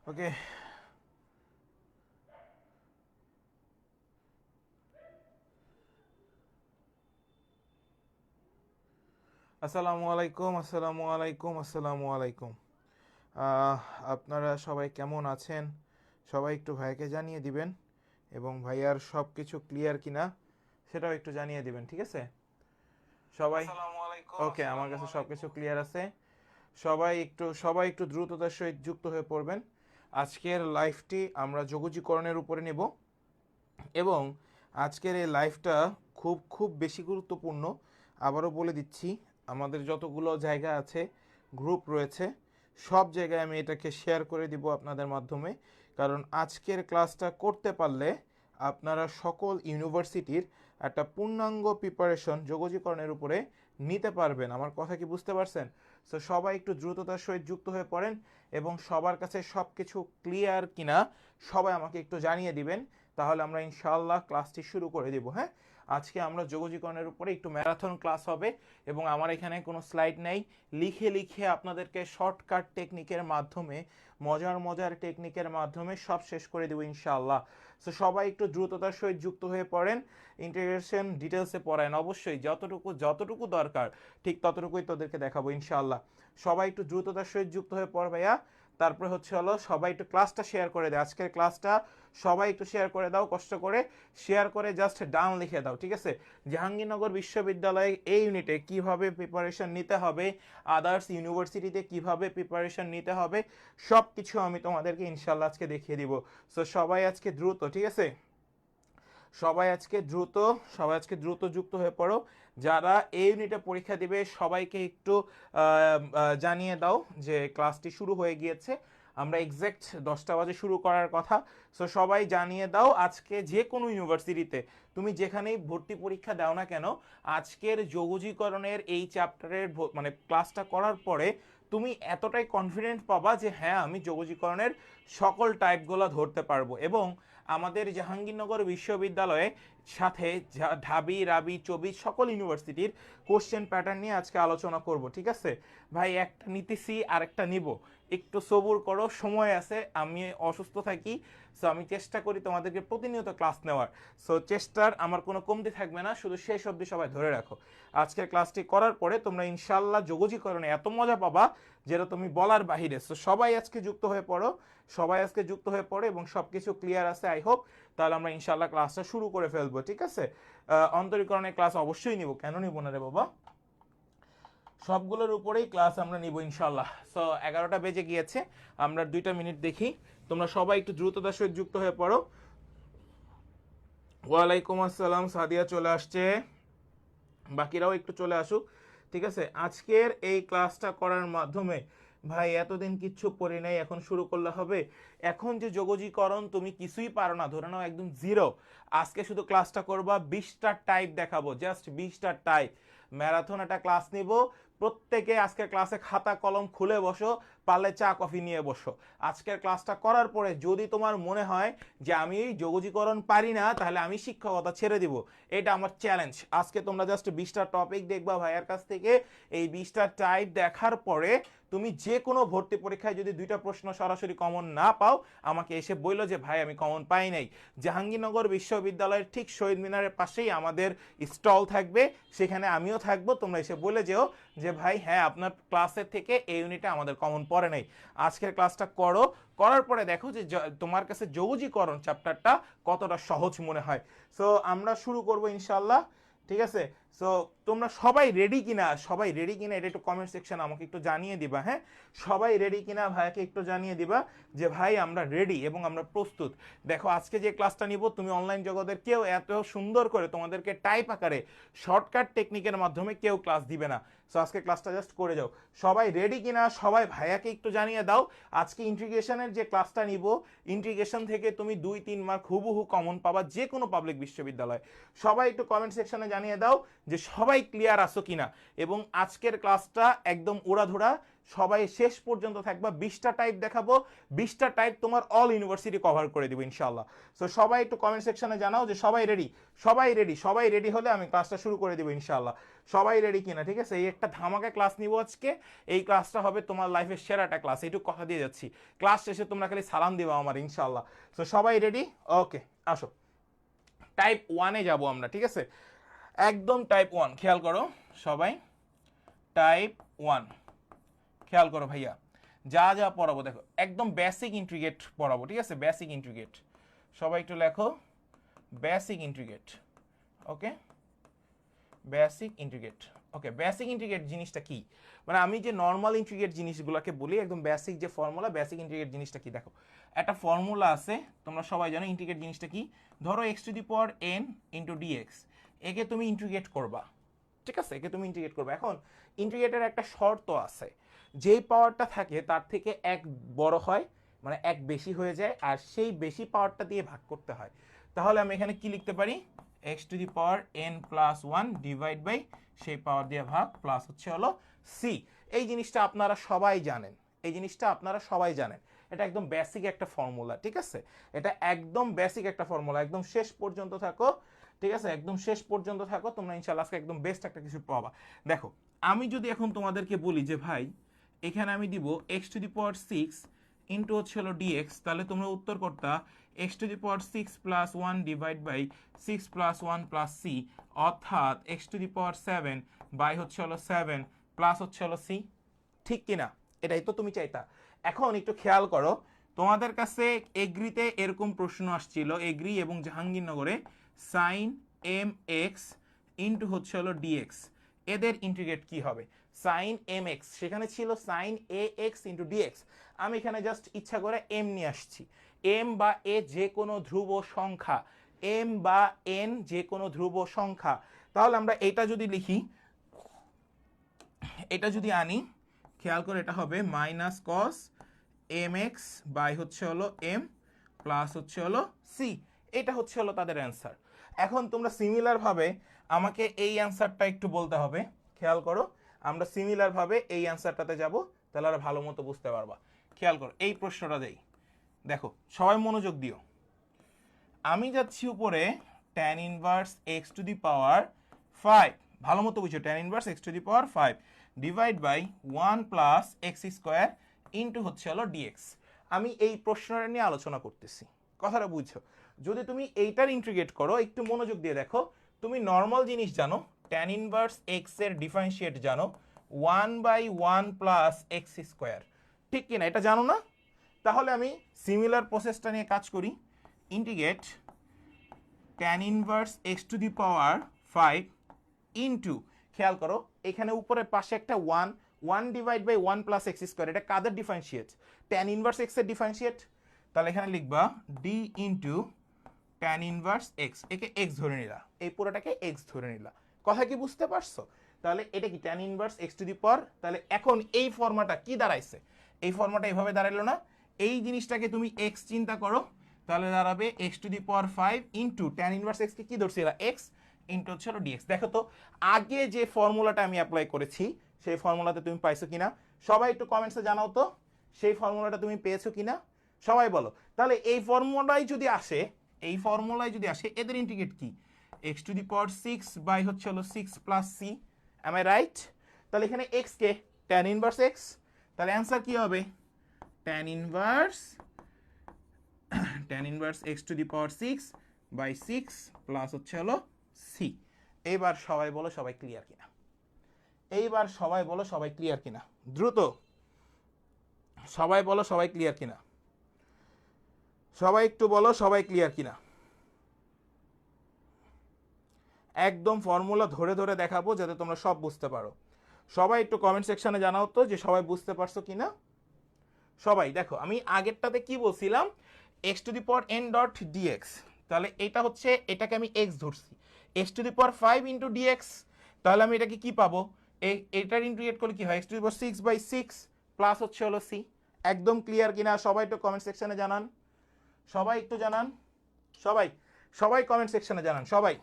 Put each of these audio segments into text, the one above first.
ওকে, আসসালামু আলাইকুম, আসসালামু আলাইকুম, আসসালামু আলাইকুম। আহ, আপনারা সবাই কেমন আছেন? সবাই একটু ভাইকে জানিয়ে দিবেন, এবং ভাইয়ার সব কিছু ক্লিয়ার কিনা সেটাও একটু জানিয়ে দিবেন, ঠিক আছে? সবাই ওকে, আমার কাছে সব কিছু ক্লিয়ার আছে। সবাই একটু দ্রুততার সহিত যুক্ত হয়ে পড়বেন। আজকের লাইভটি আমরা যোগজীকরণের উপরে নেব, এবং আজকের এই লাইভটা খুব খুব বেশি গুরুত্বপূর্ণ। আবারও বলে দিচ্ছি, আমাদের যতগুলো জায়গা আছে, গ্রুপ রয়েছে, সব জায়গায় আমি এটাকে শেয়ার করে দিব আপনাদের মাধ্যমে। কারণ আজকের ক্লাসটা করতে পারলে আপনারা সকল ইউনিভার্সিটির একটা পূর্ণাঙ্গ প্রিপারেশন যোগজীকরণের উপরে নিতে পারবেন। আমার কথা কি বুঝতে পারছেন? সো সবাই একটু দ্রুততার সহিত যুক্ত হয়ে পড়েন, এবং সবার কাছে সব কিছু ক্লিয়ার কিনা সবাই আমাকে একটু জানিয়ে দিবেন। তাহলে আমরা ইনশাআল্লাহ ক্লাসটি শুরু করে দিব। হ্যাঁ, আজকে আমরা যোগজীকরণের উপরে একটু ম্যারাথন ক্লাস হবে, এবং আমার এখানে কোনো স্লাইড নেই। লিখে লিখে আপনাদেরকে শর্টকাট টেকনিকের মাধ্যমে, মজার মজার টেকনিকের মাধ্যমে সব শেষ করে দেবো ইনশাআল্লাহ। সো সবাই একটু দ্রুততার সহিত যুক্ত হয়ে পড়েন। ইন্টিগ্রেশন ডিটেলসে পড়েন, অবশ্যই যতটুকু যতটুকু দরকার ঠিক ততটুকুই তোদেরকে দেখাবো ইনশাআল্লাহ। সবাই একটু দ্রুততার সহিত যুক্ত হয়ে পড় ভাইয়া। তারপরে হলো সবাই একটু ক্লাসটা শেয়ার করে দেয়, আজকের ক্লাসটা সবাই একটু শেয়ার করে দাও, কষ্ট করে শেয়ার করে জাস্ট ডাউন লিখে দাও, ঠিক আছে? জাহাঙ্গীরনগর বিশ্ববিদ্যালয়ে এই ইউনিটে কিভাবে প্রিপারেশন নিতে হবে, আদার্স ইউনিভার্সিটিতে কিভাবে প্রিপারেশন নিতে হবে, সব কিছু আমি তোমাদেরকে ইনশাল্লাহ আজকে দেখিয়ে দিব। সো সবাই আজকে দ্রুত, ঠিক আছে? সবাই আজকে দ্রুত সবাই আজকে দ্রুত যুক্ত হয়ে পড়ো। যারা এই ইউনিটে পরীক্ষা দিবে সবাইকে একটু জানিয়ে দাও যে ক্লাসটি শুরু হয়ে গিয়েছে। আমরা এক্স্যাক্ট 10টা বাজে শুরু করার কথা। সো সবাই জানিয়ে দাও, আজকে যে কোনো ইউনিভার্সিটিতে তুমি যেখানেই ভর্তি পরীক্ষা দাও না কেন, আজকের যোগজীকরণের এই চ্যাপ্টারের মানে ক্লাসটা করার পরে তুমি এতটাই কনফিডেন্ট পাবা যে হ্যাঁ, আমি যোগজীকরণের সকল টাইপগুলো ধরতে পারবো। এবং আমাদের জাহাঙ্গীরনগর বিশ্ববিদ্যালয়ে সাথে ঢাবি, রাবি, চবি সকল ইউনিভার্সিটির কোশ্চেন প্যাটার্ন নিয়ে আজকে আলোচনা করব, ঠিক আছে? ভাই, একটা নিতেছি আর একটা নিব, একটু সবুর করো, সময় আছে। আমি অসুস্থ থাকি, সো আমি চেষ্টা করি তোমাদেরকে প্রতিনিয়ত ক্লাস নেওয়ার। সো চেষ্টার আমার কোনো কমতি থাকবে না, শুধু শেষ অবধি সবাই ধরে রাখো। আজকের ক্লাসটি করার পরে তোমরা ইনশাল্লাহ যোগজীকরণে এত মজা পাবা যেটা তুমি বলার বাহিরে। সো সবাই আজকে যুক্ত হয়ে পড়ো, সবাই আজকে যুক্ত হয়ে পড়ো, এবং সব কিছু ক্লিয়ার আছে আই হোপ। তাহলে আমরা ইনশাল্লাহ ক্লাসটা শুরু করে ফেলবো, ঠিক আছে? অন্তরীকরণের ক্লাস অবশ্যই নিব, কেন নিব না রে বাবা? সবগুলোর উপরেই ক্লাস আমরা নিব ইনশাল্লাহ। সো 11টা বেজে গিয়েছে, আমরা 2টা মিনিট দেখি। তোমরা সবাই একটু দ্রুততার সহিত যুক্ত হয়ে পড়ো। ওয়ালাইকুম আসসালাম, সাদিয়া চলে আসছে, বাকিরাও একটু চলে আসুক, ঠিক আছে? আজকের এই ক্লাসটা করার মাধ্যমে ভাই এতদিন কিচ্ছু পড়ি নাই, এখন শুরু করলে হবে? এখন যে যোগজীকরণ তুমি কিছুই পারো না, ধরে নাও একদম জিরো, আজকে শুধু ক্লাসটা করবা, 20টা টাইপ দেখাবো, জাস্ট 20টা টাইপ। ম্যারাথন একটা ক্লাস নিব, প্রত্যেকে আজকের ক্লাসে খাতা কলম খুলে বসো, পারলে চা কফি নিয়ে বসো। আজকের ক্লাসটা করার পরে যদি তোমার মনে হয় যে আমি এই যোগজীকরণ পারি না, তাহলে আমি শিক্ষকতা ছেড়ে দিব। এটা আমার চ্যালেঞ্জ। আজকে তোমরা জাস্ট 20টা টপিক দেখবা ভাইয়ার কাছ থেকে। এই 20টা টাইপ দেখার পরে তুমি যে কোনো ভর্তি পরীক্ষায় যদি 2টা প্রশ্ন সরাসরি কমন না পাও, আমাকে এসে বললো যে ভাই আমি কমন পাই নাই। জাহাঙ্গীরনগর বিশ্ববিদ্যালয়ের ঠিক শহীদ মিনারের পাশেই আমাদের স্টল থাকবে, সেখানে আমিও থাকবো। তোমরা এসে বলে যেও যে ভাই হ্যাঁ, আপনার ক্লাসের থেকে এই ইউনিটে আমাদের কমন পড়ে নাই। আজকের ক্লাসটা করো, করার পরে দেখো যে তোমার কাছে যোগজীকরণ চ্যাপ্টারটা কতটা সহজ মনে হয়। সো আমরা শুরু করবো ইনশাল্লাহ, ঠিক আছে? সো তোমরা সবাই রেডি কিনা, সবাই রেডি কিনা এটা একটু কমেন্ট সেকশন আমাকে একটু জানিয়ে দিবা। হ্যাঁ, সবাই রেডি কিনা ভাইয়াকে একটু জানিয়ে দিবা যে ভাই আমরা রেডি এবং আমরা প্রস্তুত। দেখো আজকে যে ক্লাসটা নিব, তুমি অনলাইন জগতের কেউ এত সুন্দর করে তোমাদেরকে টাইপ আকারে শর্টকাট টেকনিকের মাধ্যমে কেউ ক্লাস দিবে না। সো আজকে ক্লাসটা জাস্ট করে যাও। সবাই রেডি কিনা সবাই ভাইয়াকে একটু জানিয়ে দাও। আজকে ইন্টিগ্রেশনের যে ক্লাসটা নিব, ইন্টিগ্রেশন থেকে তুমি 2-3 মার্ক হুবহু কমন পাবা যে কোনো পাবলিক বিশ্ববিদ্যালয়। সবাই একটু কমেন্ট সেকশনে জানিয়ে দাও যে সবাই ক্লিয়ার আসো কিনা। এবং আজকের ক্লাসটা একদম উড়াধুরা, সবাই শেষ পর্যন্ত থাকবা। 20টা টাইপ দেখাবো, 20টা টাইপ তোমার অল ইউনিভার্সিটি কভার করে দিব ইনশাআল্লাহ। সো সবাই একটু কমেন্ট সেকশনে জানাও যে সবাই রেডি, সবাই রেডি, সবাই রেডি হলে আমি ক্লাসটা শুরু করে দিব ইনশাআল্লাহ। সবাই রেডি কিনা, ঠিক আছে? এই একটা ধামাকা ক্লাস নিব আজকে। এই ক্লাসটা হবে তোমার লাইফের সেরাটা ক্লাস, এইটুকু কথা দিয়ে যাচ্ছি। ক্লাস শেষে তোমরা খালি সালাম দিবা আমার ইনশাআল্লাহ। সো সবাই রেডি? ওকে, আসো টাইপ 1-এ যাব আমরা, ঠিক আছে? একদম টাইপ 1, খেয়াল করো সবাই। টাইপ 1 খেয়াল করো ভাইয়া, যা যা পড়াবো দেখো একদম বেসিক ইন্ট্রিগেট পড়াবো, ঠিক আছে? বেসিক ইন্ট্রিগেট, সবাই একটু লেখো বেসিক ইন্ট্রিগেট। ওকে, বেসিক ইন্ট্রিগেট। ওকে, বেসিক ইন্ট্রিগেট জিনিসটা কি? মানে আমি যে নর্মাল ইন্ট্রিগেট জিনিসগুলোকে বলি, একদম বেসিক যে ফর্মুলা, বেসিক ইন্ট্রিগেট জিনিসটা কি দেখো। একটা ফর্মুলা আছে, তোমরা সবাই জানো ইন্ট্রিগেট জিনিসটা কি। ধরো x⁴n × dx, একে তুমি ইন্ট্রিগেট করবা, ঠিক আছে? একে তুমি ইন্টিগ্রেট করবে। এখন ইন্টিগ্রেটের একটা শর্ত আছে, যেই পাওয়ারটা থাকে তার থেকে এক বড় হয়, মানে এক বেশি হয়ে যায়, আর সেই বেশি পাওয়ারটা দিয়ে ভাগ করতে হয়। তাহলে আমি এখানে কি লিখতে পারি? x⁴n+1 ডিভাইড বাই সেই পাওয়ার দিয়ে ভাগ প্লাস হচ্ছে হলো c। এই জিনিসটা আপনারা সবাই জানেন, এই জিনিসটা আপনারা সবাই জানেন। এটা একদম বেসিক একটা ফর্মুলা, ঠিক আছে? এটা একদম বেসিক একটা ফর্মুলা। একদম শেষ পর্যন্ত থাকো, ঠিক আছে? একদম শেষ পর্যন্ত থাকো, তোমরা ইনশাআল্লাহ আজকে একদম বেস্ট একটা কিছু পাবা। দেখো, আমি যদি এখন তোমাদেরকে বলি যে ভাই এখানে আমি দিব x⁶ ইন্টু হচ্ছে হলো dx, তাহলে তোমরা উত্তর করতা x⁶ + 1 ডিভাইড বাই 6 + 1 + c, অর্থাৎ x⁷ বাই হচ্ছে হলো 7 প্লাস হচ্ছে হলো c। ঠিক কিনা? এটাই তো তুমি চাইতা। এখন একটু খেয়াল করো, তোমাদের কাছে এগ্রিতে এরকম প্রশ্ন আসছিল, এগ্রি এবং জাহাঙ্গীরনগরে, সাইন mx ইন্টু হচ্ছে হলো dx, এদের ইন্টিগ্রেট কি হবে? সাইন mx, সেখানে ছিল সাইন ax ইন্টু dx। আমি এখানে জাস্ট ইচ্ছা করে m নিয়ে আসছি। m বা a যে কোনো ধ্রুব সংখ্যা, m বা n যে কোনো ধ্রুব সংখ্যা। তাহলে আমরা এটা যদি লিখি, এটা যদি আনি, খেয়াল করে এটা হবে মাইনাস কস mx বাই হচ্ছে হলো m প্লাস হচ্ছে হলো c। এটা হচ্ছে হলো তাদের অ্যান্সার। এখন তোমরা সিমিলার ভাবে আমাকে এই অ্যান্সারটা একটু বলতে হবে। খেয়াল করো, আমরা সিমিলার ভাবে এই অ্যান্সারটাতে যাব, তাহলে আর ভালো মতো বুঝতে পারবা। খেয়াল করো, এই প্রশ্নটা দেই, দেখো সবাই মনোযোগ দিও। আমি যাচ্ছি উপরে tan ইনভার্স x⁵, ভালো মতো বুঝো, tan inverse x⁵ divide by 1 plus x² into হচ্ছে হলো dx। আমি এই প্রশ্নটা নিয়ে আলোচনা করতেছি, কথাটা বুঝছো? যদি তুমি এইটার ইন্টিগ্রেট করো, একটু মনোযোগ দিয়ে দেখো, তুমি নর্মাল জিনিস জানো, tan ইনভার্স x এর ডিফারেন্সিয়েট জানো 1/1 প্লাস x², ঠিক কিনা? এটা জানো না? তাহলে আমি সিমিলার প্রসেসটা নিয়ে কাজ করি। Integrate tan inverse x⁵ into, খেয়াল করো এখানে উপরের পাশে একটা 1 ডিভাইড বাই 1 প্লাস x², এটা কাদের ডিফারেন্সিয়েট? tan ইনভার্স x এর ডিফারেন্সিয়েট। তাহলে এখানে লিখবা d into tan inverse x, একে x ধরে নিলা, এই পুরোটাকে x ধরে নিলা। কথা কি বুঝতে পারছো? তাহলে এটা কি tan ইনভার্স x⁴। তাহলে এখন এই ফর্মাটা কি দাঁড়াইছে? এই ফর্মাটা এইভাবে দাঁড়াইলো না? এই জিনিসটাকে তুমি x চিন্তা করো, তাহলে দাঁড়াবে x⁵ into tan inverse x কে কি ধরছিল? x ইন্টু হচ্ছে হলো dx। দেখো তো আগে যে ফর্মুলাটা আমি অ্যাপ্লাই করেছি সেই ফর্মুলাতে তুমি পাইছো কিনা? সবাই একটু কমেন্টসে জানাও তো, সেই ফর্মুলাটা তুমি পেয়েছো কিনা? সবাই বলো। তাহলে এই ফর্মুলাই যদি আসে, এই ফর্মুলায় যদি আসে, এদের ইন্টিগ্রেট কি? x⁶ বাই হচ্ছে হলো 6 plus c, am I right? তাহলে এখানে x কে tan ইনভার্স x, তাহলে অ্যান্সার কি হবে? tan inverse x⁶ by 6 plus হচ্ছে হলো c। এইবার সবাই বলো সবাই ক্লিয়ার কিনা? এইবার সবাই বলো সবাই ক্লিয়ার কিনা? দ্রুত সবাই বলো সবাই ক্লিয়ার কিনা? সবাই একটু বলো সবাই ক্লিয়ার কিনা? একদম ফর্মুলা ধরে ধরে দেখাবো যাতে তোমরা সব বুঝতে পারো। সবাই একটু কমেন্ট সেকশনে জানাও তো যে সবাই বুঝতে পারছো কিনা। সবাই দেখো, আমি আগেরটাতে কি বলছিলাম, x⁴n.dx, তাহলে এটা হচ্ছে, এটাকে আমি x ধরছি, x⁵ ইন্টু dx, তাহলে আমি এটাকে কি পাবো? এটার ইন্টিগ্রেট করলে কি হয়? x⁴ প্লাস হচ্ছে হলো c। একদম ক্লিয়ার কিনা? সবাই একটু কমেন্ট সেকশনে জানান, সবাই একটু জানান, সবাই সবাই কমেন্ট সেকশনে জানান সবাই।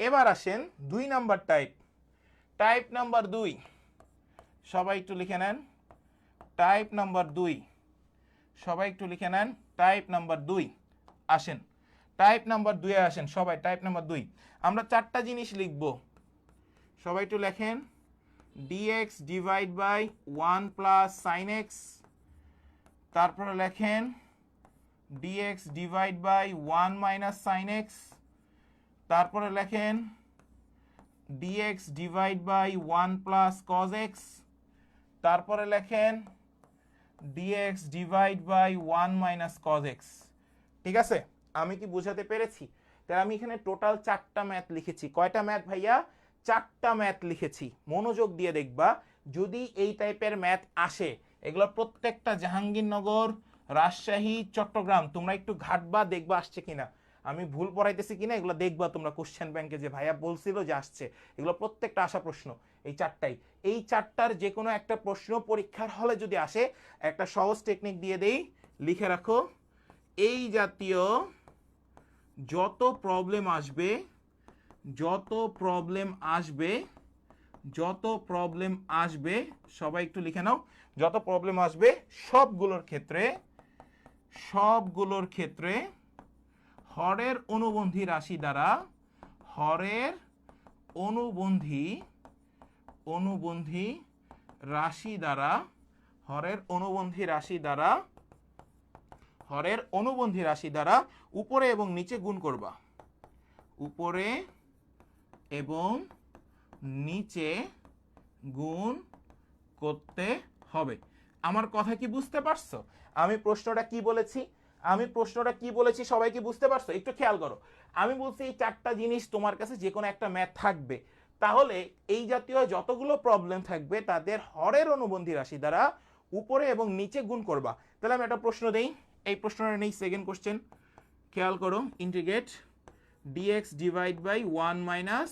এবার আসেন 2 নাম্বার টাইপ, টাইপ নাম্বার 2, সবাই একটু লিখে নেন, টাইপ নাম্বার 2, সবাই একটু লিখে নেন টাইপ নাম্বার 2। আসেন টাইপ নাম্বার 2 এ আসেন সবাই, টাইপ নাম্বার 2 আমরা চারটা জিনিস লিখব, সবাই একটু লেখেন। dx divide by 1 plus sine x, তারপরে লেখেন dx divide by 1 minus sine x, তারপরে লেখেন dx divide by 1 plus cos x, তারপরে লেখেন dx divide by 1 minus cos x. ঠিক আছে, আমি কি বোঝাতে পেরেছি? তাহলে আমি এখানে টোটাল 4টা ম্যাথ লিখেছি। কয়টা ম্যাথ ভাইয়া? 4টা ম্যাথ লিখেছি। মনোযোগ দিয়ে দেখবা, যদি এই টাইপের ম্যাথ আসে, এগুলো প্রত্যেকটা জাহাঙ্গীরনগর, রাজশাহী, চট্টগ্রাম, তোমরা একটু ঘাটবা দেখবা আসছে কিনা, আমি ভুল পড়াইতেছি কিনা এগুলো দেখবা তোমরা কোশ্চেন ব্যাংকে, যে ভাইয়া বলছিল যে আসছে। এগুলো প্রত্যেকটা আসা প্রশ্ন, এই 4টাই। এই 4টার যে কোনো একটা প্রশ্ন পরীক্ষার হলে যদি আসে, একটা সহজ টেকনিক দিয়ে দেই, লিখে রাখো। এই জাতীয় যত প্রবলেম আসবে, যত প্রবলেম আসবে, যত প্রবলেম আসবে, সবাই একটু লিখে নাও, যত প্রবলেম আসবে সবগুলোর ক্ষেত্রে হরের অনুবন্ধী রাশি দ্বারা, হরের অনুবন্ধী রাশি দ্বারা, হরের অনুবন্ধী রাশি দ্বারা উপরে এবং নিচে গুণ করবা, উপরে এবং নিচে গুণ করতে হবে। আমার কথা কি বুঝতে পারছো? আমি প্রশ্নটা কি বলেছি সবাই কি বুঝতে পারছো? একটু খেয়াল করো, আমি বলছি এই 4টা জিনিস তোমার কাছে যে কোনো একটা ম্যাথ থাকবে, তাহলে এই জাতীয় যতগুলো প্রবলেম থাকবে তাদের হরের অনুবন্ধী রাশি দ্বারা উপরে এবং নিচে গুণ করবা। তাহলে আমি একটা প্রশ্ন দেই, এই প্রশ্নটা নেই, সেকেন্ড কোশ্চেন, খেয়াল করো। Integrate dx divide by 1 minus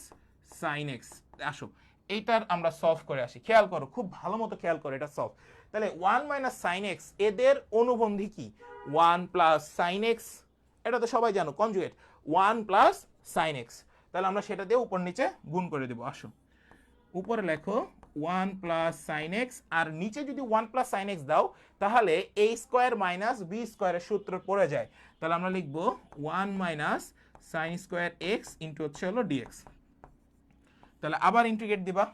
sine x. আসো এইটার আমরা সলভ করে আসি, খেয়াল করো, খুব ভালো মতো খেয়াল করো, এটা সলভ। তাহলে 1 মাইনাস সাইন এক্স, এদের অনুবন্ধী কি? 1 প্লাস সাইন এক্স, এটা তো সবাই জানো, কনজুগেট 1 প্লাস সাইন এক্স। তাহলে আমরা সেটা দিয়ে উপর নিচে গুণ করে দেবো। আসো উপরে লেখো 1 প্লাস সাইন এক্স, আর নিচে যদি 1 প্লাস সাইন এক্স দাও, তাহলে a স্কোয়ার মাইনাস বি স্কোয়ারের সূত্র পড়ে যায়। তাহলে আমরা লিখবো 1 minus sine square x into হচ্ছে হলো ডিএক্স। তাহলে আবার ইন্টিগ্রেট দিবা,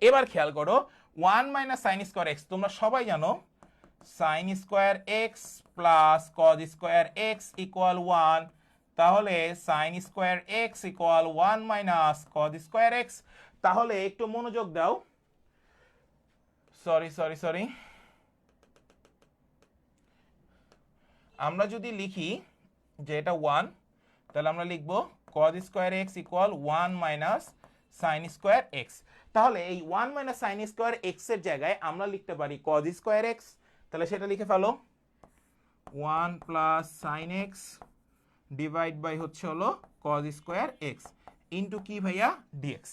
এবার খেয়াল করো, 1 মাইনাস সাইন স্কোয়ার এক্স, তোমরা সবাই জানো sine square x plus cos square x equal 1, তাহলে sine square x equal 1 minus cos square x. তাহলে একটু মনোযোগ দাও, সরি, আমরা যদি লিখি যে এটা 1, তাহলে আমরা লিখবো cos square x equal 1 minus sin square x। তাহলে এই 1 মাইনাস sin স্কয়ার x এর জায়গায় আমরা লিখতে পারি cos স্কয়ার x। তাহলে সেটা লিখে ফেলো, 1 plus sin x divide by হচ্ছে হলো cos স্কয়ার x ইনটু কি ভাইয়া dx।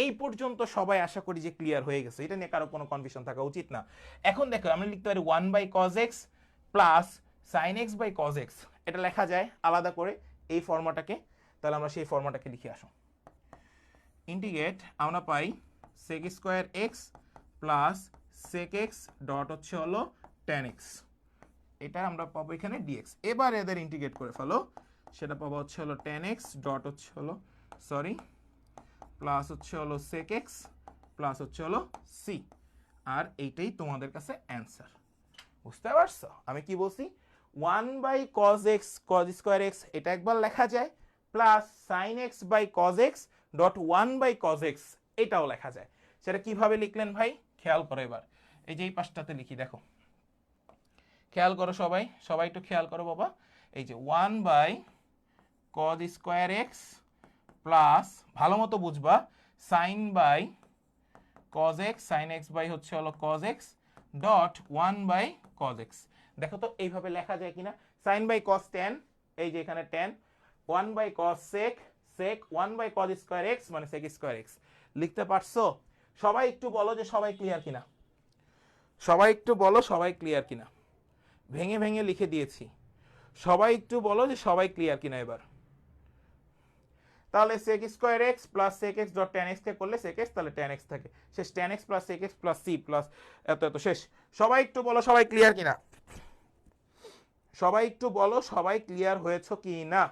এই পর্যন্ত সবাই আশা করি যে ক্লিয়ার হয়ে গেছে, এটা নিয়ে কারো কোনো কনফিউশন থাকা উচিত না। এখন দেখো আমরা লিখতে পারি 1 by cos x plus sin x by cos x, এটা লেখা যায় আলাদা করে এই ফর্মাটাকে। তাহলে আমরা সেই ফর্মাটাকে লিখে আসো, ইন্টিগ্রেট আমরা পাই sec square x plus sec x dot হচ্ছে হলো tan x, এটা আমরা পাবো এখানে dx। এবার এদের ইন্টিগ্রেট করে ফেলো, সেটা পাবো হচ্ছে হলো tan x ডট হচ্ছে হলো প্লাস হচ্ছে হলো sec x প্লাস হচ্ছে হলো c, আর এইটাই তোমাদের কাছে অ্যান্সার। বুঝতে পারছো আমি কি বলছি? 1 by cos x cos square x এটা একবার লেখা যায়, plus sin x by cos x dot 1 by cos x এটাও লেখা যায়। সেটা কিভাবে লিখলেন ভাই? খেয়াল করো, এবার এই যে এই পাশটাতে লিখি, দেখো খেয়াল করো সবাই একটু খেয়াল করো বাবা। এই যে 1 by cos square x plus, ভালো মতো বুঝবা, sin by cos x sin x by হচ্ছে হলো cos x dot 1 by cos x। দেখো তো এইভাবে লেখা যায় কিনা? sin বাই cos tan, এই যে এখানে tan, 1 by cos sec 1 by cos square x মানে sec স্কয়ার x। লিখতে পারছো? সবাই একটু বলো যে সবাই ক্লিয়ার কিনা, সবাই একটু বলো সবাই ক্লিয়ার কিনা। ভেঙে ভেঙে লিখে দিয়েছি, সবাই একটু বলো যে সবাই ক্লিয়ার কিনা। এবার তাহলে sec square x plus sec x dot tan x কে করলে sec x, তাহলে tan x থাকে, শেষ। tan x plus sec x plus c plus এত এত, শেষ। সবাই একটু বলো সবাই ক্লিয়ার কিনা, সবাই একটু বলো সবাই ক্লিয়ার হয়েছো কি না,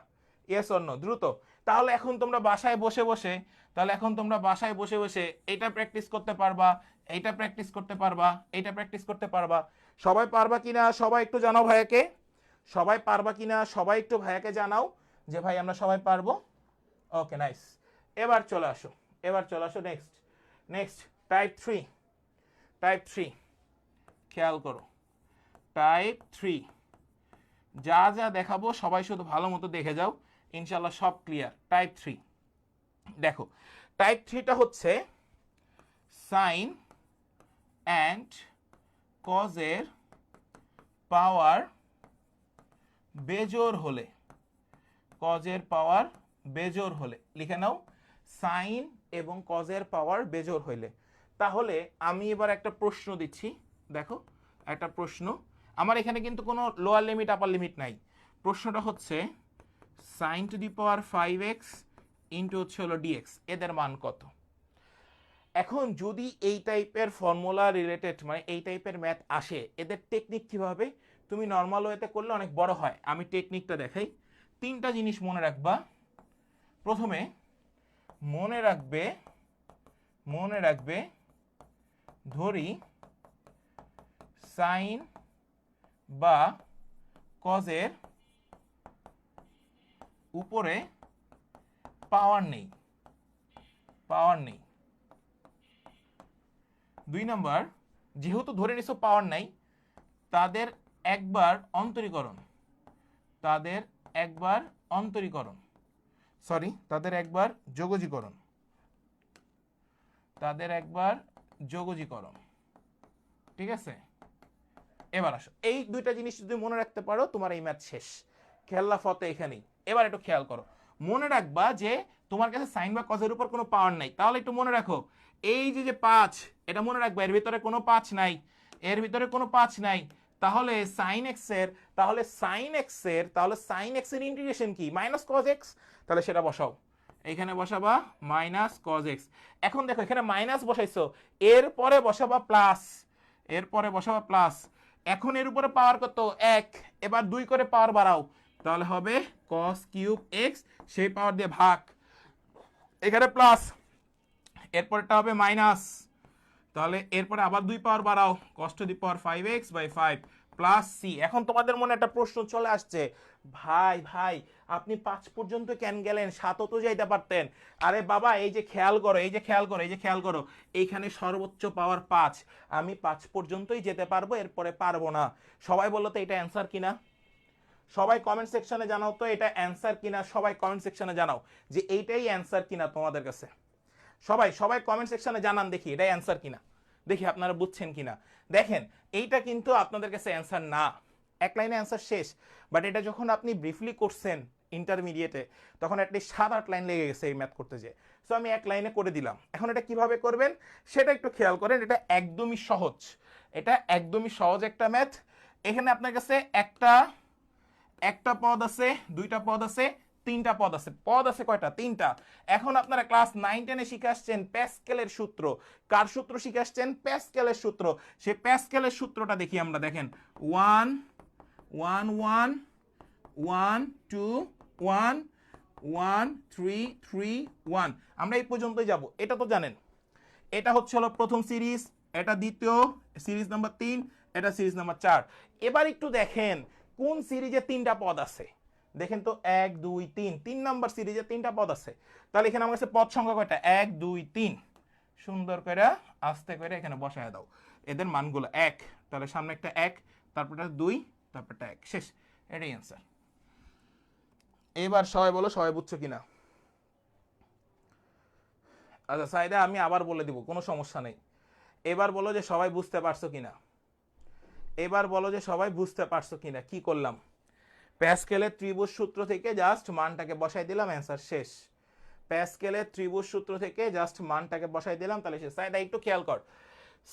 ইয়েস অর নো, দ্রুত। তাহলে এখন তোমরা বাসায় বসে বসে, তাহলে এখন তোমরা বাসায় বসে বসে এটা প্র্যাকটিস করতে পারবা, এইটা প্র্যাকটিস করতে পারবা, এইটা প্র্যাকটিস করতে পারবা। সবাই পারবা কিনা সবাই একটু জানাও ভাইয়াকে, সবাই পারবা কিনা সবাই একটু ভাইয়াকে জানাও যে ভাই আমরা সবাই পারবো। Okay nice. এবার চলে আসো, এবার চলে আসো নেক্সট, নেক্সট টাইপ 3, টাইপ 3 খেয়াল করো, টাইপ 3 যা যা দেখাবো সবাই শুধু ভালো মতো দেখে যাও, ইনশাল্লাহ সব ক্লিয়ার। টাইপ 3 দেখো, টাইপ 3টা হচ্ছে সাইন অ্যান্ড কজের পাওয়ার বেজোর হলে, কজের পাওয়ার বেজোর হলে, লিখে নাও সাইন এবং কজের পাওয়ার বেজোর হইলে। তাহলে আমি এবার একটা প্রশ্ন দিচ্ছি, দেখো একটা প্রশ্ন, আমার এখানে কিন্তু কোনো লোয়ার লিমিট আপার লিমিট নাই। প্রশ্নটা হচ্ছে sine to the power 5x into হচ্ছে হলো dx, এদের মান কত? এখন যদি এই টাইপের ফর্মুলা রিলেটেড মানে এই টাইপের ম্যাথ আসে, এদের টেকনিক কিভাবে, তুমি নর্মাল ওয়েতে করলে অনেক বড় হয়, আমি টেকনিকটা দেখাই। তিনটা জিনিস মনে রাখবা। প্রথমে মনে রাখবে, মনে রাখবে ধরি সাইন বা কজের উপরে পাওয়ার নেই, পাওয়ার নেই। 2 নাম্বার, যেহেতু ধরে নিছো পাওয়ার নাই, তাদের একবার অন্তরীকরণ, তাদের একবার অন্তরীকরণ, সরি তাদের একবার যোগজীকরণ, তাদের একবার যোগজীকরণ, ঠিক আছে? এবার আসো, এই দুইটা জিনিস যদি মনে রাখতে পারো তোমার এই ম্যাথ শেষ, খেলা ফতে এখানেই। এবার একটু খেয়াল করো, মনে রাখবা যে তোমার কাছে সাইন বা কজের উপর কোনো পাওয়ার নাই, তাহলে একটু মনে রাখো এই যে 5, এটা মনে রাখবা এর ভিতরে কোনো 5 নাই, এর ভিতরে কোনো 5 নাই। তাহলে সাইন এক্স এর, তাহলে সাইন এক্স এর, তাহলে সাইন এক্স এর ইন্টিগ্রেশন কি মাইনাস কজ এক্স, তাহলে সেটা বসাও, এখানে বসাবা মাইনাস কজ এক্স। এখন দেখো এখানে মাইনাস বসাইছো, এরপরে বসাবা প্লাস, এরপরে বসাবা প্লাস। এখন এর উপরে পাওয়ার কত 1, এবার 2 করে পাওয়ার বাড়াও, তাহলে হবে cos কিউব x, সেই পাওয়ার দিয়ে ভাগ, এখানে প্লাস, এরপরটা হবে মাইনাস, তাহলে এরপরে আবার 2 পাওয়ার বাড়াও, cos to the power 5x by 5 plus c। এখন তোমাদের মনে একটা প্রশ্ন চলে আসছে, ভাই ভাই আপনি 5 পর্যন্ত কেন গেলেন, 7ও তো যাইতে পারতেন। আরে বাবা এই যে খেয়াল করো, এই যে খেয়াল করো, এই যে খেয়াল করো, এইখানে সর্বোচ্চ পাওয়ার 5, আমি 5 পর্যন্তই যেতে পারবো, এরপরে পারবো না। সবাই বলো তো এটা অ্যান্সার কিনা, সবাই কমেন্ট সেকশনে জানাও তো এটা অ্যান্সার কিনা, সবাই কমেন্ট সেকশনে জানাও যে এইটাই অ্যান্সার কিনা তোমাদের কাছে। সবাই সবাই কমেন্ট সেকশনে জানান দেখি এটাই অ্যান্সার কিনা, দেখি আপনারা বুঝছেন কিনা। দেখেন এইটা কিন্তু আপনাদের কাছে অ্যান্সার না, এক লাইনে অ্যান্সার শেষ, বাট এটা যখন আপনি ব্রিফলি করছেন ইন্টারমিডিয়েটে তখন অ্যাটলিস্ট 7-8 লাইন লেগে গেছে এই ম্যাথ করতে যে, সো আমি এক লাইনে করে দিলাম। এখন এটা কিভাবে করবেন সেটা একটু খেয়াল করেন, এটা একদমই সহজ, এটা একদমই সহজ একটা ম্যাথ। এখানে আপনার কাছে একটা পদ আছে, 2টা পদ আছে, 3টা পদ আছে, পদ আছে কয়টা 3টা। এখন আপনারা ক্লাস 9-10-এ শিখে আসছেন প্যাসকেলের সূত্র, কার সূত্র শিখে আসছেন প্যাসকেলের সূত্র, সেই প্যাসকেলের সূত্রটা দেখি আমরা। দেখেন 1 1 1 1 2 1 1 3 3 1, আমরা এই পর্যন্তই যাব, এটা তো জানেন। এটা হচ্ছে হলো প্রথম সিরিজ, এটা দ্বিতীয় সিরিজ নাম্বার 3, এটা সিরিজ নাম্বার 4। এবার একটু দেখেন কোন সিরিজে 3টা পদ আছে, দেখেন তো 1 2 3, 3 নাম্বার সিরিজে 3টা পদ আছে। তাহলে এখানে আমার কাছে পদ সংখ্যা কয়টা 1 2 3, সুন্দর করে আস্তে করে এখানে বসায় দাও এদের মানগুলো 1, তাহলে সামনে একটা 1, তারপরটা 2, তারপরটা 1, শেষ, এটাই অ্যান্সার। এবার সবাই বলো সবাই বুঝছো কিনা। আচ্ছা সাইদা আমি আবার বলে দিব, কোনো সমস্যা নেই। এবার বলো যে সবাই বুঝতে পারছো কিনা, এবার বলো যে সবাই বুঝতে পারছো কিনা কি করলাম। প্যাসকেলের ত্রিভুজ সূত্র থেকে জাস্ট মানটাকে বসাই দিলাম, অ্যান্সার শেষ। প্যাসকেলের ত্রিভুজ সূত্র থেকে জাস্ট মানটাকে বসাই দিলাম, তাহলে শেষ। সাইদা একটু খেয়াল কর,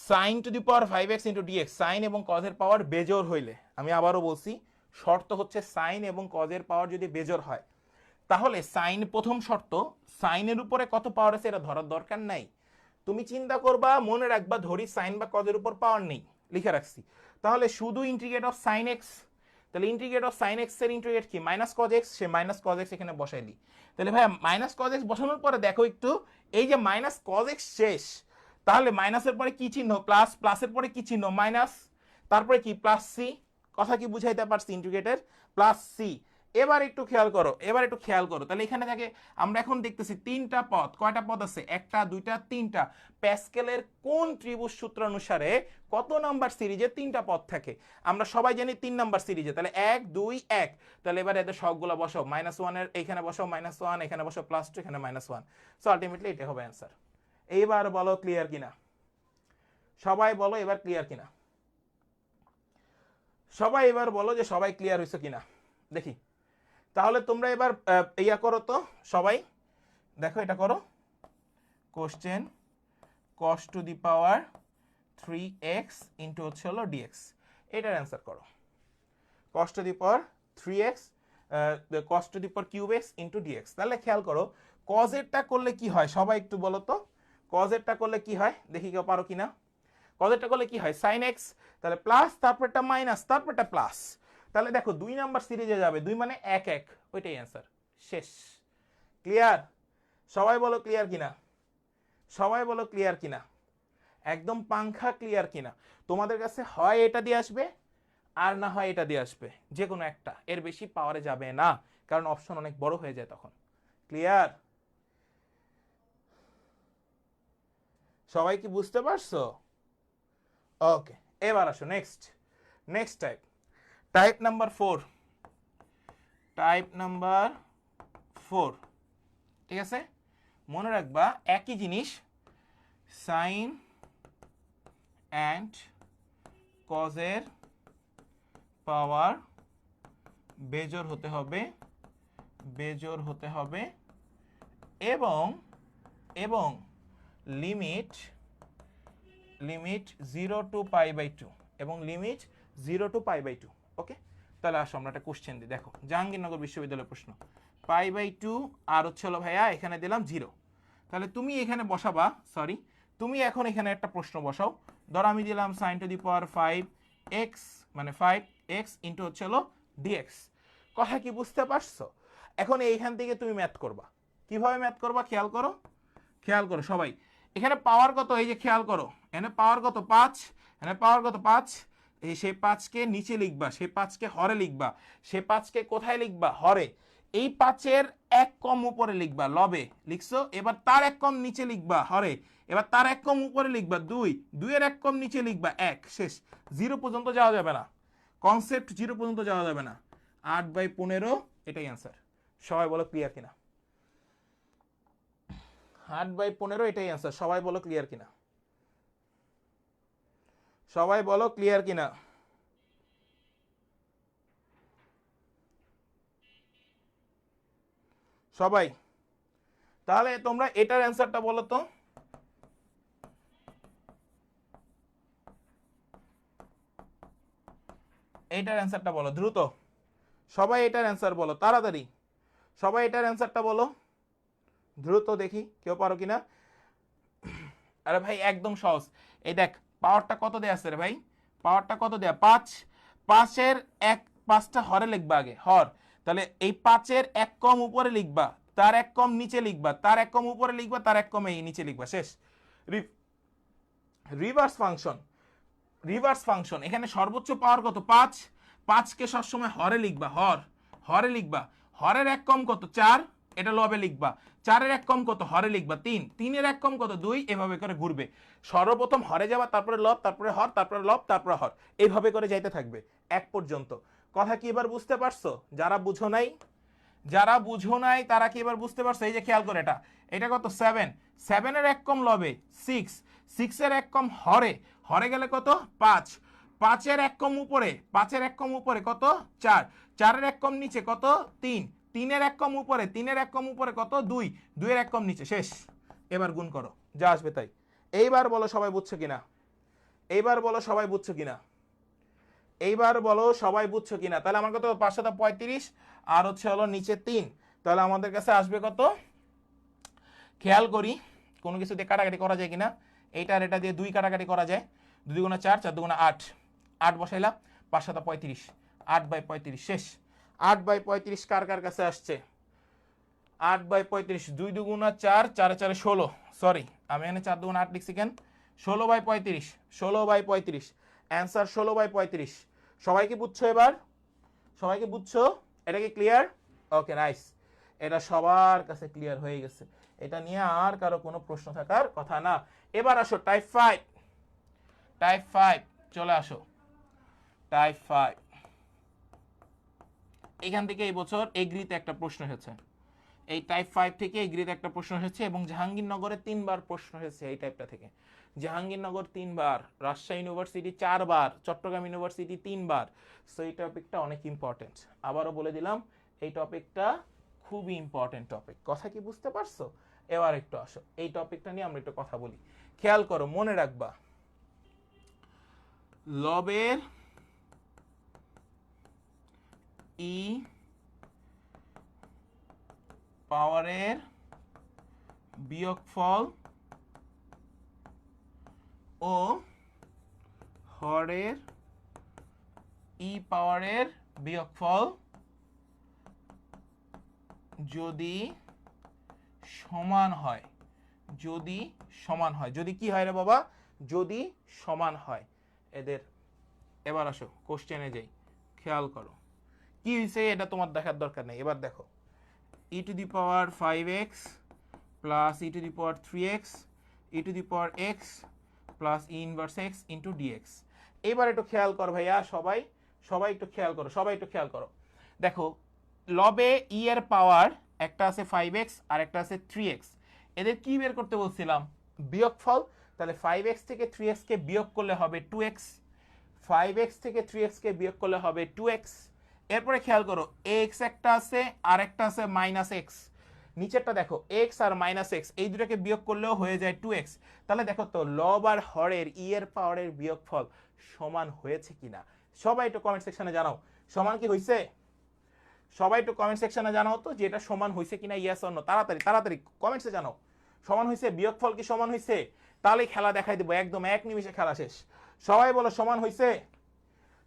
sine to the power 5x into dx, sine এবং কজের পাওয়ার বেজোর হইলে, আমি আবারও বলছি শর্ত হচ্ছে সাইন এবং কজের পাওয়ার যদি বেজোর হয়, তাহলে সাইন প্রথম শর্ত, সাইনের উপরে কত পাওয়ার আছে এটা ধরার দরকার নাই, তুমি চিন্তা করবা মনে রাখবা ধরি সাইন বা কজের উপর পাওয়ার নেই, লিখে রাখছি। তাহলে শুধু ইন্টিগ্রেট অফ সাইন এক্স, তাহলে ইন্টিগ্রেট অফ সাইন এক্স এর ইন্টিগ্রেট কি মাইনাস কজ এক্স, সে মাইনাস কজ এক্স এখানে বসাই দিই। তাহলে ভাই মাইনাস কজ এক্স বসানোর পরে দেখো একটু এই যে মাইনাস কজ এক্স শেষ, তাহলে মাইনাসের পরে কি চিহ্ন প্লাস, প্লাসের পরে কি চিহ্ন মাইনাস, তারপরে কি প্লাস সি, কথা কি বুঝাইতে পারছি ইন্টিগ্রেটের, প্লাস সি। এবার একটু খেয়াল করো, এবার একটু খেয়াল করো, তাহলে এখানে থাকে আমরা এখন দেখতেছি তিনটা পদ, কয়টা পদ আছে একটা দুইটা তিনটা, প্যাসকেলের কোন ত্রিভুজ সূত্র অনুসারে কত নাম্বার সিরিজে তিনটা পদ থাকে, আমরা সবাই জানি 3 নাম্বার সিরিজে, তাহলে 1 2 1, তাহলে এবার এদের সবগুলো বসাও, -1 এর এখানে বসাও -1, এখানে বসাও +2, এখানে -1, সো আলটিমেটলি এটা হবে অ্যান্সার। এইবার বলো ক্লিয়ার কিনা, সবাই বলো এবার ক্লিয়ার কিনা, সবাই এবার বলো যে সবাই ক্লিয়ার হয়েছে কিনা দেখি। তাহলে তোমরা এবার ইয়া করো তো সবাই, দেখো এটা করো, question cos to the power 3x into হচ্ছে হলো dx, এটার অ্যান্সার করো। cos to the power 3x cos to the power cube x into dx। তাহলে খেয়াল করো cos এরটা করলে কি হয় সবাই একটু বলো তো, cos এরটা করলে কি হয় দেখি কেউ পারো কিনা, cos এরটা করলে কি হয় sin x, তাহলে প্লাস তারপরটা মাইনাস তারপরটা প্লাস, তাহলে দেখো 2 নাম্বার সিরিজে যাবে, 2 মানে 1 1, ওইটাই অ্যান্সার শেষ। ক্লিয়ার, সবাই বলো ক্লিয়ার কিনা, সবাই বলো ক্লিয়ার কিনা, একদম পাংখা ক্লিয়ার কিনা। তোমাদের কাছে হয় এটা দিয়ে আসবে আর না হয় এটা দিয়ে আসবে, যে কোনো একটা, এর বেশি পাওয়ারে যাবে না, কারণ অপশন অনেক বড় হয়ে যায় তখন। ক্লিয়ার, সবাই কি বুঝতে পারছো? ওকে, এবার আসো next, next type, type number 4, type number 4, ঠিক আছে, মনে রাখবা একই জিনিস, সাইন অ্যান্ড কজের পাওয়ার বেজোড় হতে হবে, বেজোড় হতে হবে, এবং এবং লিমিট, লিমিট 0 টু π/2 এবং লিমিট 0 টু π/2। ওকে, তাহলে আসো আমরা একটা কোশ্চেন দিই, দেখো জাহাঙ্গীরনগর বিশ্ববিদ্যালয়ের প্রশ্ন, π/2 আর হচ্ছে হলো ভাইয়া এখানে দিলাম 0, তাহলে তুমি এখানে বসাবা, সরি তুমি এখন এখানে একটা প্রশ্ন বসাও, ধরো আমি দিলাম sin to the power 5x, মানে 5x ইন্টু হচ্ছে হলো dx, কথা কি বুঝতে পারছো? এখন এইখান থেকে তুমি ম্যাথ করবা, কিভাবে ম্যাথ করবা খেয়াল করো, খেয়াল করো সবাই, এখানে পাওয়ার কত এই যে খেয়াল করো, এখানে পাওয়ার কত 5, এখানে পাওয়ার কত 5, এই সেই 5কে নিচে লিখবা, সেই 5কে হরে লিখবা, সেই 5কে কোথায় লিখবা হরে, এই 5-এর এক কম উপরে লিখবা লবে, লিখছো, এবার তার এক কম নিচে লিখবা হরে, এবার তার এক কম উপরে লিখবা 2, 2-এর এক কম নিচে লিখবা 1, শেষ, 0 পর্যন্ত যাওয়া যাবে না, কনসেপ্ট 0 পর্যন্ত যাওয়া যাবে না, 8/15 এটাই অ্যান্সার। সবাই বলো ক্লিয়ার কিনা, 8/15 এটাই অ্যান্সার, সবাই বলো ক্লিয়ার কিনা, সবাই বলো ক্লিয়ার কিনা, সবাই। তাহলে তোমরা এটার অ্যান্সারটা বলো তো, এটার অ্যান্সারটা বলো দ্রুত, সবাই এটার অ্যান্সার বলো তাড়াতাড়ি, সবাই এটার অ্যান্সারটা বলো দ্রুত, দেখি কেউ পারো কিনা। আরে ভাই একদম সহজ, এই দেখ পাওয়ারটা কত দেয়া আছে রে ভাই, পাওয়ারটা কত দেয়া 5, 5-এর এক 5টা হরে লিখবা আগে হর, তাহলে এই 5-এর এক কম উপরে লিখবা, তার এক কম নিচে লিখবা, তার এক কম উপরে লিখবা, তার এক কম এই নিচে লিখবা, শেষ। রিভার্স ফাংশন, রিভার্স ফাংশন, এখানে সর্বোচ্চ পাওয়ার কত 5, 5কে সবসময় হরে লিখবা, হর, হরে লিখবা, হরের এক কম কত 4, এটা লবে লিখবা, 4-এর এক কম কত হরে লিখবা 3, 3-এর এক কম কত 2, এভাবে করে ঘুরবে, সর্বপ্রথম হরে যাবা, তারপরে লব, তারপরে হর, তারপরে লব, তারপরে হর, এইভাবে করে যাইতে থাকবে এক পর্যন্ত। কথা কি এবার বুঝতে পারছো? যারা বুঝো নাই, যারা বুঝো নাই তারা কি এবার বুঝতে পারছো? এই যে খেয়াল করে এটা, এটা কত 7, 7-এর এক কম লবে 6, 6-এর এক কম হরে, হরে গেলে কত 5, 5-এর এক কম উপরে, 5-এর এক কম উপরে কত 4, 4-এর এক কম নিচে কত 3, 3-এর এক কম উপরে, 3-এর এক কম উপরে কত 2, 2-এর এক কম নিচে, শেষ। এবার গুণ করো যা আসবে তাই। এইবার বলো সবাই বুঝছো কিনা, এইবার বলো সবাই বুঝছো কিনা, এইবার বলো সবাই বুঝছো কিনা। তাহলে আমার কত 5 × 35 আর হচ্ছে হলো নিচে 3, তাহলে আমাদের কাছে আসবে কত, খেয়াল করি কোনো কিছু দিয়ে কাটাকাটি করা যায় কিনা। এইটা আর এটা দিয়ে 2 কাটাকাটি করা যায়, 2 দুগুণা 4, 4 দুগুণা 8, 8 বসাইলাম, 5 7 35, 8/35 শেষ। 8/35 কার কার কাছে আসছে? 8/35, 2 দুগুণা 4, 4 4 16, সরি আমি এখানে 4 দুগুণা 8 লিখছি কেন, 16/35, 16/35 অ্যান্সার 16/35। সবাই কি বুঝছো এবার? সবাই কি বুঝছো? এটা কি ক্লিয়ার? ওকে নাইস, এটা সবার কাছে ক্লিয়ার হয়ে গেছে, এটা নিয়ে আর কারো কোনো প্রশ্ন থাকার কথা না। এবার আসো টাইপ 5, টাইপ 5 চলে আসো, টাইপ 5। এখান থেকে এই বছর এগ্রিতে একটা প্রশ্ন হয়েছে, এই টাইপ 5 থেকে এগ্রিতে একটা প্রশ্ন হয়েছে, এবং জাহাঙ্গীরনগরে 3বার প্রশ্ন হয়েছে এই টাইপটা থেকে। জাহাঙ্গীরনগর 3বার, রাজশাহী ইউনিভার্সিটি 4বার, চট্টগ্রাম ইউনিভার্সিটি 3বার। সো এই টপিকটা অনেক ইম্পর্টেন্ট, আবারও বলে দিলাম এই টপিকটা খুবই ইম্পর্টেন্ট টপিক। কথা কি বুঝতে পারছো? এবার একটু আসো এই টপিকটা নিয়ে আমরা একটু কথা বলি। খেয়াল করো, মনে রাখবা লবের ই পাওয়ারের বিয়োগফল ও হরের ই পাওয়ারের বিয়োগফল যদি সমান হয়, যদি সমান হয়, যদি কি হয় রে বাবা, যদি সমান হয় এদের। এবার আসো কোশ্চেনে যাই, খেয়াল করো কি হয়েছে, এটা তোমার দেখার দরকার নেই। এবার দেখো e to the power 5x plus e to the power 3x e to the power x plus e inverse x into dx। এবার একটু খেয়াল করো ভাইয়া, সবাই সবাই একটু খেয়াল করো, সবাই একটু খেয়াল করো। দেখো লবে ই এর পাওয়ার একটা আছে 5x আর একটা আছে 3x, এদের কি বের করতে বলছিলাম? বিয়োগফল। তাহলে 5x থেকে 3x কে বিয়োগ করলে হবে 2x, 5x থেকে 3x কে বিয়োগ করলে হবে 2x। এরপরে খেয়াল করো x একটা আছে আর একটা আছে -x, নিচেরটা দেখো x আর -x এই দুটাকে বিয়োগ করলেও হয়ে যায় 2x। তাহলে দেখো তো লব আর হরের ই এর পাওয়ারের বিয়োগফল সমান হয়েছে কিনা। সবাই একটু কমেন্ট সেকশনে জানাও সমান কি হয়েছে। সবাই একটু কমেন্ট সেকশনে জানাও তো যে এটা সমান হয়েছে কিনা, ইয়েস অর নো, তাড়াতাড়ি তাড়াতাড়ি কমেন্টসে জানাও সমান হয়েছে, বিয়োগফল কি সমান হয়েছে। তাহলে খেলা দেখাই দেবো, একদম 1 নিমিষে খেলা শেষ। সবাই বলো সমান হয়েছে।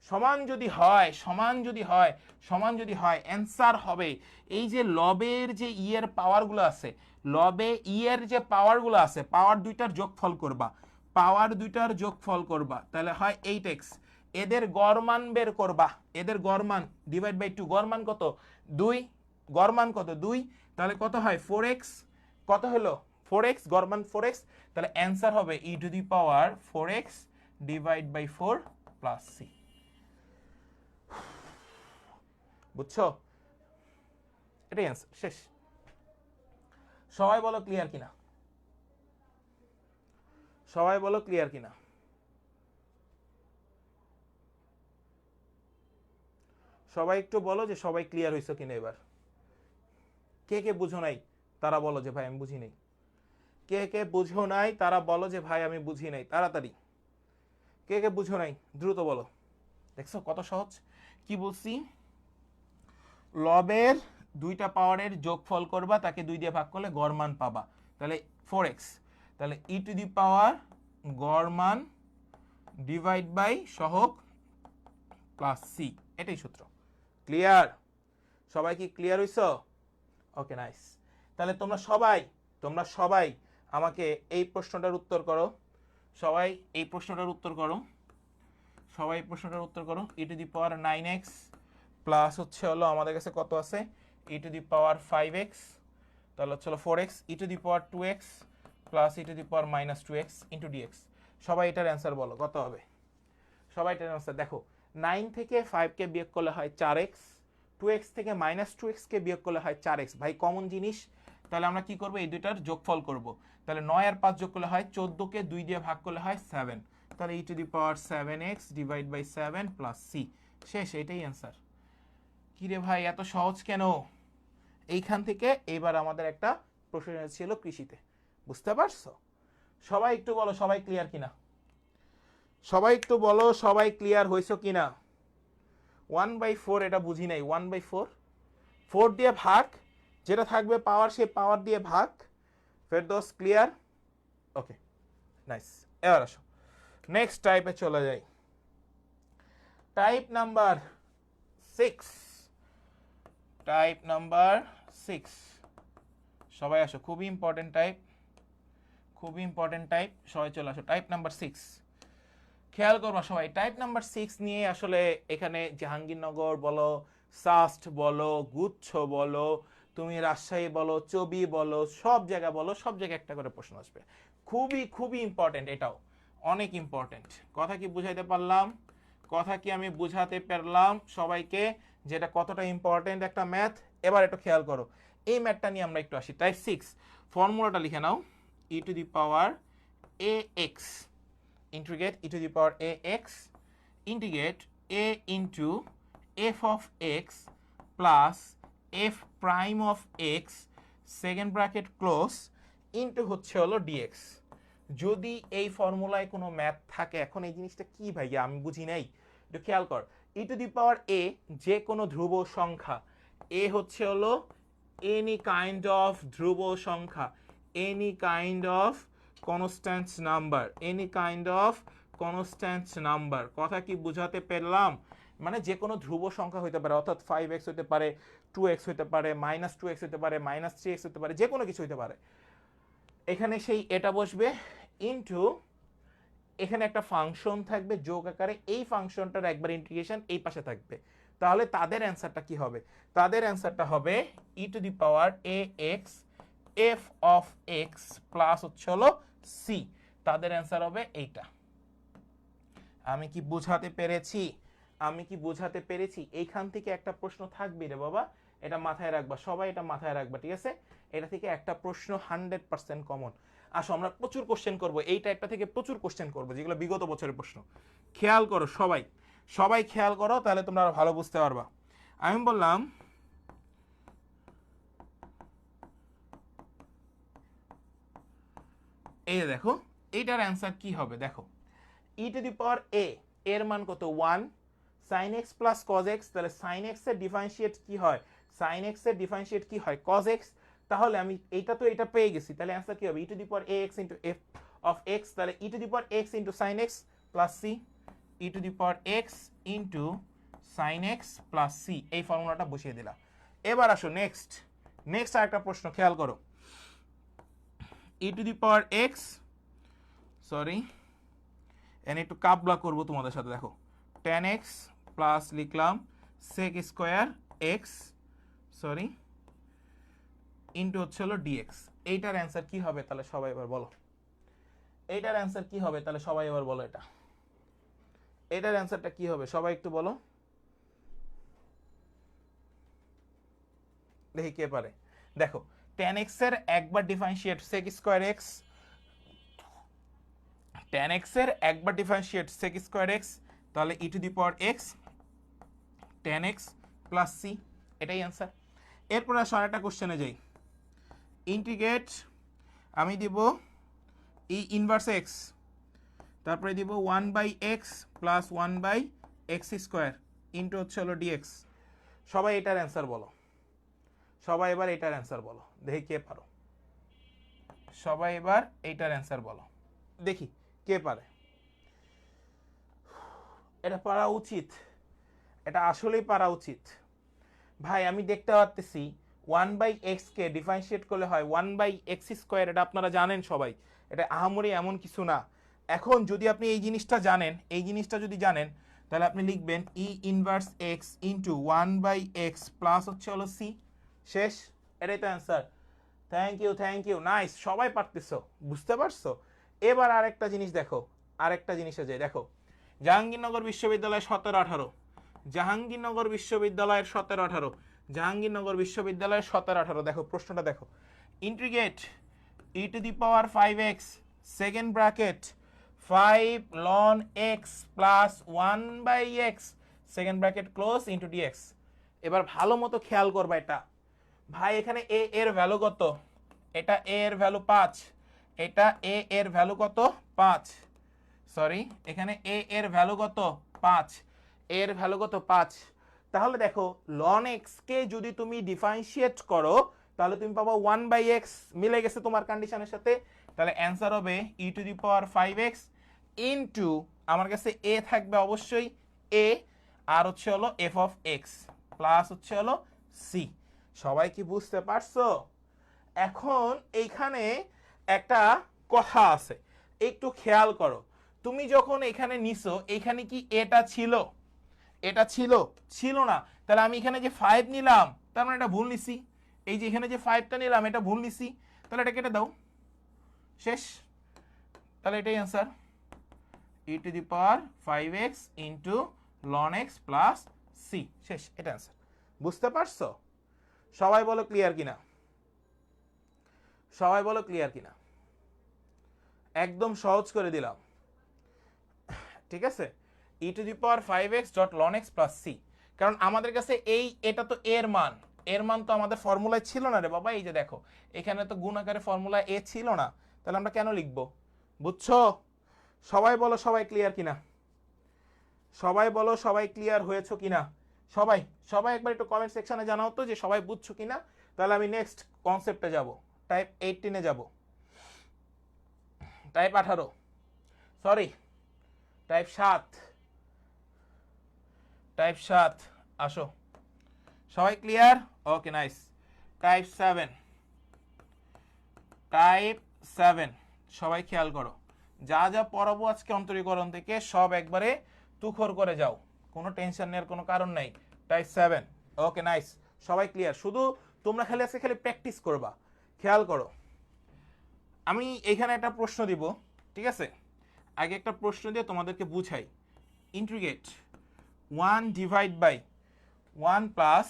সমান যদি হয়, সমান যদি হয়, সমান যদি হয় অ্যান্সার হবে এই যে লবের যে ই এর পাওয়ারগুলো আছে, লবে ই এর যে পাওয়ারগুলো আছে, পাওয়ার দুইটার যোগফল করবা, পাওয়ার দুইটার যোগফল করবা, তাহলে হয় 8x। এদের গড় মান বের করবা, এদের গড় মান ডিভাইড বাই 2, গড় মান কত 2, গড় মান কত 2, তাহলে কত হয় 4x, কত হলো 4x, গড় মান 4x। তাহলে অ্যান্সার হবে e to the power 4x divide by 4 plus c। বুঝছো? এটাই অ্যান্সার, শেষ। সবাই বলো ক্লিয়ার কিনা, সবাই বলো ক্লিয়ার কিনা। সবাই একটু বলো যে সবাই ক্লিয়ার হয়েছে কিনা। এবার কে কে বুঝো নাই তারা বলো যে ভাই আমি বুঝি নাই। কে কে বুঝো নাই তারা বলো যে ভাই আমি বুঝি নাই, তাড়াতাড়ি। কে কে বুঝো নাই দ্রুত বলো। দেখছো কত সহজ। কি বলছি, লবের দুইটা পাওয়ারের যোগফল করবা, তাকে 2 দিয়ে ভাগ করলে গড় মান পাবা, তাহলে 4x। তাহলে ই টু দি পাওয়ার গড় মান ডিভাইড বাই সহগ প্লাস সি, এটাই সূত্র। ক্লিয়ার? সবাই কি ক্লিয়ার হইছো? Okay nice. তাহলে তোমরা সবাই আমাকে এই প্রশ্নটার উত্তর করো। সবাই এই প্রশ্নটার উত্তর করো, সবাই এই প্রশ্নটার উত্তর করো। E to the power 9x plus হচ্ছে হলো আমাদের কাছে কত আছে, ই টু দি পাওয়ার 5x, তাহলে হচ্ছে হলো 4x, E to the power 2x plus E to the power -2x into dx। সবাই এটার অ্যান্সার বলো কত হবে। সবাই এটার অ্যান্সার দেখো, 9 থেকে 5 কে বিয়োগ করলে হয় 4x, 2x থেকে -2x কে বিয়োগ করলে হয় 4x। ভাই কমন জিনিস, তাহলে আমরা কি করব, এই দুইটার যোগফল করব। তাহলে 9 আর 5 যোগ করলে হয় 14, কে 2 দিয়ে ভাগ করলে হয় 7, তাহলে e to the power 7x divide by 7 plus c, শেষ। এটাই অ্যান্সার। কিরে ভাই এত সহজ কেন? এইখান থেকে এবার আমাদের একটা প্রশ্ন ছিল কৃষিতে, বুঝতে পারছো? সবাই একটু বলো সবাই ক্লিয়ার কিনা, সবাই একটু বলো সবাই ক্লিয়ার হয়েছো কিনা। 1/4 এটা বুঝি নাই, 1/4 4 দিয়ে ভাগ যেটা থাকবে পাওয়ার সেই পাওয়ার দিয়ে ভাগ। ফেরদৌস ক্লিয়ার? ওকে, নাইস। এবার আসো নেক্সট টাইপে চলে যাই। টাইপ নাম্বার 6, টাইপ নাম্বার 6, সবাই আসো, খুবই ইম্পর্টেন্ট টাইপ, খুবই ইম্পর্টেন্ট টাইপ, সবাই চলে আসো। টাইপ নাম্বার 6 খেয়াল করবা সবাই। টাইপ নাম্বার 6 নিয়ে আসলে এখানে জাহাঙ্গীরনগর বলো, সাস্ট বলো, গুচ্ছ বলো, তুমি রাজশাহী বলো, চবি বলো, সব জায়গা বলো, সব জায়গায় একটা করে প্রশ্ন আসবে। খুবই খুবই ইম্পর্টেন্ট, এটাও অনেক ইম্পর্টেন্ট। কথা কি বুঝাইতে পারলাম? কথা কি আমি বুঝাতে পারলাম সবাইকে, যেটা কতটা ইম্পর্টেন্ট একটা ম্যাথ? এবার একটু খেয়াল করো, এই ম্যাথটা নিয়ে আমরা একটু আসি। টাইপ 6 ফর্মুলাটা লিখে নাও, e to the power a x integrate e to the power ax integrate a into f of x plus f prime of x second bracket close into হচ্ছে হলো dx। যদি এই ফর্মুলায় কোনো ম্যাথ থাকে, এখন এই জিনিসটা কি ভাইয়া আমি বুঝি নাই, একটু খেয়াল কর। ই টু দি পাওয়ার এ যে কোনো ধ্রুব সংখ্যা, এ হচ্ছে হলো এনি কাইন্ড অফ ধ্রুব সংখ্যা, any kind of constant number, any kind of constant number. কথা কি বুঝাতে পারলাম? মানে যে কোনো ধ্রুব সংখ্যা হতে পারে, অর্থাৎ 5x হতে পারে, 2x হতে পারে, -2x হতে পারে, -3x হতে পারে, যে কোনো কিছু হতে পারে। এখানে সেই এটা বসবে ইনটু, এখানে একটা ফাংশন থাকবে যোগ আকারে, এই ফাংশনটার একবার ইন্টিগ্রেশন এই পাশে থাকবে। তাহলে তাদের অ্যান্সারটা কি হবে? তাদের অ্যান্সারটা হবে e to the power a x f of x plus হচ্ছে হলো সি। তাদের অ্যান্সার হবে এইটা। আমি কি বুঝাতে পেরেছি? আমি কি বুঝাতে পেরেছি? এইখান থেকে একটা প্রশ্ন থাকবে রে বাবা, এটা মাথায় রাখবা সবাই, এটা মাথায় রাখবা, ঠিক আছে? এটা থেকে একটা প্রশ্ন 100% কমন। আসো আমরা প্রচুর কোশ্চেন করব, এইটা একটা থেকে প্রচুর কোশ্চেন করব, যেগুলো বিগত বছরের প্রশ্ন। খেয়াল করো সবাই, সবাই খেয়াল করো, তাহলে তোমরা আরো ভালো বুঝতে পারবা। আমি বললাম এই দেখো, এইটার অ্যান্সার কি হবে দেখো। ই টু দি পাওয়ার এ এর মান কত? 1 sin x plus cos x, তাহলে sin x এর ডিফারেন্সিয়েট কি হয়? sin x এর ডিফারেন্সিয়েট কি হয়? cos x। তাহলে আমি এইটা তো এটা পেয়ে গেছি, তাহলে অ্যান্সার কি হবে? E to the power ax into f of x, তাহলে e to the power x into sin x plus c, e to the power x into sin x plus c, এই ফর্মুলাটা বসিয়ে দিলাম। এবার আসো নেক্সট, নেক্সট আরেকটা প্রশ্ন খেয়াল করো। E to the power x, sorry এনে একটু কাবলা করবো তোমাদের সাথে, দেখো tan x প্লাস লিখলাম sec square x, sorry into হচ্ছে হলো dx। এইটার অ্যান্সার কি হবে তাহলে সবাই এবার বলো? এইটার অ্যান্সার কি হবে তাহলে সবাই এবার বলো? এটা এটার অ্যান্সারটা কি হবে সবাই একটু বলো দেখি কে পারে। দেখো tan x এর একবার differentiate sec square x, tan x এর একবার ডিফারেন্সিয়েট sec স্কোয়ার x, তাহলে e to the power x tan x plus c, এটাই অ্যান্সার। এরপর আসো আরেকটা কোশ্চেনে যাই। ইন্টিগ্রেট আমি দিব ই ইনভার্স x, তারপরে দিব 1/x plus 1/x square into হচ্ছে হলো dx। সবাই এটার অ্যান্সার বলো, সবাই এবার এটার অ্যান্সার বলো, দেখি কে পারো। সবাই এবার এইটার অ্যান্সার বলো, দেখি কে পারে। এটা পারা উচিত, এটা আসলেই পারা উচিত ভাই। আমি দেখতে পাচ্ছি 1/x কে ডিফারেন্সিয়েট করলে হয় 1/x স্কোয়ার, এটা আপনারা জানেন সবাই, এটা আহামরি এমন কিছু না। এখন যদি আপনি এই জিনিসটা জানেন, এই জিনিসটা যদি জানেন, তাহলে আপনি লিখবেন e inverse x into 1/x plus হচ্ছে হলো c, শেষ। এটাই তো অ্যান্সার। থ্যাংক ইউ নাইস, সবাই পারতেছো, বুঝতে পারছো। এবার আরেকটা জিনিস দেখো, আরেকটা জিনিসে যাই, দেখো জাহাঙ্গীরনগর বিশ্ববিদ্যালয় 17-18, জাহাঙ্গীরনগর বিশ্ববিদ্যালয়ের 17-18, জাহাঙ্গীরনগর বিশ্ববিদ্যালয়ের 17-18, দেখো প্রশ্নটা দেখো। Integrate E to the power 5x second bracket 5 ln x plus 1/x second bracket close into dx। এবার ভালো মতো খেয়াল করবা এটা ভাই। এখানে a এর ভ্যালু কত? এটা a এর ভ্যালু 5, এটা a এর ভ্যালু কত? 5, সরি এখানে a এর ভ্যালু কত? 5, এর ভ্যালু কত? 5। তাহলে দেখো ln x কে যদি তুমি ডিফারেন্সিয়েট করো, তাহলে তুমি পাবা 1/x, মিলে গেছে তোমার কন্ডিশনের সাথে। তাহলে অ্যান্সার হবে e⁵ ইনটু আমার কাছে a থাকবে অবশ্যই a, আর হচ্ছে হলো f(x) প্লাস হচ্ছে হলো c। সবাই কি বুঝতে পারছো? এখন এইখানে একটা কথা আছে, একটু খেয়াল করো। তুমি যখন এখানে নিছো, এখানে কি এটা ছিল? এটা ছিল? ছিল না। তাহলে আমি এখানে যে 5 নিলাম, তার মানে এটা ভুল নিছি। এই যে এখানে যে 5টা নিলাম, এটা ভুল নিছি। তাহলে এটা কেটে দাও, শেষ। তাহলে এটাই answer, e⁵ into ln x plus c, শেষ। এটা অ্যান্সার। বুঝতে পারছো? সবাই বলো ক্লিয়ার কিনা, সবাই বলো ক্লিয়ার কিনা। একদম সহজ করে দিলাম, ঠিক আছে। e⁵x dot ln x plus c, কারণ আমাদের কাছে এটা তো এর মান, এর মান তো আমাদের ফর্মুলায় ছিল না রে বাবা। এই যে দেখো, এখানে তো গুণ আকারে ফর্মুলা এ ছিল না, তাহলে আমরা কেন লিখবো? বুঝছো? সবাই বলো সবাই ক্লিয়ার কিনা, সবাই বলো সবাই ক্লিয়ার হয়েছো কিনা। সবাই সবাই একবার একটু কমেন্ট সেকশনে জানাও তো যে সবাই বুঝছো কিনা। তাহলে আমি নেক্সট কনসেপ্টে যাব, টাইপ 18-এ যাব, টাইপ 18, সরি টাইপ 7, টাইপ 7 আসো। সবাই clear? Okay nice. Type 7, type 7 সবাই খেয়াল করো। যা যা পড়াবো আজকে অন্তরীকরণ থেকে সব একবারে তুখর করে যাও, কোনো টেনশন নেওয়ার কোনো কারণ নাই। Type 7, okay nice. সবাই ক্লিয়ার? শুধু তোমরা খালি আজকে খালি প্র্যাকটিস করবা। খেয়াল করো, আমি এখানে একটা প্রশ্ন দিব, ঠিক আছে? আগে একটা প্রশ্ন দিয়ে তোমাদেরকে বুঝাই। Integrate 1 divide by 1 plus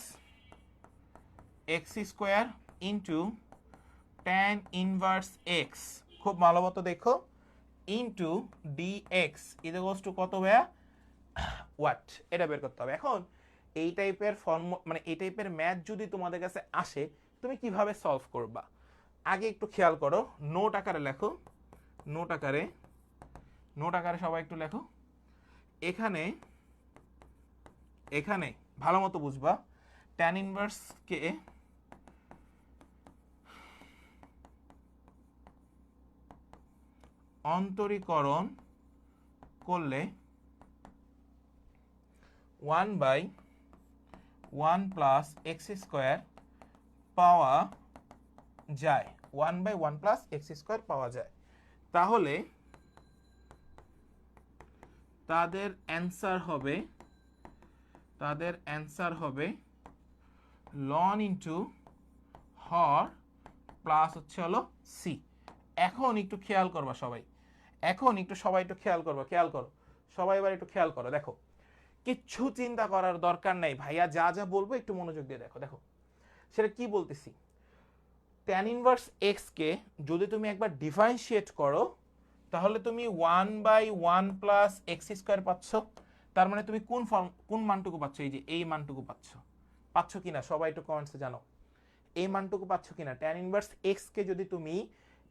x² into tan inverse x, খুব ভালো মতো দেখো, ইন্টু dx ইকুয়ালস টু কত ভাইয়া? হোয়াট, এটা বের করতে হবে। এখন এই টাইপের মানে এই টাইপের ম্যাথ যদি তোমাদের কাছে আসে, তুমি কিভাবে সলভ করবা? আগে একটু খেয়াল করো, নোট আকারে লেখো, নোট আকারে, নোট আকারে সবাই একটু লেখো। এখানে এখানে ভালো মতো বুঝবা, tan ইনভার্সকে অন্তরীকরণ করলে 1/1 প্লাস x² পাওয়া যায়, 1/1 প্লাস x² পাওয়া যায়। তাহলে তাদের অ্যান্সার হবে ln ইন্টু হর প্লাস হচ্ছে হলো c। এখন একটু খেয়াল করবা সবাই, এখন একটু সবাই একটু খেয়াল করবা, খেয়াল করো সবাই, এবার একটু খেয়াল করো। দেখো, কিচ্ছু চিন্তা করার দরকার নাই, ভাইয়া যা যা বলবো একটু মনোযোগ দিয়ে দেখো। দেখো সেটা কি বলতেছি, tan ইনভার্স x কে যদি তুমি একবার ডিফারেন্সিয়েট করো, তাহলে তুমি 1/1 প্লাস x² পাচ্ছ। তার মানে তুমি কোন মানটুকু পাচ্ছ? এই যে এই মানটুকু পাচ্ছ কিনা সবাই একটু কমেন্টসে জানো। এই মানটুকু পাচ্ছ কিনা? tan ইনভার্স x কে যদি তুমি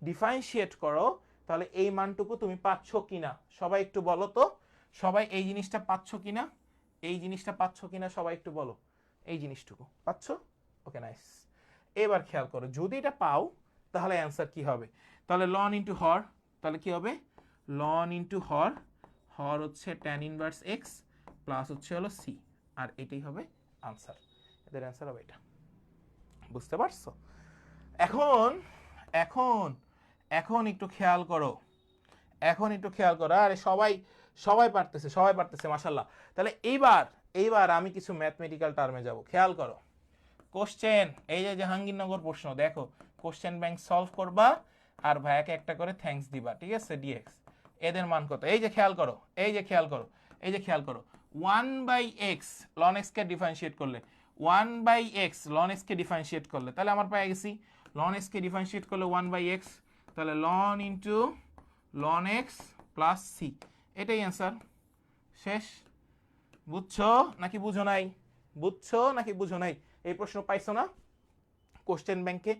ডিফারেন্সিয়েট করো, তাহলে এই মানটুকু তুমি পাচ্ছ কিনা সবাই একটু বলো তো। সবাই এই জিনিসটা পাচ্ছ কিনা, এই জিনিসটা পাচ্ছ কিনা সবাই একটু বলো। এই জিনিসটুকু পাচ্ছ? Okay nice. এবার খেয়াল করো, যদি এটা পাও তাহলে অ্যান্সার কি হবে? তাহলে ln ইন্টু হর, তাহলে কি হবে? ln ইন্টু হর, হর হচ্ছে tan ইনভার্স x প্লাস হচ্ছে হলো c, আর এটাই হবে আনসার। এদের অ্যান্সার হবে এটা। বুঝতে পারছো? এখন এখন এখন একটু খেয়াল করো, এখন একটু খেয়াল করো। আরে সবাই সবাই পারতেছে, সবাই পারতেছে, মাশাআল্লাহ। তাহলে এইবার আমি কিছু ম্যাথমেটিক্যাল টার্মে যাব। খেয়াল করো, কোশ্চেন, এই যে জাহাঙ্গীরনগর প্রশ্ন, দেখো কোশ্চেন ব্যাংক সলভ করবা আর ভাইয়াকে একটা করে থ্যাঙ্কস দিবা, ঠিক আছে? dx এদের মান কত? এই যে খেয়াল করো, এই যে খেয়াল করো, এই যে খেয়াল করো, 1/x ln x কে ডিফারেন্সিয়েট করলে, 1/x ln x কে ডিফারেন্সিয়েট করলে, তাহলে আমার পেয়ে গেছি ln x কে ডিফারেন্সিয়েট করলে 1/x, তাহলে ln into ln x plus c, এটাই অ্যান্সার, শেষ। বুঝছো নাকি বুঝো নাই? বুঝছো নাকি বুঝো নাই? এই প্রশ্ন পাইছো না কোশ্চেন ব্যাংকে?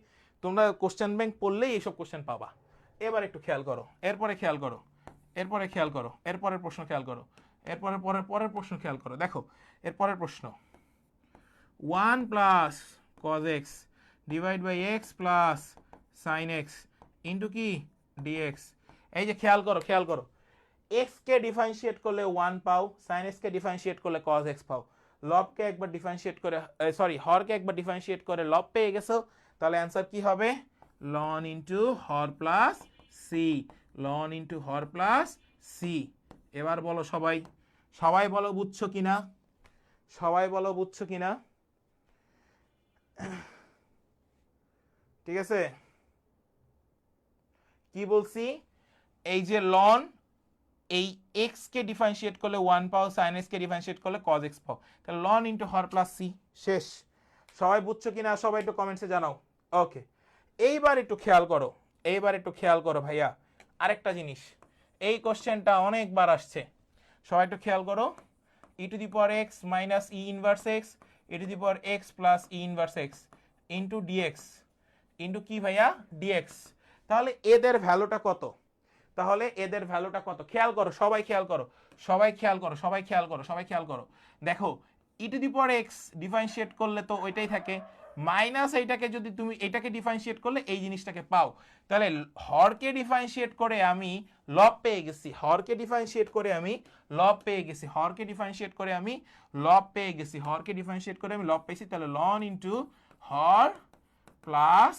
তোমরা কোশ্চেন ব্যাংক পড়লেই এইসব কোশ্চেন পাবা। এবার একটু খেয়াল করো, এরপরে খেয়াল করো, এরপরে খেয়াল করো, এরপরের প্রশ্ন খেয়াল করো, এরপরে পরের প্রশ্ন খেয়াল করো। দেখো এরপরের প্রশ্ন, 1 plus cos x divide by x plus sine x into কি ডিএক্স। এই যে খেয়াল করো খেয়াল করো, এক্স কে ডিফারেন্সিয়েট করলে 1 পাও, সাইন এক্স কে ডিফারেন্সিয়েট করলে কজ এক্স পাও, লবকে একবার ডিফারেন্সিয়েট করে সরি হরকে একবার ডিফারেন্সিয়েট করে লব পেয়ে গেছো, তাহলে অ্যান্সার কি হবে লন ইন্টু হর প্লাস সি, লন ইন্টু হর প্লাস সি। এবার বলো সবাই, সবাই বলো বুঝছো কিনা, সবাই বলো বুঝছো কিনা, ঠিক আছে? কি বলছি, এই যে লন, এই এক্স কে ডিফারেন্সিয়েট করলে 1 পাও, সাইন এক্স কে ডিফারেন্সিয়েট করলে কজ এক্স পাও, তাহলে লন ইন্টু হর প্লাস সি। শেষ। সবাই বুঝছো কিনা সবাই একটু কমেন্টসে জানাও। ওকে, এইবার একটু খেয়াল করো, এইবার একটু খেয়াল করো ভাইয়া, আরেকটা জিনিস, এই কোশ্চেনটা অনেকবার আসছে, সবাই একটু খেয়াল করো। E to the power x minus e inverse x, e to the power x plus e inverse x into dx, into কি ভাইয়া ডিএক্স। তাহলে এদের ভ্যালুটা কত, তাহলে এদের ভ্যালুটা কত খেয়াল করো, সবাই খেয়াল করো, সবাই খেয়াল করো, সবাই খেয়াল করো, সবাই খেয়াল করো। দেখো e to the power x differentiate করলে তো ওইটাই থাকে, মাইনাস এইটাকে যদি তুমি এটাকে ডিফারেন্সিয়েট করলে এই জিনিসটাকে পাও, তাহলে হরকে ডিফারেন্সিয়েট করে আমি লব পেয়ে গেছি, হরকে ডিফারেন্সিয়েট করে আমি লব পেয়ে গেছি, হরকে ডিফারেন্সিয়েট করে আমি লব পেয়ে গেছি, হরকে ডিফারেন্সিয়েট করে আমি লব পেয়েছি, তাহলে লন ইন্টু হর প্লাস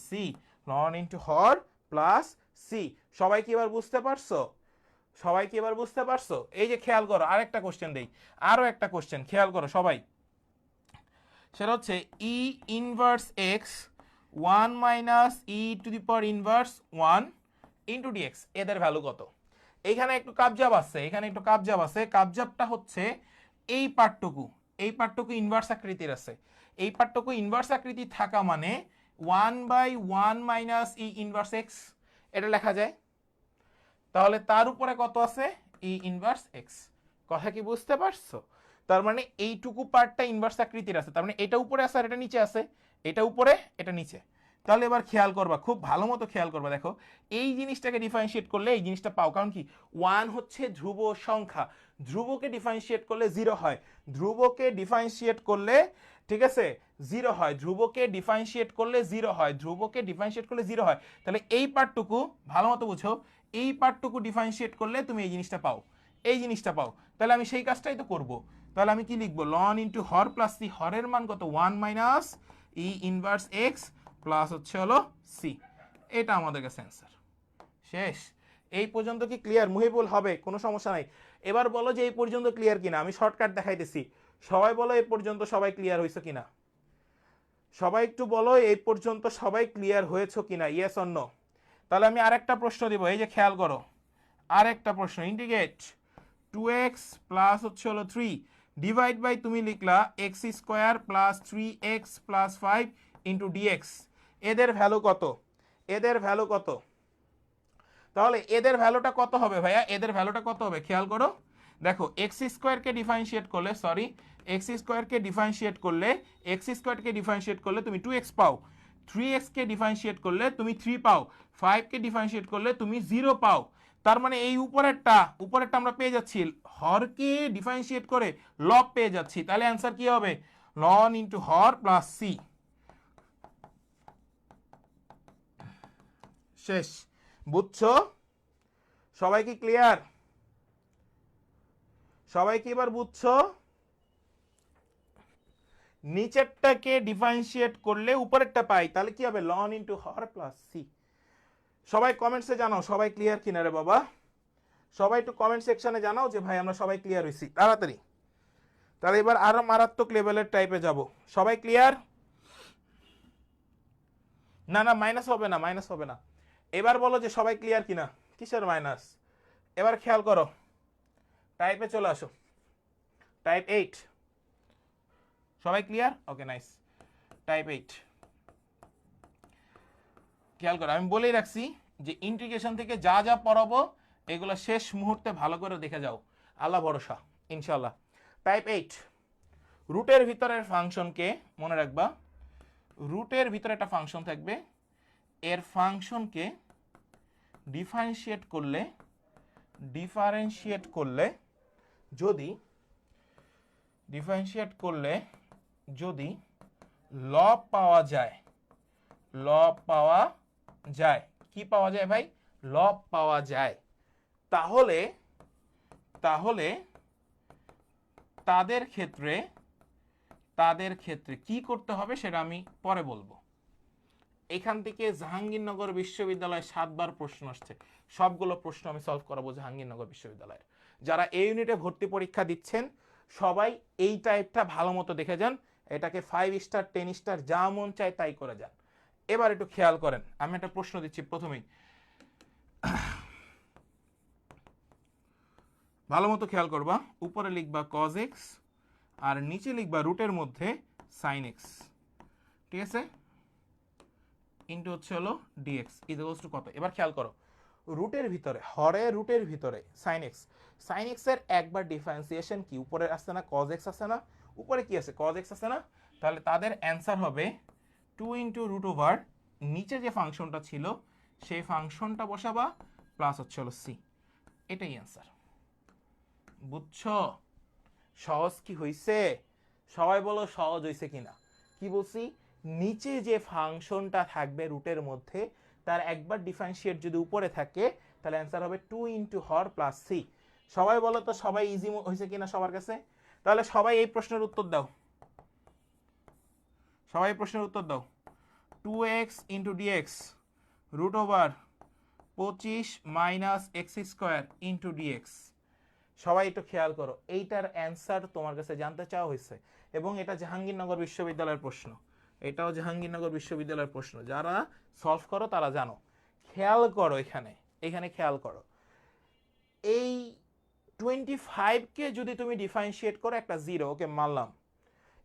সি, লন ইন্টু হর প্লাস সি। সবাই কি এবার বুঝতে পারছো, সবাই কি এবার বুঝতে পারছো? এই যে খেয়াল করো, আরেকটা কোশ্চেন দেই, আরো একটা কোশ্চেন খেয়াল করো সবাই, সেটা হচ্ছে e inverse x 1 minus e to the power inverse 1 into dx, এদের ভ্যালু কত? এইখানে একটু কাবজাব আছে, এখানে একটু কাবজাব আছে, কাবজাবটা হচ্ছে এই পার্টটুকু, এই পার্টটুকু ইনভার্স আকৃতির আছে, এই পার্টটুকু ইনভার্স আকৃতি থাকা মানে 1/1 মাইনাস ই ইনভার্স এক্স এটা লেখা যায়, তাহলে তার উপরে কত আছে ই ইনভার্স এক্স। কথা কি বুঝতে পারছো? তার মানে এইটুকু পার্টটা ইনভার্স আকৃতির আছে, তার মানে এটা উপরে আছে আর এটা নিচে আছে, এটা উপরে এটা নিচে। তাহলে এবার খেয়াল করবা, খুব ভালো মতো খেয়াল করবা, দেখো এই জিনিসটাকে ডিফারেন্সিয়েট করলে এই জিনিসটা পাও, কারণ কি 1 হচ্ছে ধ্রুব সংখ্যা, ধ্রুবকে ডিফারেন্সিয়েট করলে 0 হয়, ধ্রুবকে ডিফারেন্সিয়েট করলে ঠিক আছে 0 হয়, ধ্রুবকে ডিফারেন্সিয়েট করলে 0 হয়, ধ্রুবকে ডিফারেন্সিয়েট করলে 0 হয়। তাহলে এই পার্টটুকু ভালো মতো বুঝো, এই পার্টটুকু ডিফারেন্সিয়েট করলে তুমি এই জিনিসটা পাও, এই জিনিসটা পাও, তাহলে আমি সেই কাজটাই তো করব। তাহলে আমি কি লিখবো লন ইন্টু হর প্লাস সি, হরের মান কত 1 minus e inverse x plus হচ্ছে হলো সি, এটা আমাদের কাছে অ্যান্সার। শেষ। এই পর্যন্ত কি ক্লিয়ার? মুহিবুল হবে, কোনো সমস্যা নাই। এবার বলো যে এই পর্যন্ত ক্লিয়ার কিনা, আমি শর্টকাট দেখাইতেছি, সবাই বলো এই পর্যন্ত সবাই ক্লিয়ার হয়েছে কিনা, সবাই একটু বলো এই পর্যন্ত সবাই ক্লিয়ার হয়েছে কিনা, ইয়েস অর নো। তাহলে আমি আরেকটা প্রশ্ন দিব, এই যে খেয়াল করো, আরেকটা প্রশ্ন, ইন্টিগ্রেট 2x প্লাস হচ্ছে হলো 3 ডিভাইড বাই তুমি লিখলা x square plus 3x plus 5 into dx, এদের ভ্যালু কত, এদের ভ্যালু কত? তাহলে এদের ভ্যালুটা কত হবে ভাইয়া, এদের ভ্যালুটা কত হবে খেয়াল করো, দেখো এক্স স্কোয়ারকে ডিফারেন্সিয়েট করলে সরি এক্স স্কোয়ারকে ডিফারেন্সিয়েট করলে এক্স স্কোয়ারকে ডিফারেন্সিয়েট করলে তুমি 2x পাও, 3x কে ডিফারেন্সিয়েট করলে তুমি 3 পাও, 5 কে ডিফারেন্সিয়েট করলে তুমি 0 পাও। তার মানে এই উপরেরটা উপরেরটা আমরা পেয়ে যাচ্ছি, হরকে ডিফারেন্সিয়েট করে লব পেয়ে যাচ্ছি, তাহলে অ্যান্সার কি হবে লন ইন্টু হর প্লাস সি। শেষ। বুঝছো? সবাই কি ক্লিয়ার? সবাই কি এবার বুঝছো? নিচেরটাকে ডিফারেন্সিয়েট করলে উপরেরটা পাই, তাহলে কি হবে লন ইন্টু হর প্লাস সি। সবাই কমেন্টসে জানাও সবাই ক্লিয়ার কিনা রে বাবা, সবাই একটু কমেন্ট সেকশনে জানাও যে ভাই আমরা সবাই ক্লিয়ার হয়েছি তাড়াতাড়ি। তাহলে এবার আরো মারাত্মক লেভেলের টাইপে যাব, সবাই ক্লিয়ার? না না মাইনাস হবে না, মাইনাস হবে না। এবার বলো যে সবাই ক্লিয়ার কিনা, কিসের মাইনাস? এবার খেয়াল করো, টাইপে চলে আসো, টাইপ 8, সবাই ক্লিয়ার? ওকে নাইস, টাইপ 8 খেয়াল করো, আমি বলেই রাখছি যে ইন্টিগ্রেশন থেকে যা যা পড়াবো এগুলো শেষ মুহূর্তে ভালো করে দেখে যাও, আল্লাহ ভরসা ইনশাল্লাহ। টাইপ 8, রুটের ভিতরের ফাংশনকে মনে রাখবা, রুটের ভিতরে একটা ফাংশন থাকবে, এর ফাংশনকে ডিফারেন্সিয়েট করলে যদি ডিফারেন্সিয়েট করলে যদি লব পাওয়া যায়, লব পাওয়া যায়। কি পাওয়া যায় ভাই? লব পাওয়া যায়। তাহলে তাহলে তাদের ক্ষেত্রে কি করতে হবে সেটা আমি পরে বলবো। এখান থেকে জাহাঙ্গীরনগর বিশ্ববিদ্যালয়ে 7বার প্রশ্ন আসছে, সবগুলো প্রশ্ন আমি সলভ করাবো জাহাঙ্গীরনগর বিশ্ববিদ্যালয়ের। যারা এই ইউনিটে ভর্তি পরীক্ষা দিচ্ছেন সবাই এই টাইপটা ভালো মতো দেখে যান, এটাকে 5 স্টার 10 স্টার যা মন চায় তাই করে যান। এবার একটু খেয়াল করেন, আমি একটা প্রশ্ন দিচ্ছি প্রথমেই, ভালো মতো খেয়াল করবা। উপরে লিখবা cos x আর নিচে লিখবা রুটের মধ্যে sin x, ঠিক আছে, ইন্টু হচ্ছে হলো dx ইকুয়ালস টু কত। এবার খেয়াল করো, রুটের ভিতরে হরে রুটের ভিতরে sin x, sin x এর একবার ডিফারেন্সিয়েশন কি উপরে আসছে না, cos x আছে না, উপরে কি আছে cos x আছে না, তাহলে তাদের অ্যান্সার হবে 2 ইন্টু রুট ওভার নিচে যে ফাংশনটা ছিল সেই ফাংশনটা বসাবা প্লাস হচ্ছে হলো c, এটাই অ্যান্সার। বুঝছো? সহজ কি হইছে? সবাই বলো সহজ হইছে কিনা। কি বলছি, নিচে যে ফাংশনটা থাকবে রুটের মধ্যে তার একবার ডিফারেন্সিয়েট যদি উপরে থাকে তাহলে অ্যান্সার হবে 2 ইন্টু হর প্লাস সি। সবাই বলো তো সবাই ইজি হয়েছে কিনা সবার কাছে। তাহলে সবাই এই প্রশ্নের উত্তর দাও, সবাই এই প্রশ্নের উত্তর দাও। 2x into dx root over 25 minus x square into dx. সবাই একটু খেয়াল করো, এইটার অ্যান্সার তোমার কাছে জানতে চাওয়া হয়েছে এবং এটা জাহাঙ্গীরনগর বিশ্ববিদ্যালয়ের প্রশ্ন, এটাও জাহাঙ্গীরনগর বিশ্ববিদ্যালয়ের প্রশ্ন। যারা সলভ করো তারা জানো। খেয়াল করো এখানে খেয়াল করো, এই 25কে যদি তুমি ডিফারেন্সিয়েট করো একটা জিরো, ওকে মানলাম,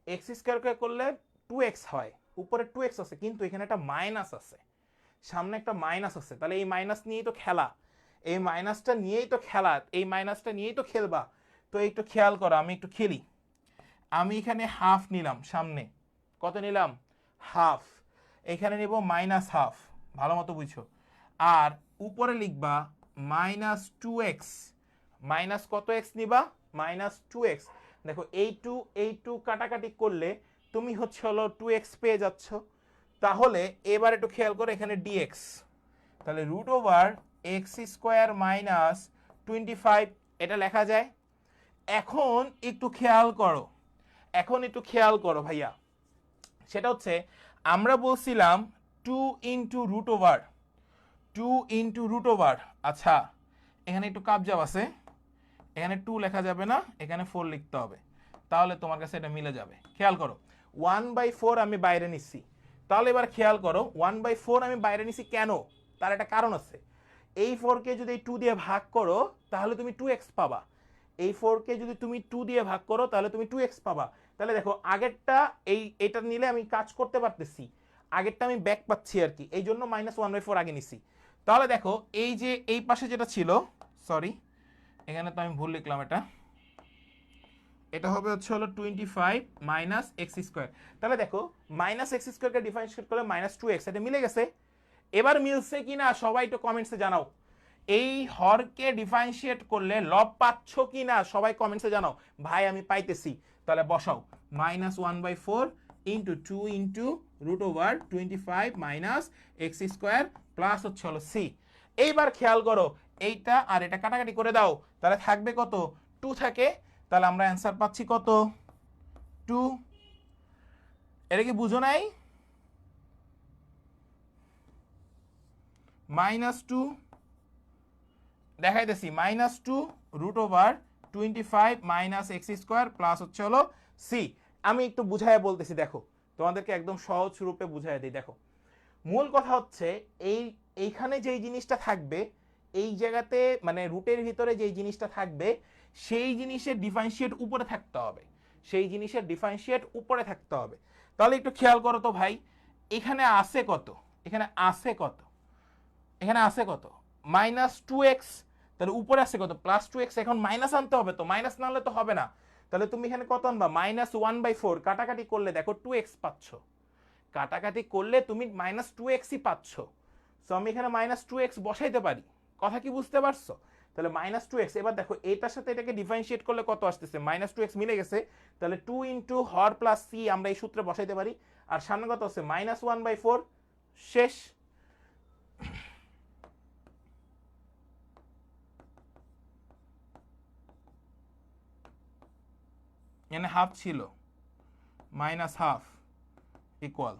এক্স স্কোয়ারকে করলে 2x হয়, উপরে 2x আছে কিন্তু এখানে একটা মাইনাস আছে, সামনে একটা মাইনাস আছে, তাহলে এই মাইনাস নিয়েই তো খেলা, এই মাইনাসটা নিয়েই তো খেলা, এই মাইনাসটা নিয়েই তো খেলবা। তো একটু খেয়াল করো, আমি একটু খেলি। আমি এখানে হাফ নিলাম, সামনে কত নিলাম, হাফ, এখানে নিব মাইনাস হাফ, ভালো মতো বুঝছো। আর উপরে লিখবা মাইনাস 2x, মাইনাস কত এক্স নিবা, মাইনাস 2x। দেখো এই টু কাটাকাটি করলে তুমি হচ্ছে হলো 2x পেয়ে যাচ্ছ। তাহলে এবার একটু খেয়াল করো এখানে dx, তাহলে root over x square minus 25 এটা লেখা যায়। এখন একটু খেয়াল করো ভাইয়া, সেটা হচ্ছে আমরা বলছিলাম 2 ইন্টু রুট ওভার, আচ্ছা এখানে একটু কাবজাব আছে, এখানে 2 লেখা যাবে না, এখানে 4 লিখতে হবে, তাহলে তোমার কাছে এটা মিলে যাবে। খেয়াল করো 1/4 আমি বাইরে নিচ্ছি, তাহলে এবার খেয়াল করো 1/4 আমি বাইরে নিচ্ছি কেন, তার একটা কারণ আছে। এই 4কে যদি 2 দিয়ে ভাগ করো তাহলে তুমি 2x পাবা, এই 4কে যদি তুমি 2 দিয়ে ভাগ করো তাহলে তুমি 2x পাবা। তাহলে দেখো আগেরটা এটা নিলে আমি কাজ করতে পারতেছি, আগেরটা আমি ব্যাক পাচ্ছি আর কি, এই জন্য -1/4 আগে নিছি। তাহলে দেখো এই যে এই পাশে যেটা ছিল, সরি এখানে তো আমি ভুল লিখলাম, এটা হবে হচ্ছে হলো 25 মাইনাস এক্স স্কোয়ার। তাহলে দেখো মাইনাস এক্স স্কোয়ারকে ডিফারেন্সিয়েট করলে -2x, এটা মিলে গেছে। এবার মিলছে কিনা সবাই একটু কমেন্টসে জানাও, এই হরকে ডিফারেন্সিয়েট করলে লব পাচ্ছ কিনা সবাই কমেন্টসে জানাও। ভাই আমি পাইতেছি, তাহলে বসাও -1/4 into 2 into root over 25 minus x square plus হচ্ছে হলো সি। এইবার খেয়াল করো এইটা আর এটা কাটাকাটি করে দাও, তাহলে থাকবে কত, 2 থাকে, তাহলে আমরা অ্যান্সার পাচ্ছি কত, 2। এটা কি বুঝো নাই, -2 দেখাইতেছি, -2 root over 25 minus x square plus হচ্ছে হলো সি। আমি একটু বুঝাইয়া বলতেছি, দেখো তোমাদেরকে একদম সহজ রূপে বুঝাইয়া দিই। দেখো মূল কথা হচ্ছে এইখানে যেই জিনিসটা থাকবে, এই জায়গাতে মানে রুটের ভিতরে যেই জিনিসটা থাকবে সেই জিনিসের ডিফারেন্সিয়েট উপরে থাকতে হবে, সেই জিনিসের ডিফারেন্সিয়েট উপরে থাকতে হবে। তাহলে একটু খেয়াল করো তো ভাই, এখানে আছে কত, এখানে আছে কত, এখানে আছে কত, -2x, তাহলে উপরে আছে কত, +2x। এখন মাইনাস আনতে হবে, তো মাইনাস না হলে তো হবে না। তাহলে তুমি এখানে কত আনবা, -1/4, কাটাকাটি করলে দেখো 2x পাচ্ছ, কাটাকাটি করলে তুমি -2xই পাচ্ছ। সো আমি এখানে -2x বসাইতে পারি, কথা কি বুঝতে পারছো? তাহলে -2x, এবার দেখো এটার সাথে এটাকে ডিফারেন্সিয়েট করলে কত আসতেছে, -2x মিলে গেছে, তাহলে 2 ইন্টু হর প্লাস সি আমরা এই সূত্রে বসাইতে পারি। আর সামনে কত আছে, -1/4, শেষ। এখানে হাফ ছিল, মাইনাস হাফ ইকুয়াল।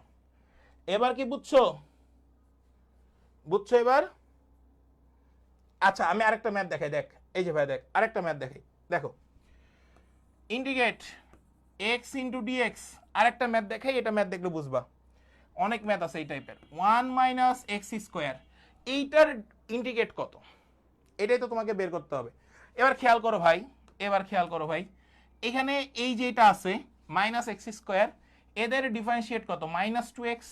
এবার কি বুঝছো? বুঝছো এবার? আচ্ছা আমি আরেকটা ম্যাথ দেখাই, দেখ এই যে ভাই দেখ আরেকটা ম্যাথ দেখাই, দেখো ইন্টিগ্রেট এক্স ইন্টু ডিএক্স, আরেকটা ম্যাথ দেখাই, এটা ম্যাথ দেখলে বুঝবা, অনেক ম্যাথ আছে এই টাইপের। 1 মাইনাস এক্স স্কোয়ার, এইটার ইন্টিগ্রেট কত, এটাই তো তোমাকে বের করতে হবে। এবার খেয়াল করো ভাই, এবার খেয়াল করো ভাই, এখানে এই যেটা আছে মাইনাস এক্স স্কোয়ার, এদের ডিফারেন্সিয়েট কত মাইনাস টু এক্স,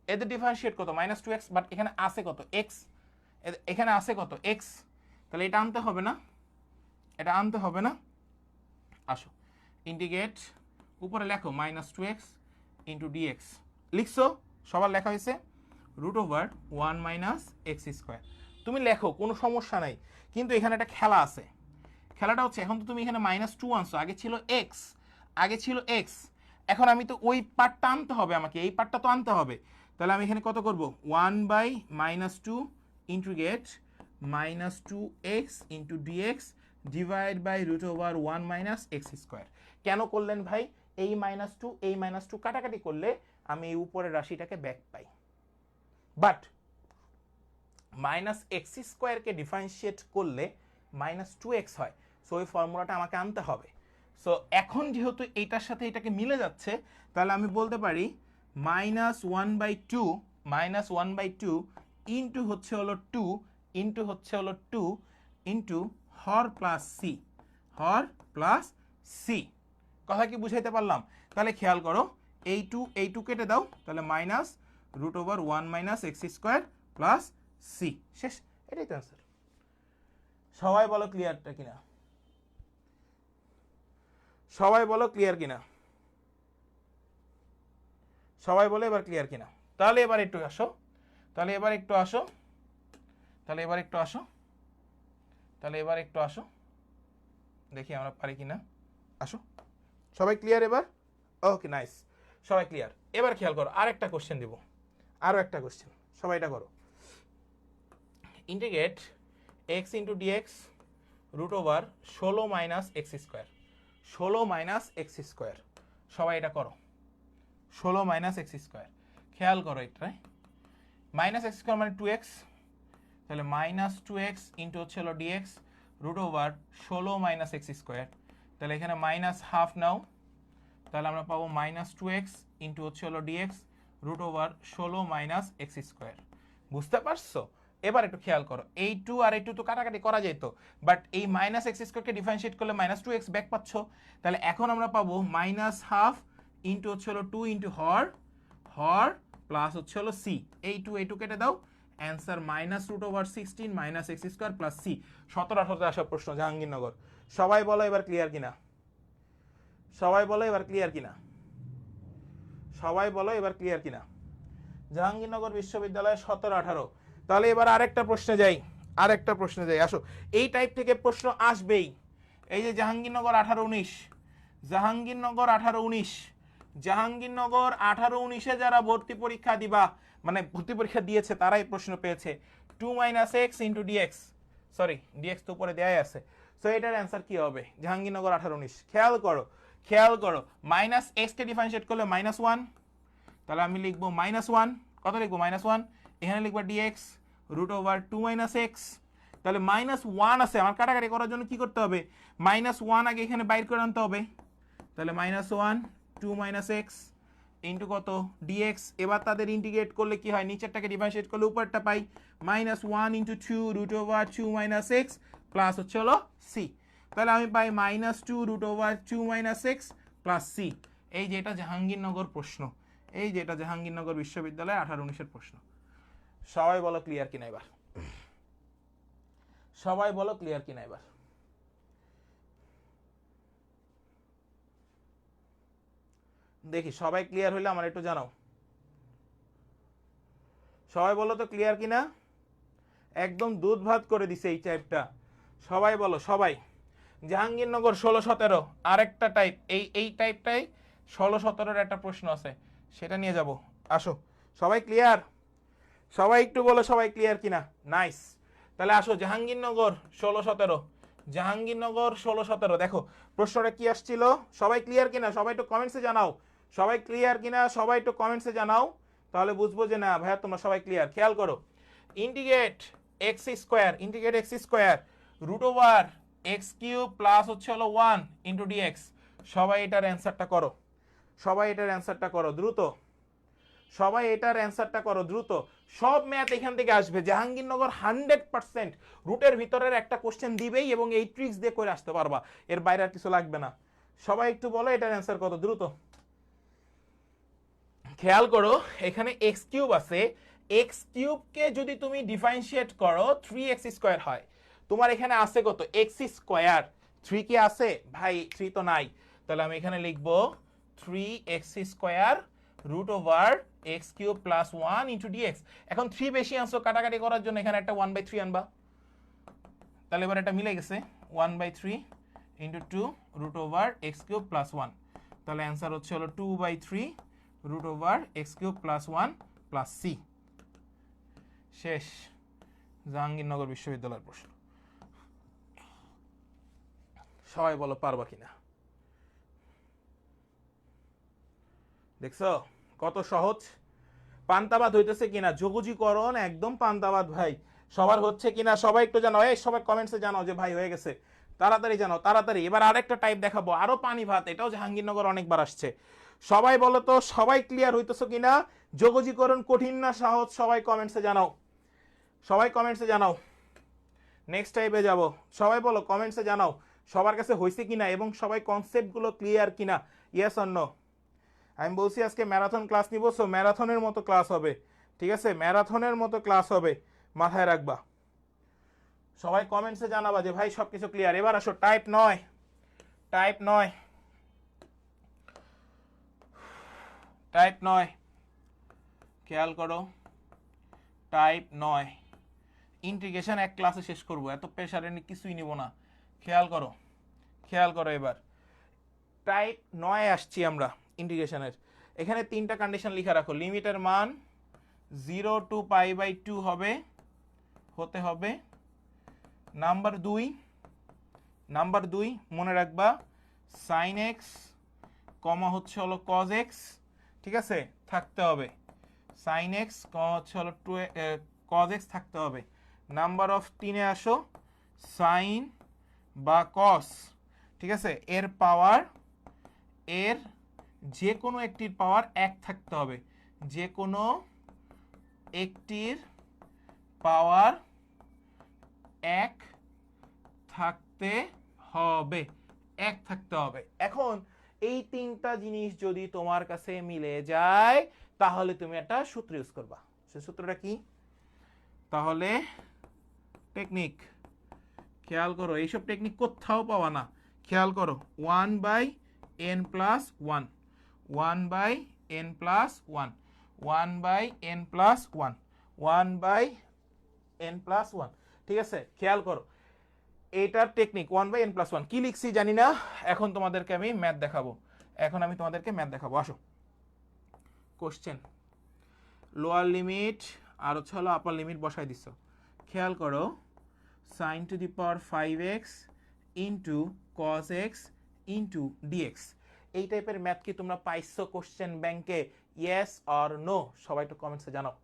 এদের ডিফারেন্সিয়েট কত মাইনাস টু এক্স, বাট এখানে আছে কত এক্স, এখানে আছে কত এক্স, তাহলে এটা আনতে হবে না, এটা আনতে হবে না। আসো ইন্টিগ্রেট, উপরে লেখো minus two x into dx, লিখছো সবার লেখা হয়েছে, root over 1 minus x square. তুমি লেখো কোনো সমস্যা নাই, কিন্তু এখানে একটা খেলা আছে। খেলাটা হচ্ছে এখন তো তুমি এখানে মাইনাস টু আনছো, আগে ছিল এক্স, আগে ছিল এক্স, এখন আমি তো ওই পার্টটা আনতে হবে, আমাকে এই পার্টটা তো আনতে হবে। তাহলে আমি এখানে কত করব, 1 by minus two integrate minus two x into dx divide by root over 1 minus x square. কেন করলেন ভাই? এই মাইনাস টু কাটাকাটি করলে আমি এই উপরের রাশিটাকে ব্যাক পাই, বাট মাইনাস এক্স স্কোয়ারকে ডিফারেন্সিয়েট করলে মাইনাস টু এক্স হয়, সো ওই ফর্মুলাটা আমাকে আনতে হবে। সো এখন যেহেতু এইটার সাথে এটাকে মিলে যাচ্ছে, তাহলে আমি বলতে পারি minus one by two into হচ্ছে হলো টু, ইন্টু হচ্ছে হলো টু ইন্টু হর প্লাস সি, হর প্লাস সি। কথা কি বুঝাইতে পারলাম? তাহলে খেয়াল করো, এই টু কেটে দাও, তাহলে minus root over 1 minus x square plus c, শেষ। এটাই তো অ্যান্সার। সবাই বলো ক্লিয়ারটা কিনা, সবাই বলো ক্লিয়ার কিনা, সবাই বলো এবার ক্লিয়ার কিনা। তাহলে এবার একটু আসো, তাহলে এবার একটু আসো, তাহলে এবার একটু আসো, তাহলে এবার একটু আসো, দেখি আমরা পারি কিনা। আসো সবাই ক্লিয়ার এবার? ওকে নাইস, সবাই ক্লিয়ার। এবার খেয়াল করো, আরেকটা কোশ্চেন দিব, আরও একটা কোশ্চেন, সবাই এটা করো। Integrate x into dx root over 16 minus x square, 16 minus x square, সবাই এটা করো, 16 মাইনাস এক্স স্কোয়ার। খেয়াল করো এটা, মাইনাস এক্স স্কোয়ার মানে টু এক্স, তাহলে মাইনাস টু এক্স ইন্টু হচ্ছে হলো dx root over 16 minus x square, তাহলে এখানে মাইনাস হাফ নাও, তাহলে আমরা পাবো মাইনাস টু এক্স ইন্টু হচ্ছে হলো dx root over 16 minus x square. বুঝতে পারছো? এবার একটু খেয়াল করো, এই টু আর এই টু তো কাটাকাটি করা যেত, বাট এই মাইনাস এক্স স্কোয়ারকে ডিফারেন্সিয়েট করলে মাইনাস টু এক্স ব্যাক পাচ্ছ, তাহলে এখন আমরা পাবো মাইনাস হাফ ইন্টু হচ্ছে হলো টু ইন্টু হর, হর প্লাস হচ্ছে হলো সি, এই টু কেটে দাও, answer minus root over 16 minus x square plus c. 17-18 আসা প্রশ্ন জাহাঙ্গীরনগর। সবাই বলো এবার ক্লিয়ার কিনা, সবাই বলো এবার ক্লিয়ার কিনা, সবাই বলো এবার ক্লিয়ার কিনা। জাহাঙ্গীরনগর বিশ্ববিদ্যালয় 17-18। তাহলে এবার আরেকটা প্রশ্নে যাই, আরেকটা প্রশ্নে যাই, আসো। এই টাইপ থেকে প্রশ্ন আসবেই। এই যে জাহাঙ্গীরনগর 18-19, জাহাঙ্গীরনগর 18-19, জাহাঙ্গীরনগর 18-19-এ যারা ভর্তি পরীক্ষা দিবা, মানে ভর্তি পরীক্ষা দিয়েছে তারাই প্রশ্ন পেয়েছে 2 minus x into dx, sorry dx তো উপরে দেয়াই আছে, সো এটার অ্যান্সার কি হবে? জাহাঙ্গীরনগর 18-19, খেয়াল করো, খেয়াল করো, মাইনাস এক্সকে ডিফারেন্সিয়েট করলে মাইনাস ওয়ান, তাহলে আমি লিখবো মাইনাস ওয়ান, কত লিখবো মাইনাস ওয়ান, এখানে লিখবো dx root over 2 minus x, তাহলে মাইনাস ওয়ান আছে, আমার কাটাকাটি করার জন্য কি করতে হবে, মাইনাস ওয়ান আগে এখানে বাইর করে আনতে হবে, তাহলে minus one 2 minus x into কত ডিএক্স। এবার তাদের ইন্টিগ্রেট করলে কি হয়, নিচেরটাকে ডিফারেন্সিয়েট করলে উপরটা পাই, minus one into two root over 2 minus x plus হচ্ছে হলো সি, তাহলে আমি পাই minus two root over 2 minus x plus c. এই যে এটা জাহাঙ্গীরনগর প্রশ্ন, এই যে এটা জাহাঙ্গীরনগর বিশ্ববিদ্যালয় 18-19-এর প্রশ্ন। সবাই বলো ক্লিয়ার কিনা এবার, সবাই বলো ক্লিয়ার কিনা এবার। দেখি সবাই ক্লিয়ার হইলে আমার একটু জানাও, সবাই বলো তো ক্লিয়ার কিনা। একদম দুধ ভাত করে দিছে এই টাইপটা, সবাই বলো সবাই। জাহাঙ্গীরনগর 16-17 আরেকটা টাইপ, এই টাইপটাই 16-17-এর একটা প্রশ্ন আছে, সেটা নিয়ে যাব। আসো সবাই ক্লিয়ার, সবাই একটু বলো সবাই ক্লিয়ার কিনা। নাইস। তাহলে আসো জাহাঙ্গীরনগর 16-17, জাহাঙ্গীরনগর 16-17। দেখো প্রশ্নটা কি আসছিল, সবাই ক্লিয়ার কিনা, সবাই একটু কমেন্টসে জানাও, সবাই ক্লিয়ার কিনা, সবাই একটু কমেন্টসে জানাও, তাহলে বুঝবো যে না ভাইয়া তোমরা সবাই ক্লিয়ার। খেয়াল করো, integrate x square, integrate x square root over x cube plus হচ্ছে হলো 1 ইন্টু ডিএক্স। সবাই এটার অ্যান্সারটা করো, সবাই এটার অ্যান্সারটা করো দ্রুত, সবাই এটার অ্যান্সারটা করো দ্রুত। সব ম্যাথ এখান থেকে আসবে। জাহাঙ্গীরনগর 100% রুটের ভিতরের একটা কোশ্চেন দিবেই এবং এই ট্রিক্স দিয়ে করে আসতে পারবা, এর বাইরে আর কিছু লাগবে না। সবাই একটু বলো এটার অ্যান্সার কত দ্রুত। খেয়াল করো এখানে এক্স কিউব আছে, এক্স কিউবকে যদি তুমি ডিফারেন্সিয়েট করো 3x স্কোয়ার হয়। তোমার এখানে আছে কত এক্স স্কোয়ার, 3 কি আছে ভাই? 3 তো নাই, তাহলে আমি এখানে লিখবো 3x square root over x cube plus 1 into dx. এখন 3 বেশি আনছো, কাটাকাটি করার জন্য এখানে একটা 1/3 আনবা, তাহলে এবার এটা মিলে গেছে 1/3 into 2 root over x cube plus 1, তাহলে অ্যান্সার হচ্ছে হলো 2/3 root over x cube plus 1 plus c. শেষ, জাহাঙ্গীরনগর বিশ্ববিদ্যালয়ের প্রশ্ন। সবাই বলো পারবা কিনা। দেখছো কত সহজ, পান্তাবাদ হইতেছে কিনা, যোগজীকরণ একদম পান্তাবাদ ভাই। সবার হচ্ছে কিনা সবাই একটু জানাও, এই সবাই কমেন্টসে জানাও যে ভাই হয়ে গেছে, তাড়াতাড়ি জানাও তাড়াতাড়ি। এবার আরেকটা টাইপ দেখাবো, আরো পানি ভাত, এটাও জাহাঙ্গীরনগর অনেকবার আসছে। সবাই বলো তো সবাই ক্লিয়ার হইতেছো কিনা, যোগজীকরণ কঠিন না সহজ, সবাই কমেন্টসে জানাও, সবাই কমেন্টসে জানাও। নেক্সট টাইপে যাব, সবাই বলো কমেন্টসে জানাও সবার কাছে হয়েছে কিনা এবং সবাই কনসেপ্টগুলো ক্লিয়ার কিনা, ইয়েস অর নো। আমি বলছি আজকে ম্যারাথন ক্লাস নিব, সো ম্যারাথনের মতো ক্লাস হবে, ঠিক আছে, ম্যারাথনের মতো ক্লাস হবে, মাথায় রাখবা। সবাই কমেন্টসে জানাবা যে ভাই সবকিছু ক্লিয়ার। এবার আসো টাইপ 9, টাইপ 9, টাইপ 9, খেয়াল করো টাইপ 9 ইন্টিগ্রেশন এক ক্লাসে শেষ করব, এত প্রেশারে কিছুই নিব না। খেয়াল করো, খেয়াল করো এবার টাইপ 9 আসছি আমরা ইন্টিগ্রেশনের। এখানে 3টা কন্ডিশন লিখে রাখো, লিমিটের মান 0 টু π/2 হবে, হতে হবে। নাম্বার 2 মনে রাখবা sin x কমা হচ্ছে হলো cos x, ঠিক আছে, থাকতে হবে। sin x কমা হচ্ছে হলো cos x থাকতে হবে। নাম্বার অফ 3-এ আসো, সাইন বা cos, ঠিক আছে, এর পাওয়ার, এর যে কোনো একটির পাওয়ার 1 থাকতে হবে, যে কোনো একটির পাওয়ার 1 থাকতে হবে, 1 থাকতে হবে। এখন এই 3টা জিনিস যদি তোমার কাছে মিলে যায় তাহলে তুমি একটা সূত্র ইউজ করবা। সে সূত্রটা কি? তাহলে টেকনিক খেয়াল করো, এইসব টেকনিক কোথাও পাওয়া না। খেয়াল করো 1/n plus 1, 1/n plus 1, 1/n plus 1, 1/n plus 1, ঠিক আছে। খেয়াল করো এইটার টেকনিক 1/n প্লাস 1 কি লিখছি জানি না, এখন তোমাদেরকে আমি ম্যাথ দেখাবো, এখন আমি তোমাদেরকে ম্যাথ দেখাবো। আসো কোশ্চেন, লোয়ার লিমিট আর হচ্ছে হলো আপার লিমিট বসাই দিছো। খেয়াল করো sin to the power 5x into cos x into dx। এই টাইপের ম্যাথ কি তোমরা পাইছো কোশ্চেন ব্যাংকে? ইয়েস অর নো, সবাই একটু কমেন্টসে জানাও।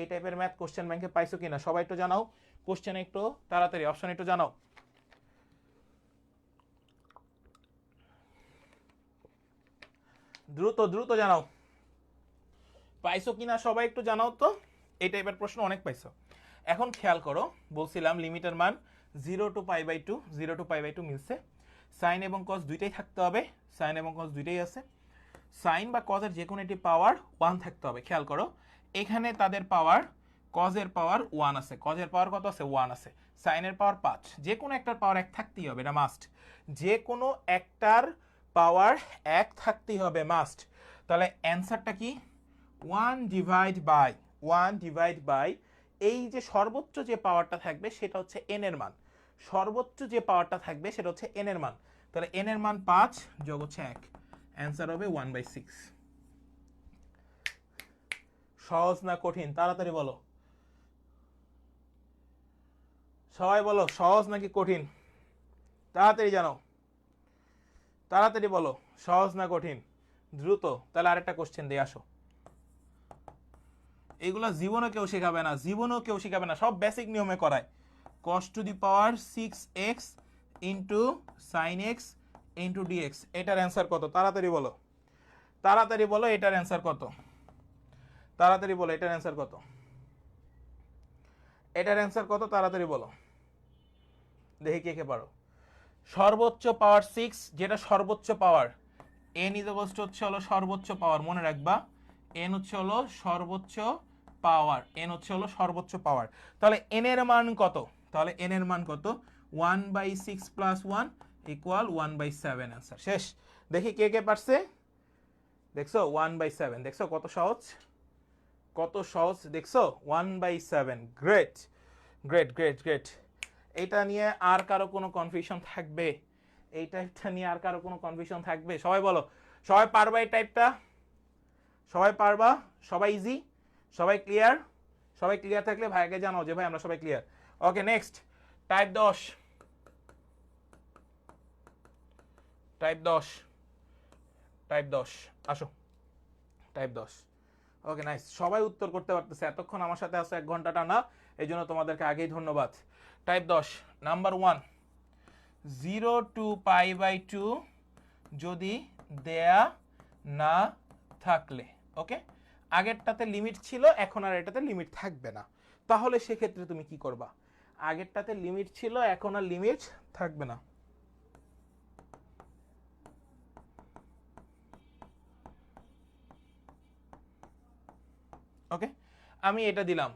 এই টাইপের ম্যাথ কোশ্চেন ব্যাংকে পাইছো কিনা সবাই একটু জানাও, কোশ্চেন একটু তাড়াতাড়ি অপশন একটু জানাও। দ্রুত দ্রুত জানাও, পাইছো কিনা সবাই একটু জানাও তো। এই টাইপের প্রশ্ন অনেক পাইছো। এখন খেয়াল করো, বলছিলাম লিমিটের মান 0 টু π/2, 0 টু π/2 মিলছে। সাইন এবং কস দুইটাই থাকতে হবে, সাইন এবং কস দুইটাই আছে। সাইন বা কজের যে কোনো একটি পাওয়ার 1 থাকতে হবে। খেয়াল করো এখানে তাদের পাওয়ার, কজের পাওয়ার 1 আছে, কজের পাওয়ার কত আছে? 1 আছে। সাইনের পাওয়ার 5, যে কোনো একটার পাওয়ার 1 থাকতেই হবে, এটা মাস্ট। যে কোনো একটার পাওয়ার 1 থাকতেই হবে, মাস্ট। তাহলে অ্যান্সারটা কি? 1/1 এই যে সর্বোচ্চ যে পাওয়ারটা থাকবে সেটা হচ্ছে n এর মান, সর্বোচ্চ যে পাওয়ারটা থাকবে সেটা হচ্ছে n এর মান। তাহলে n এর মান 5 যোগ হচ্ছে 1, অ্যান্সার হবে 1/6। সহজ না কঠিন? তাড়াতাড়ি বলো, সবাই বলো, সহজ নাকি কঠিন? তাড়াতাড়ি জানাও, তাড়াতাড়ি বলো, সহজ না কঠিন? দ্রুত। তাহলে আরেকটা কোশ্চেন দিয়ে আসো। এগুলো জীবনে কেউ শেখাবে না, জীবনেও কেউ শেখাবে না, সব বেসিক নিয়মে করায়। cos to the power 6x into sine x into dx, এটার অ্যান্সার কত? তাড়াতাড়ি বলো, তাড়াতাড়ি বলো, এটার অ্যান্সার কত? তাড়াতাড়ি বলো, এটার অ্যান্সার কত? এটার অ্যান্সার কত? তাড়াতাড়ি বলো, দেখি কে কে পারো। সর্বোচ্চ পাওয়ার 6, যেটা সর্বোচ্চ পাওয়ার। এন ইজ ইকুয়ালস টু হচ্ছে হলো সর্বোচ্চ পাওয়ার, মনে রাখবা। এন হচ্ছে হলো সর্বোচ্চ পাওয়ার, এন হচ্ছে হলো সর্বোচ্চ পাওয়ার। তাহলে এন এর মান কত? তাহলে এন এর মান কত? 1/6 প্লাস 1 ইকুয়াল 1/7। অ্যান্সার শেষ। দেখি কে কে পারছে। দেখছো 1/7, দেখছো কত সহজ, কত সহজ দেখছো? 1/7। Great great great great. এটা নিয়ে আর কারো কোনো কনফিউশন থাকবে? এই টাইপটা নিয়ে আর কারো কোনো কনফিউশন থাকবে? সবাই বলো, সবাই পারবা এই টাইপটা? সবাই পারবা? সবাই ইজি? সবাই ক্লিয়ার? সবাই ক্লিয়ার থাকলে ভাইকে জানাও যে ভাই আমরা সবাই ক্লিয়ার। ওকে, নেক্সট টাইপ 10, টাইপ 10, টাইপ 10 আসো, টাইপ 10। ওকে নাইস, সবাই উত্তর করতে পারতেছে, এতক্ষণ আমার সাথে আসো 1 ঘন্টা টানা, এই জন্য তোমাদেরকে আগেই ধন্যবাদ। টাইপ 10 নাম্বার 1, 0 টু π/2 যদি দেয়া না থাকলে, ওকে, আগেরটাতে লিমিট ছিল, এখন আর এটাতে লিমিট থাকবে না, তাহলে সেক্ষেত্রে তুমি কি করবা? আগেরটাতে লিমিট ছিল, এখন আর লিমিট থাকবে না। ওকে, আমি এটা দিলাম।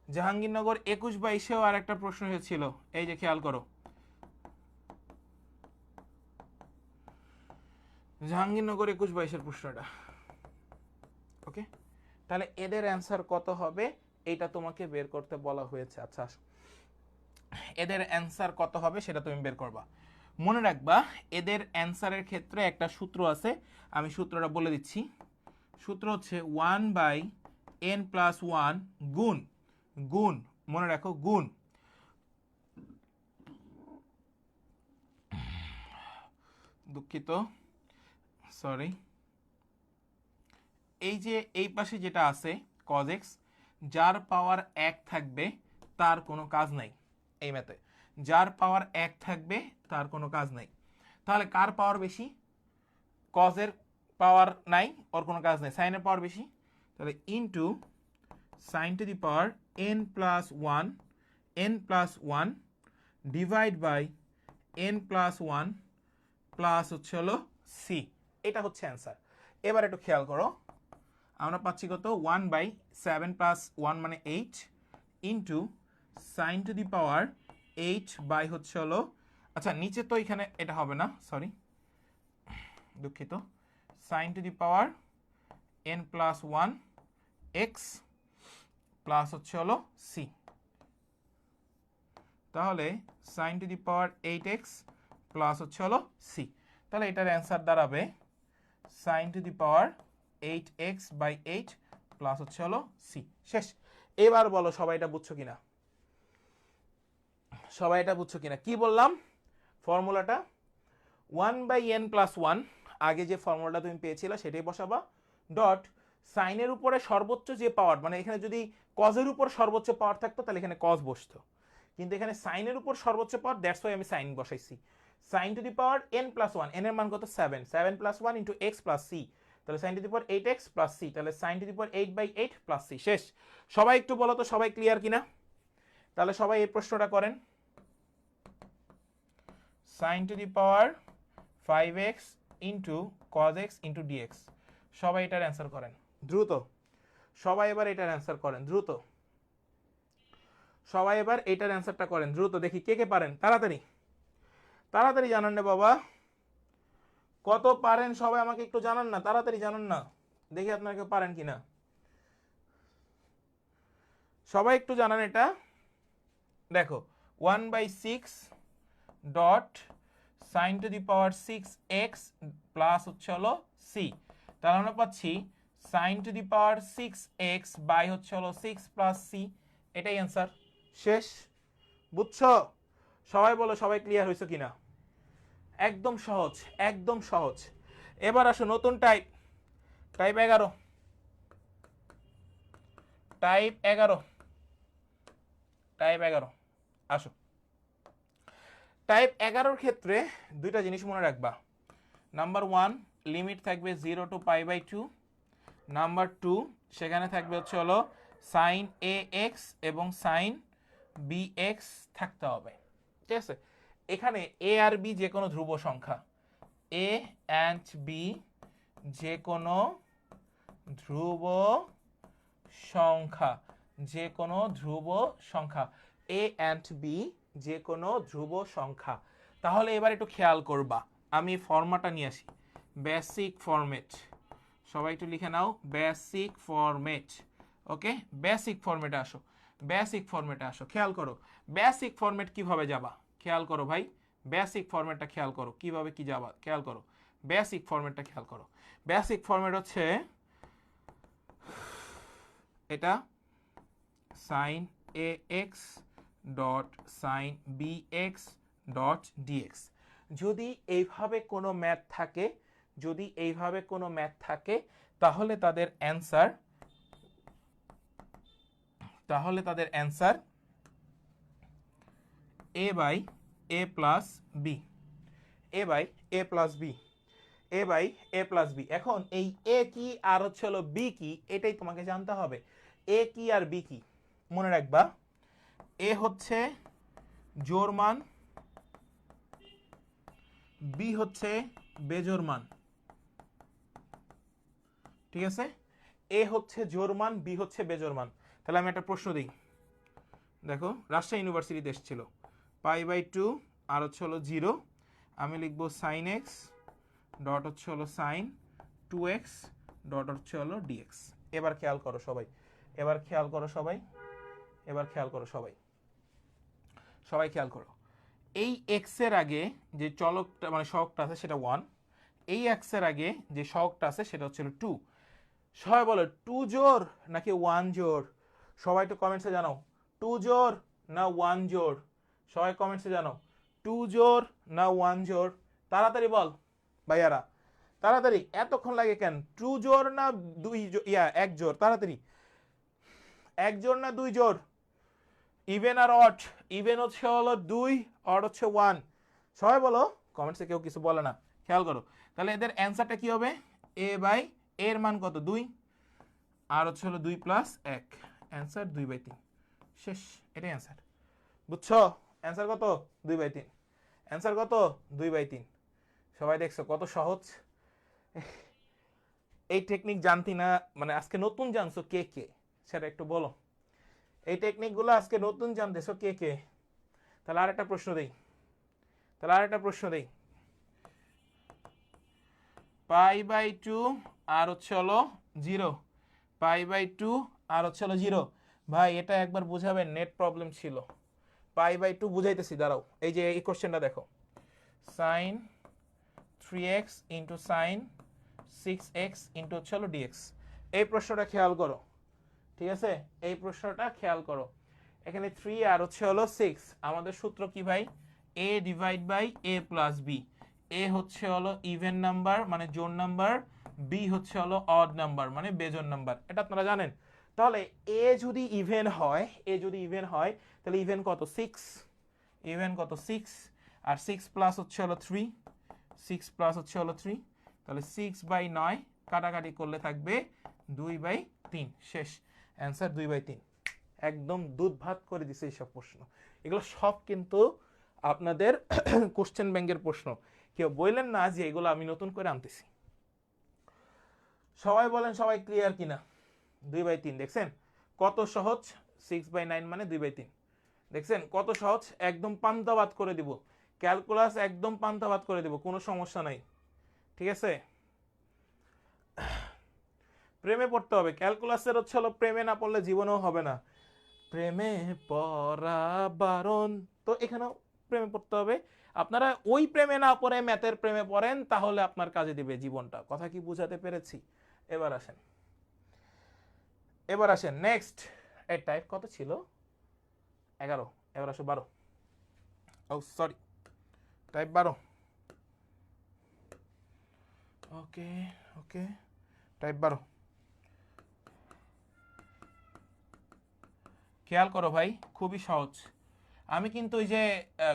জাহাঙ্গীরনগর 21/22-এও আর একটা প্রশ্ন হয়েছিল, এই যে খেয়াল করো, জাহাঙ্গীরনগর 21/22-এর প্রশ্নটা। ওকে, তাহলে এদের অ্যান্সার কত হবে এটা তোমাকে বের করতে বলা হয়েছে। আচ্ছা আসো, এদের অ্যান্সার কত হবে সেটা তুমি বের করবা। মনে রাখবা এদের অ্যান্সারের ক্ষেত্রে একটা সূত্র আছে, আমি সূত্রটা বলে দিচ্ছি। সূত্র হচ্ছে 1/n+1 গুণ, গুণ, মনে রাখো গুণ, দুঃখিত সরি, এই যে এই পাশে যেটা আছে cos x, যার পাওয়ার 1 থাকবে তার কোনো কাজ নাই। এই ম্যাথে যার পাওয়ার 1 থাকবে তার কোনো কাজ নাই। তাহলে কার পাওয়ার বেশি? cos এর পাওয়ার নাই, ওর কোনো কাজ নাই। সাইনের পাওয়ার বেশি, তাহলে into sin to the power n+1, n+1 divide by n+1 plus হচ্ছে হলো সি। এটা হচ্ছে অ্যান্সার। এবার একটু খেয়াল করো, আমরা পাচ্ছি কত? 1/7 প্লাস 1 মানে 8 into sine to the power 8 by হচ্ছে হলো, আচ্ছা নিচে তো এখানে এটা হবে না, সরি দুঃখিত, sine to the power n+1 x plus হচ্ছে হলো সি। তাহলে sine to the power 8x plus হচ্ছে হলো সি। তাহলে এটার অ্যান্সার দাঁড়াবে sine to the power 8x/8 plus হচ্ছে হলো সি। শেষ। এবার বলো সবাই এটা বুঝছো কিনা, সবাই এটা বুঝছো কিনা? কি বললাম ফর্মুলাটা? 1/n+1, আগে যে ফর্মুলাটা তুমি পেয়েছিলে সেটাই বসাবা, ডট সাইনের উপরে সর্বোচ্চ যে পাওয়ার, মানে এখানে যদি কজের উপর সর্বোচ্চ পাওয়ার থাকতো তাহলে এখানে কজ বসতো, কিন্তু এখানে সাইনের উপর সর্বোচ্চ পাওয়ার, দ্যাটস ওয়াই আমি সাইন বসাইছি। Sine to the power n+1, n এর মান কত? 7, 7+1 ইন্টু এক্স প্লাস সি, তাহলে sine to the power 8x plus c, তাহলে sine to the power 8/8 plus c. শেষ। সবাই একটু বলো তো সবাই ক্লিয়ার কিনা? তাহলে সবাই এই প্রশ্নটা করেন, sine to the power 5x into cos x into dx, সবাই এটার অ্যান্সার করেন দ্রুত। সবাই এবার এটার অ্যান্সার করেন দ্রুত, সবাই এবার এটার অ্যান্সারটা করেন দ্রুত, দেখি কে কে পারেন, তাড়াতাড়ি তাড়াতাড়ি জানান না বাবা, কত পারেন সবাই আমাকে একটু জানান না, তাড়াতাড়ি জানান না, দেখি আপনারা কেউ পারেন কিনা, সবাই একটু জানান এটা। দেখো 1/6 dot sine to the power 6x plus হচ্ছে হলো সি, তাহলে আমরা পাচ্ছি sin to the power 6x by হচ্ছে হলো 6 প্লাস c, এটাই অ্যান্সার। শেষ। বুঝছো? সবাই বলো সবাই ক্লিয়ার হয়েছে কিনা? একদম সহজ, একদম সহজ। এবার আসো নতুন টাইপ, টাইপ 11, টাইপ 11, টাইপ 11 আসো। টাইপ 11 ক্ষেত্রে দুইটা জিনিস মনে রাখবা। নাম্বার 1 লিমিট থাকবে 0 টু পাই বাই 2। নাম্বার 2 সেখানে থাকবে হচ্ছে হলো সাইন এ এক্স এবং সাইন বি এক্স থাকতে হবে। ঠিক আছে, এখানে এ আর বি যে কোনো ধ্রুব সংখ্যা, এ অ্যান্ড বি যে কোনো ধ্রুব সংখ্যা, যে কোনো ধ্রুব সংখ্যা, এ অ্যান্ড বি যে কোনো ধ্রুব সংখ্যা। তাহলে এবার একটু খেয়াল করবা, আমি ফর্মাটটা নিয়ে আসি, বেসিক ফরম্যাট। সবাই একটু লিখে নাও বেসিক ফরম্যাট। ওকে, বেসিক ফরম্যাটে আসো, বেসিক ফরম্যাটে আসো। খেয়াল করো বেসিক ফরম্যাট কিভাবে যাবা, খেয়াল করো ভাই, বেসিক ফরম্যাটটা খেয়াল করো কিভাবে কি যাবা, খেয়াল করো বেসিক ফরম্যাটটা খেয়াল করো। বেসিক ফরম্যাট হচ্ছে এটা sine a x dot sine b x dot dx. যদি এইভাবে কোনো ম্যাথ থাকে, যদি এইভাবে কোনো ম্যাথ থাকে তাহলে তাদের অ্যান্সার, তাহলে তাদের answer a by a plus b, a by a plus b, a by a plus b. এখন এই এ কি আর হচ্ছে হলো বি কি এটাই তোমাকে জানতে হবে। এ কি আর বি কি মনে রাখবা, এ হচ্ছে জোড় মান, বি হচ্ছে বেজোড় মান। ঠিক আছে, এ হচ্ছে জোড় মান, বি হচ্ছে বেজোড় মান। তাহলে আমি একটা প্রশ্ন দিই, দেখো রাজশাহী ইউনিভার্সিটিতে এসেছিল পাই বাই 2 আর হচ্ছে হলো 0, আমি লিখবো সাইন এক্স ডট হচ্ছে হলো সাইন 2x ডট হচ্ছে হলো ডিএক্স। এবার খেয়াল করো সবাই, এবার খেয়াল করো সবাই, এবার খেয়াল করো সবাই, সবাই খেয়াল করো। এই এক্স এর আগে যে চলকটা মানে সহগটা আছে সেটা 1, এই এক্স এর আগে যে সহগটা আছে সেটা হচ্ছে 2। সবাই বলো 2 জোর নাকি 1 জোর? সবাই একটু কমেন্টসে জানাও 2 জোর না 1 জোর? সবাই কমেন্টসে জানাও 2 জোর না 1 জোর? তাড়াতাড়ি বল ভাইয়ারা, তাড়াতাড়ি, এতক্ষণ লাগে কেন? 2 জোর না 2 ইয়া 1 জোর? তাড়াতাড়ি, 1 জোর না 2 জোর? ইভেন আর অড? ইভেন হচ্ছে হলো 2, অড হচ্ছে 1। সবাই বলো, কমেন্টসে কেউ কিছু বলে না, খেয়াল করো। তাহলে এদের অ্যান্সারটা কি হবে? এ বাই এর মান কত? 2, আর হচ্ছে হলো 2 প্লাস 1, অ্যান্সার 2/3। শেষ, এটাই অ্যান্সার। বুঝছো? অ্যান্সার কত? 2/3। অ্যান্সার কত? 2/3। সবাই দেখছো কত সহজ? এই টেকনিক জানতি না মানে আজকে নতুন জানছো কে কে সেটা একটু বলো। এই টেকনিকগুলো আজকে নতুন জানতেছো কে কে? তাহলে আরেকটা প্রশ্ন দেই, তাহলে আরেকটা প্রশ্ন দেই, পাই বাই 2 আর হচ্ছে হলো 0, পাই বাই 2 আর হচ্ছে হলো 0। ভাই এটা একবার বুঝাবেন, নেট প্রবলেম ছিল। পাই বাই 2 বুঝাইতেছি, দাঁড়াও। এই যে এই কোশ্চেনটা দেখো, sign 3x into sign 6x into হচ্ছে হলো ডিএক্স। এই প্রশ্নটা খেয়াল করো, ঠিক আছে? এই প্রশ্নটা খেয়াল করো। এখানে 3 আর হচ্ছে হলো 6, আমাদের সূত্র কি ভাই? a divide by a plus b. A হচ্ছে হলো ইভেন নাম্বার মানে জোড় নাম্বার, বি হচ্ছে হলো অড নাম্বার মানে বেজোড় নাম্বার, এটা আপনারা জানেন। তাহলে এ যদি ইভেন হয়, এ যদি ইভেন হয় তাহলে ইভেন কত? 6, ইভেন কত? 6, আর 6 প্লাস হচ্ছে হলো 3, 6 প্লাস হচ্ছে হলো 3, তাহলে 6/9 কাটাকাটি করলে থাকবে 2/3। শেষ, অ্যান্সার 2/3। একদম দুধ ভাত করে দিছে এইসব প্রশ্ন। এগুলো সব কিন্তু আপনাদের কোশ্চেন ব্যাংকের প্রশ্ন, কেউ বললেন না যে এগুলো আমি নতুন করে আনতেছি। সবাই বলেন সবাই ক্লিয়ার কিনা? 2/3 দেখছেন কত সহজ? 6/9 মানে 2/3। দেখছেন কত সহজ? একদম পান্তাবাদ করে দিব, ক্যালকুলাস একদম পান্তাবাদ করে দিব, কোনো সমস্যা নাই। ঠিক আছে, প্রেমে পড়তে হবে। ক্যালকুলাসের হচ্ছে হলো প্রেমে না পড়লে জীবনেও হবে না, প্রেমে পড়া বারণ। তো এখানেও প্রেমে পড়তে হবে। আপনারা ওই প্রেমে না পড়ে ম্যাথের প্রেমে পড়েন, তাহলে আপনার কাজে দিবে জীবনটা। কথা কি বুঝাতে পেরেছি? এবার আসেন, এবার আসেন নেক্সট, এই টাইপ কত ছিল, 11, 1112, ও সরি, টাইপ 12, ওকে ওকে, টাইপ 12। খেয়াল করো ভাই, খুবই সহজ। আমি কিন্তু ওই যে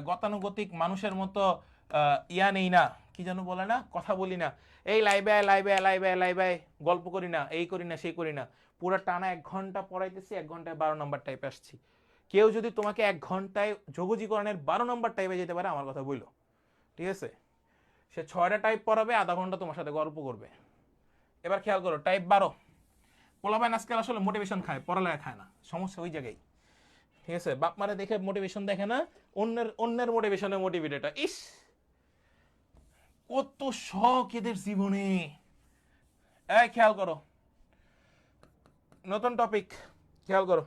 গতানুগতিক মানুষের মতো ইয়া নেই না, কি যেন বলে না, কথা বলি না, এই লাইবে লাইবে লাইবে লাইবে, গল্প করি না, এই করি না সেই করি না, পুরো টানা 1 ঘন্টা পড়াইতেছি, 1 ঘন্টায় 12 নম্বর টাইপে আসছি। কেউ যদি তোমাকে 1 ঘন্টায় যোগজীকরণের 12 নম্বর টাইপে যেতে পারে, আমার কথা বললো, ঠিক আছে? সে 6টা টাইপ পড়াবে, আধা ঘন্টা তোমার সাথে গল্প করবে। এবার খেয়াল করো, টাইপ 12, পোলাপাইন আজকাল আসলে মোটিভেশন খায়, পড়ালেখা খায় না, সমস্যা ওই জায়গায়, ঠিক আছে? বাপ মারে দেখে মোটিভেশন দেখে না, অন্যের মোটিভেশনে মোটিভেটেড। ইস, কত শখ এদের জীবনে। এই খেয়াল করো, নতুন টপিক, খেয়াল করো।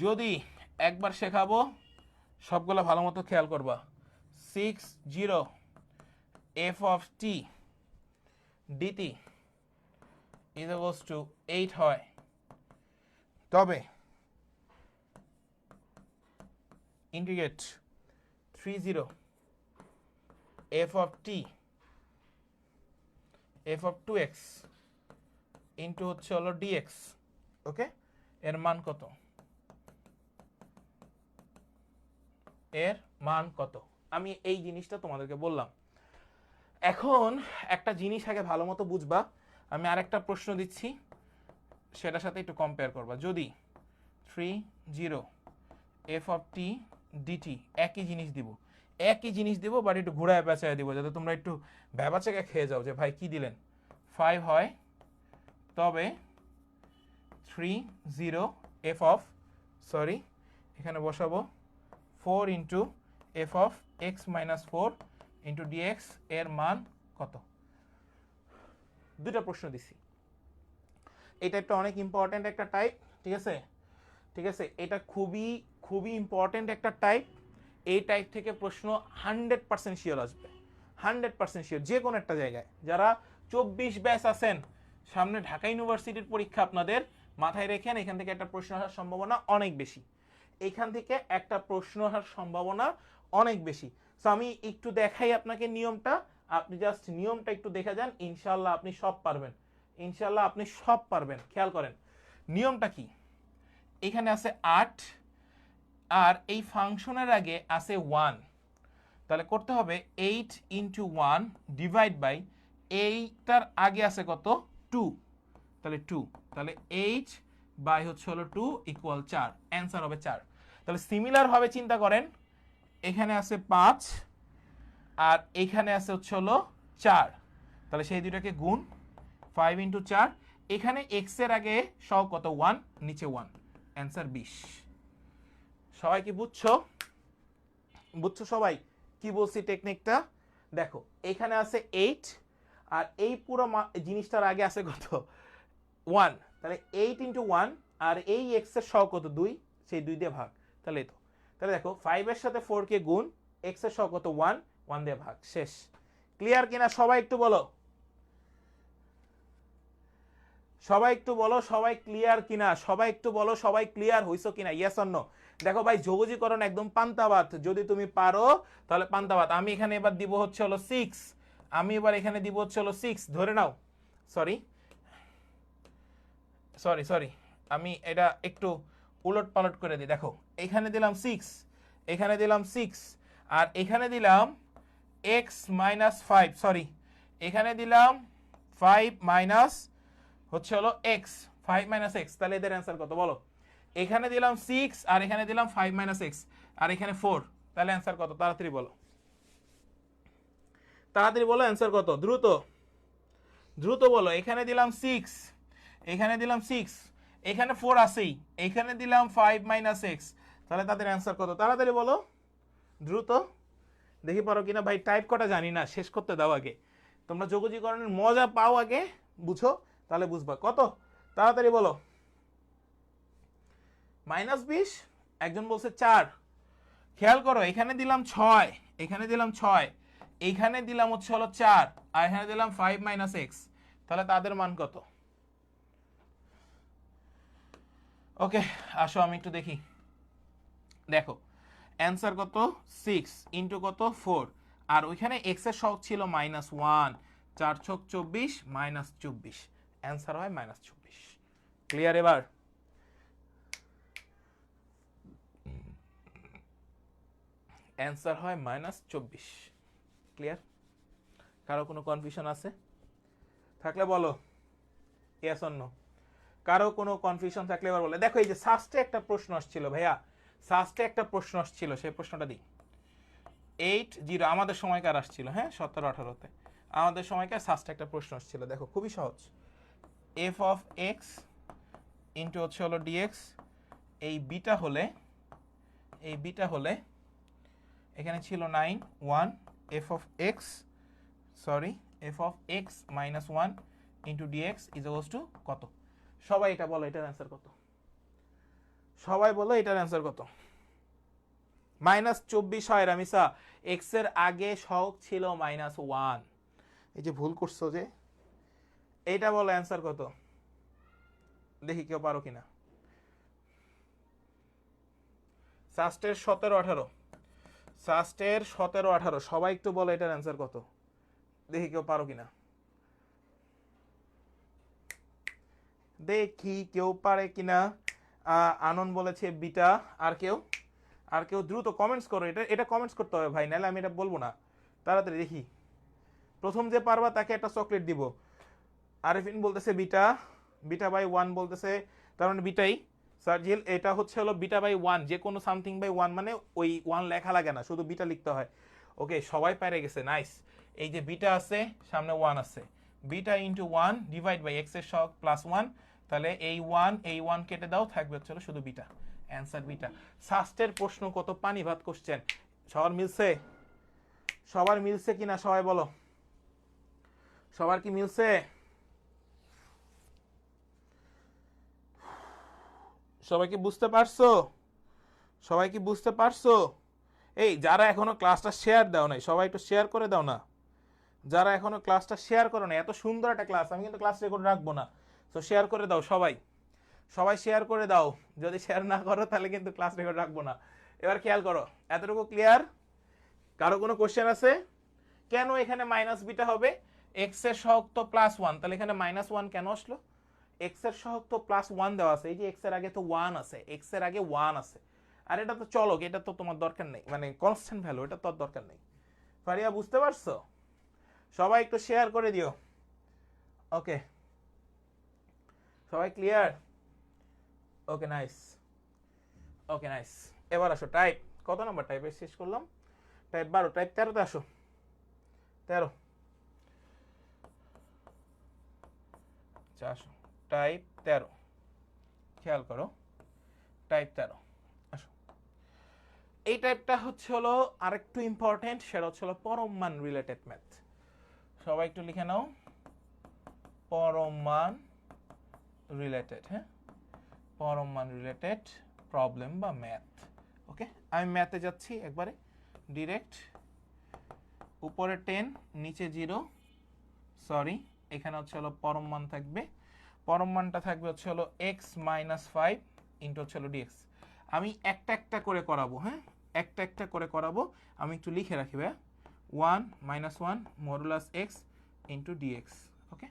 যদি একবার শেখাবো, সবগুলো ভালো মতো খেয়াল করবা। 60 f of t dt is equals to 8 হয়, তবে integrate 30 f of t f of 2x into হচ্ছে হলো dx, ওকে? এর মান কত? এর মান কত? আমি এই জিনিসটা তোমাদেরকে বললাম। এখন একটা জিনিস আগে ভালো মতো বুঝবা, আমি আরেকটা প্রশ্ন দিচ্ছি, সেটার সাথে একটু কম্পেয়ার করবা। যদি 30 f of t dt, একই জিনিস দিব, বাট একটু ঘুরায় পেঁচায় দিব, যাতে তোমরা একটু ভ্যাবাচাকে খেয়ে যাও যে ভাই কি দিলেন। 5 হয়, তবে 30 f of, সরি এখানে বসাবো 4 into f of x minus 4 into dx, এর মান কত? দুটা প্রশ্ন দিছি। এই টাইপটা অনেক ইম্পর্টেন্ট একটা টাইপ, ঠিক আছে? ঠিক আছে, এটা খুবই খুবই ইম্পর্টেন্ট একটা টাইপ। এই টাইপ থেকে প্রশ্ন 100% শিওর আসবে, 100% শিওর, যে কোনো একটা জায়গায়। যারা 24 ব্যাচ আছেন, সামনে ঢাকা ইউনিভার্সিটির পরীক্ষা আপনাদের, মাথায় রেখেন এখান থেকে একটা প্রশ্ন আসার সম্ভাবনা অনেক বেশি, এখান থেকে একটা প্রশ্ন আসার সম্ভাবনা অনেক বেশি। সো আমি একটু দেখাই আপনাকে নিয়মটা, আপনি জাস্ট নিয়মটা একটু দেখে যান, ইনশাল্লাহ আপনি সব পারবেন, ইনশাল্লাহ আপনি সব পারবেন। খেয়াল করেন নিয়মটা কি। এখানে আছে 8, আর এই ফাংশনের আগে আছে 1, তাহলে করতে হবে 8 ইন্টু 1 ডিভাইড বাই, এইটার আগে আছে কত? 2, তাহলে 2, তাহলে 8 বাই হচ্ছে হলো 2 ইকুয়াল 4, অ্যান্সার হবে 4। তাহলে সিমিলার ভাবে চিন্তা করেন, এখানে আছে 5 আর এখানে আছে হচ্ছে হলো 4, তাহলে সেই দুটাকে গুণ, 5 ইন্টু 4, এখানে x এর আগে সব কত? 1, নিচে 1, অ্যান্সার 20। সবাই কি বুঝছো? বুঝছো সবাই কি বলছি টেকনিকটা? দেখো এখানে আছে 8, আর এই পুরো জিনিসটার আগে আছে কত? 1, তাহলে 8 ইন্টু 1, আর এই x এর সহ কত? 2, সেই 2 দিয়ে ভাগ, তাহলে এই তো। তাহলে দেখো 5 এর সাথে 4 কে গুণ, x এর সহ কত? 1, 1 দিয়ে ভাগ, শেষ। ক্লিয়ার কিনা সবাই একটু বলো, সবাই একটু বলো, সবাই ক্লিয়ার কিনা, সবাই একটু বলো, সবাই ক্লিয়ার হইছো কিনা, ইয়েস অর নো? দেখো ভাই, যোগজীকরণ একদম পান্তাবাত, যদি তুমি পারো তাহলে পান্তাবাত। আমি এখানে এবার দিব হচ্ছে হলো 6, আমি এবার এখানে দিব হচ্ছে হলো 6, ধরে নাও, সরি সরি সরি, আমি এটা একটু উলট পালট করে দিই। দেখো এখানে দিলাম 6, এখানে দিলাম 6, আর এখানে দিলাম x মাইনাস 5, সরি এখানে দিলাম 5 মাইনাস হচ্ছে হলো x, 5 মাইনাস x, তাহলে এদের অ্যান্সার কত বলো? এখানে দিলাম 6 আর এখানে দিলাম 5 মাইনাস x, আর এখানে 4, তাহলে অ্যান্সার কত? তাড়াতাড়ি বলো, তাড়াতাড়ি বলো অ্যান্সার কত, দ্রুত দ্রুত বলো। এখানে দিলাম 6, এখানে দিলাম 6, এখানে 4 আছেই, এখানে দিলাম 5 মাইনাস x, তাহলে তাদের অ্যান্সার কত? তাড়াতাড়ি বলো, দ্রুত দেখি পারো কিনা। ভাই টাইপ কটা জানি না, শেষ করতে দাও আগে, তোমরা যোগজীকরণের মজা পাও আগে, বুঝো তাহলে বুঝবা। কত? তাড়াতাড়ি বলো। -20, একজন বলছে 4। খেয়াল করো, এখানে দিলাম 6, এখানে দিলাম 6, এইখানে দিলাম হচ্ছে হলো 4, আর এখানে দিলাম 5 মাইনাস x, তাহলে তাদের মান কত? ওকে, আসো আমি একটু দেখি। দেখো অ্যান্সার কত, 6 ইন্টু কত 4, আর ওইখানে এক্স এর সহগ ছিল -1, 4 ছক 24 -24, অ্যান্সার হয় -24। ক্লিয়ার? এবার অ্যান্সার হয় -24। ক্লিয়ার? কারো কোনো কনফিউশন আছে থাকলে বলো, ইয়েস অর নো। কারো কোনো কনফিউশন থাকলে এবার বলে। দেখো এই যে সাস্টে একটা প্রশ্ন আসছিল ভাইয়া, সাস্টে একটা প্রশ্ন আসছিল, সেই প্রশ্নটা দিই। 8-0 আমাদের সময়কার আসছিল, হ্যাঁ 17-18-তে আমাদের সময়কার সাস্টে একটা প্রশ্ন আসছিল। দেখো খুবই সহজ, এফ অফ এক্স ইন্টু হচ্ছে হলো ডিএক্স, এই বিটা হলে এখানে ছিল 9 1 f of x, sorry f of x -1 into dx is equals to কত? সবাই এটা বলো, এটার অ্যান্সার কত? সবাই বলো এটার অ্যান্সার কত? -24 হয় রামিসা, এক্স এর আগে সহগ ছিল -1। এই যে ভুল করছো যে, এইটা বলো অ্যান্সার কত? দেখি কেউ পারো কিনা। সাস্টের 17-18, সাস্টের 17-18, সবাই একটু বলো এটার অ্যান্সার কত, দেখি কেউ পারো কিনা। দেখি কেউ পারে কিনা। আনন্দ বলেছে বিটা, আর কেউ দ্রুত কমেন্টস করো, এটা কমেন্টস করতে হবে ভাই, নাহলে আমি এটা বলবো না। তাড়াতাড়ি দেখি, প্রথম যে পারবা তাকে একটা চকলেট দিব। আরিফিন বলতেছে বিটা, বিটা বাই 1 বলতেছে, তার মানে বিটাই। সার্জিল এটা হচ্ছে হলো বিটা বাই 1, যে কোনো সামথিং বাই 1 মানে ওই 1 লেখা লাগে না, শুধু বিটা লিখতে হয়। ওকে, সবাই পেরে গেছে, নাইস। এই যে বিটা আছে, সামনে 1 আছে, beta into 1 divide by x এর সহগ +1, তাহলে এই 1 কেটে দাও, থাকবে হচ্ছে শুধু বিটা, অ্যান্সার বিটা। সাস্টের প্রশ্ন কত পানি ভাত কোশ্চেন, সবার মিলছে? সবার মিলছে কিনা সবাই বলো, সবার কি মিলছে? সবাই কি বুঝতে পারছো? সবাই কি বুঝতে পারছো? এই যারা এখনো ক্লাসটা শেয়ার দাও নাই, সবাই একটু শেয়ার করে দাও না। যারা এখনো ক্লাসটা শেয়ার করো না, এত সুন্দর একটা ক্লাস, আমি কিন্তু ক্লাস রেকর্ড রাখবো না, তো শেয়ার করে দাও সবাই, সবাই শেয়ার করে দাও। যদি শেয়ার না করো তাহলে কিন্তু ক্লাস রেকর্ড রাখবো না। এবার খেয়াল করো, এতটুকু ক্লিয়ার? কারো কোনো কোশ্চেন আছে? কেন এখানে মাইনাস বিটা হবে? এক্স এর সহগ তো +1, তাহলে এখানে -1 কেন আসলো? এক্স এর সহগ তো +1 দেওয়া আছে, এই যে এক্স এর আগে তো 1 আছে, এক্স এর আগে 1 আছে, আর এটা তো চলক, এটা তো তোমার দরকার নেই, মানে কনস্ট্যান্ট ভ্যালু, এটা তো দরকার নেই। ফারিয়া বুঝতে পারছো? সবাই একটু শেয়ার করে দিও। ওকে, সবাই clear? Okay nice, okay nice. এবার আসো টাইপ, কত নাম্বার টাইপে শেষ করলাম? টাইপ 12, টাইপ 13তে আসো। 13, আসো টাইপ 13, খেয়াল করো টাইপ 13, আসো। এই টাইপটা হচ্ছে হলো আরেকটু ইম্পর্টেন্ট, সেটা হচ্ছে হলো পরম মান রিলেটেড ম্যাথ। সবাই একটু লিখে নাও, পরম মান রিলেটেড, হ্যাঁ পরম মান রিলেটেড প্রবলেম বা ম্যাথ। ওকে, আমি ম্যাথে যাচ্ছি একবারে ডিরেক্ট। উপরে 10 নিচে 0, সরি এখানে হচ্ছে হলো পরম মান থাকবে, পরম মানটা থাকবে হচ্ছে হলো x-5 ইন্টু হচ্ছে হলো dx। আমি একটা একটা করে করাবো, হ্যাঁ একটা একটা করে করাবো, আমি একটু লিখে রাখি ভাই, 1 -1 মডুলাস x ইন্টু dx। ওকে,